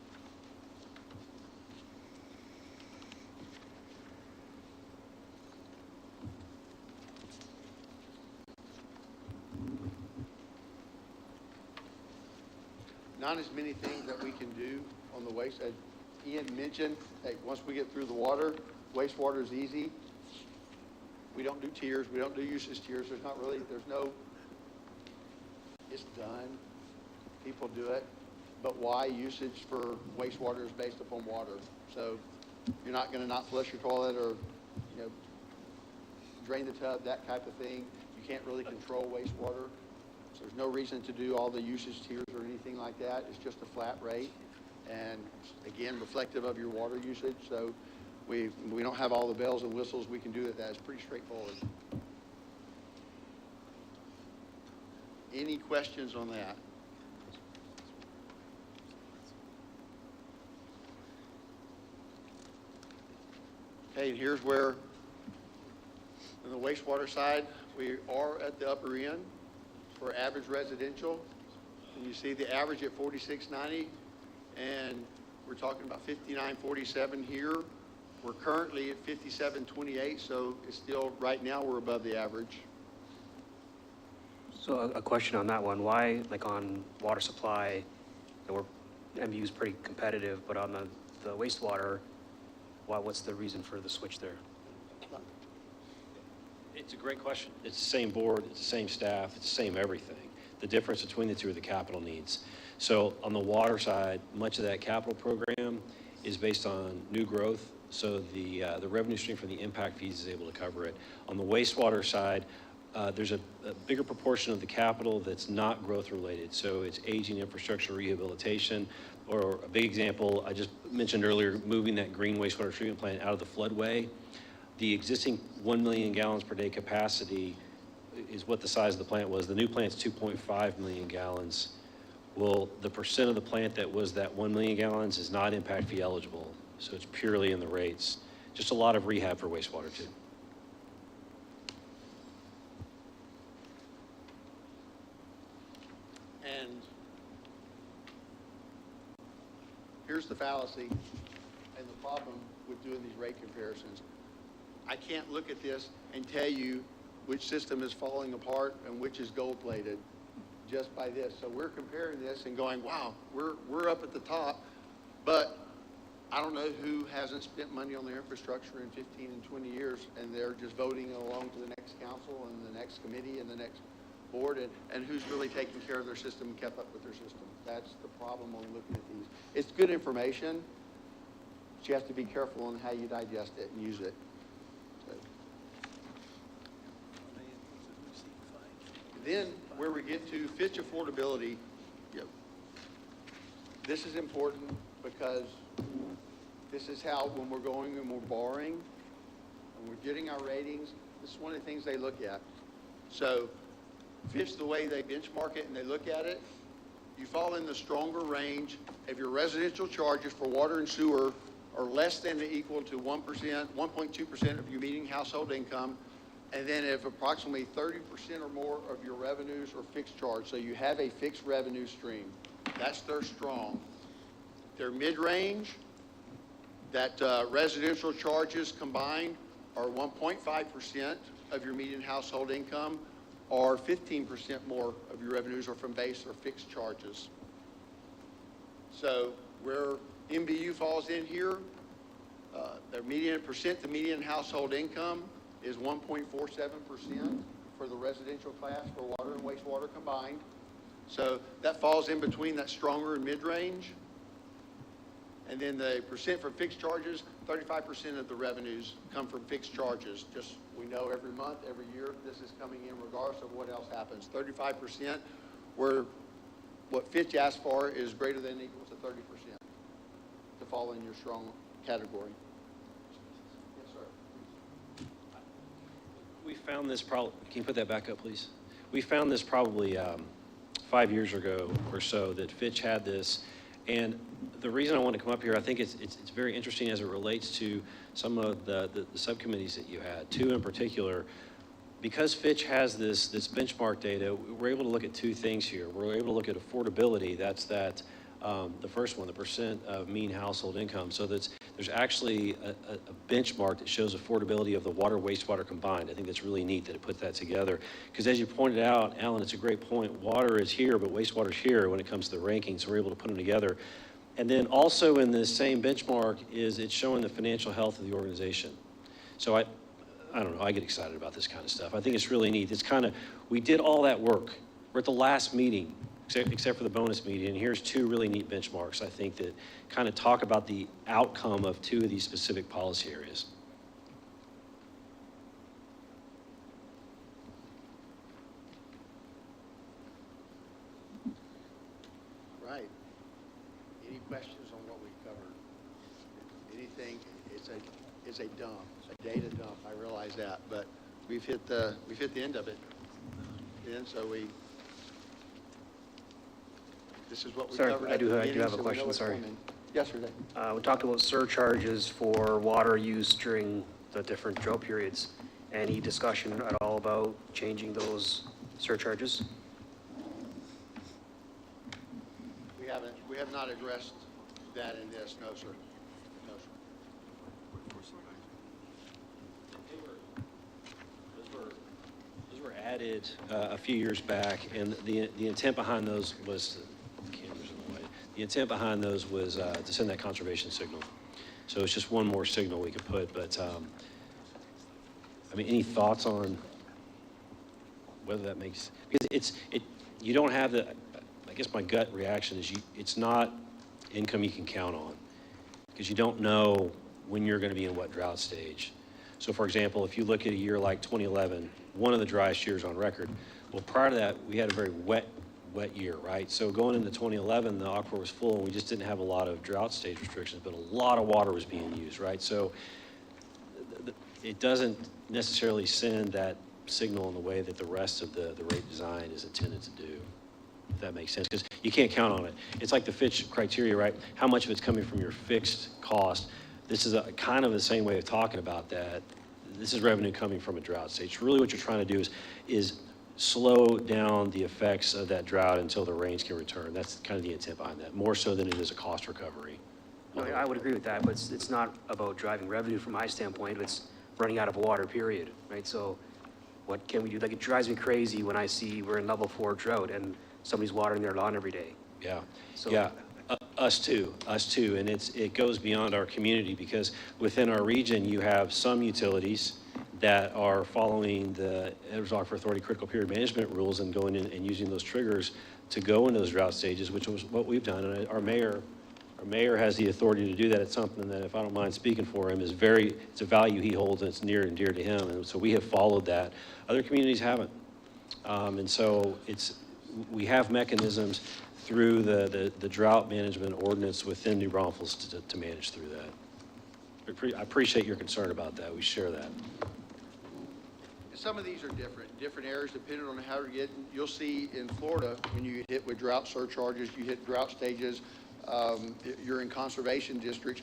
Not as many things that we can do on the waste. As Ian mentioned, hey, once we get through the water, wastewater is easy. We don't do tiers. We don't do usage tiers. There's no, it's done. People do it. But why? Usage for wastewater is based upon water. So you're not going to not flush your toilet or, drain the tub, that type of thing. You can't really control wastewater. So there's no reason to do all the usage tiers or anything like that. It's just a flat rate. And again, reflective of your water usage. So we don't have all the bells and whistles. We can do it. That's pretty straightforward. Any questions on that? Okay, and here's where, on the wastewater side, we are at the upper end for average residential. And you see the average at 4690, and we're talking about 5947 here. We're currently at 5728, so it's still, right now, we're above the average. So a question on that one, why, like on water supply, NBU is pretty competitive, but on the wastewater, what's the reason for the switch there? It's a great question. It's the same board, it's the same staff, it's the same everything. The difference between the two are the capital needs. So on the water side, much of that capital program is based on new growth. So the revenue stream from the impact fees is able to cover it. On the wastewater side, there's a bigger proportion of the capital that's not growth related. So it's aging infrastructure rehabilitation, or a big example I just mentioned earlier, moving that green wastewater treatment plant out of the floodway. The existing 1 million gallons per day capacity is what the size of the plant was. The new plant's 2.5 million gallons. Well, the percent of the plant that was that 1 million gallons is not impact fee eligible. So it's purely in the rates. Just a lot of rehab for wastewater too. And here's the fallacy and the problem with doing these rate comparisons. I can't look at this and tell you which system is falling apart and which is gold-plated just by this. So we're comparing this and going, wow, we're up at the top, but I don't know who hasn't spent money on their infrastructure in 15 and 20 years, and they're just voting along to the next council and the next committee and the next board, and who's really taking care of their system and kept up with their system. That's the problem when looking at these. It's good information, but you have to be careful on how you digest it and use it. Then where we get to Fitch affordability, this is important because this is how, when we're going and we're borrowing and we're getting our ratings, this is one of the things they look at. So Fitch, the way they benchmark it and they look at it, you fall in the stronger range if your residential charges for water and sewer are less than or equal to 1%, 1.2% of your median household income. And then if approximately 30% or more of your revenues are fixed charge, so you have a fixed revenue stream, that's their strong. Their mid-range, that residential charges combined are 1.5% of your median household income, or 15% more of your revenues are from base or fixed charges. So where NBU falls in here, their median percent to median household income is 1.47% for the residential class for water and wastewater combined. So that falls in between that stronger and mid-range. And then the percent for fixed charges, 35% of the revenues come from fixed charges. Just, we know every month, every year, this is coming in regardless of what else happens. 35%, where what Fitch asked for is greater than or equal to 30% to fall in your strong category. Yes, sir. We found this can you put that back up, please? We found this probably 5 years ago or so that Fitch had this. And the reason I want to come up here, I think it's very interesting as it relates to some of the subcommittees that you had, two in particular. Because Fitch has this benchmark data, we're able to look at two things here. We're able to look at affordability. That's the first one, the percent of mean household income. So there's actually a benchmark that shows affordability of the water, wastewater combined. I think that's really neat that it puts that together. Because as you pointed out, Alan, it's a great point. Water is here, but wastewater is here when it comes to the rankings. So we're able to put them together. And then also in this same benchmark is it's showing the financial health of the organization. So I don't know, I get excited about this kind of stuff. I think it's really neat. It's kind of, we did all that work. We're at the last meeting, except for the bonus meeting, and here's two really neat benchmarks, I think, that kind of talk about the outcome of two of these specific policy areas. Right. Any questions on what we covered? Anything, it's a dump, a data dump, I realize that, but we've hit the end of it. And so this is what we Sorry, covered. I do at the have a beginning, so we know question, what's sorry. coming. Yes, sir, Dave. We talked about surcharges for water use during the different drought periods. Any discussion at all about changing those surcharges? We have not addressed that in this, no, sir. No, sir. Those were added a few years back, and the intent behind those was, the camera's in the way. The intent behind those was to send that conservation signal. So it's just one more signal we could put, but I mean, any thoughts on whether that makes, because you don't have the, I guess my gut reaction is it's not income you can count on, because you don't know when you're going to be in what drought stage. So for example, if you look at a year like 2011, one of the driest years on record, well, prior to that, we had a very wet year, right? So going into 2011, the aquifer was full, and we just didn't have a lot of drought stage restrictions, but a lot of water was being used, right? So it doesn't necessarily send that signal in the way that the rest of the rate design is intended to do, if that makes sense, because you can't count on it. It's like the Fitch criteria, right? How much of it's coming from your fixed cost? This is kind of the same way of talking about that. This is revenue coming from a drought stage. Really what you're trying to do is slow down the effects of that drought until the rains can return. That's kind of the intent behind that, more so than it is a cost recovery. No, I would agree with that, but it's not about driving revenue from my standpoint. It's running out of water, period, right? So what can we do? Like, it drives me crazy when I see we're in level 4 drought and somebody's watering their lawn every day. Yeah, So- yeah, us too, and it goes beyond our community, because within our region, you have some utilities that are following the Edwards Aquifer Authority critical period management rules and going in and using those triggers to go into those drought stages, which was what we've done. And our mayor has the authority to do that. It's something that, if I don't mind speaking for him, it's a value he holds, and it's near and dear to him. And so we have followed that. Other communities haven't. And so we have mechanisms through the drought management ordinance within New Braunfels to manage through that. I appreciate your concern about that. We share that. Some of these are different areas depending on how you're getting. You'll see in Florida, when you get hit with drought surcharges, you hit drought stages, you're in conservation districts.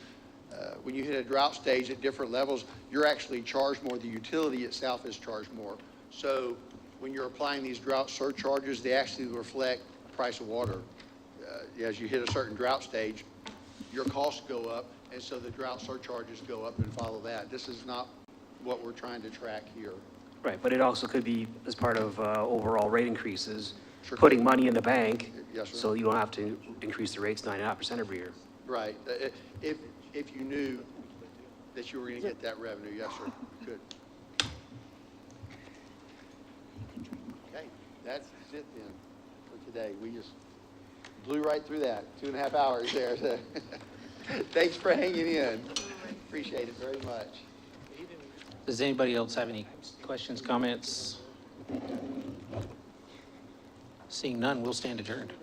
When you hit a drought stage at different levels, you're actually charged more. The utility itself is charged more. So when you're applying these drought surcharges, they actually reflect the price of water. As you hit a certain drought stage, your costs go up, and so the drought surcharges go up and follow that. This is not what we're trying to track here. Right, but it also could be as part of overall rate increases, Sure. putting money in the bank. Yes, sir. So you don't have to increase the rates 9.5% every year. Right. If you knew that you were going to get that revenue, yes, sir. Good. Okay, that's it then for today. We just blew right through that, 2.5 hours there. So thanks for hanging in. Appreciate it very much. Does anybody else have any questions, comments? Seeing none, we'll stand adjourned.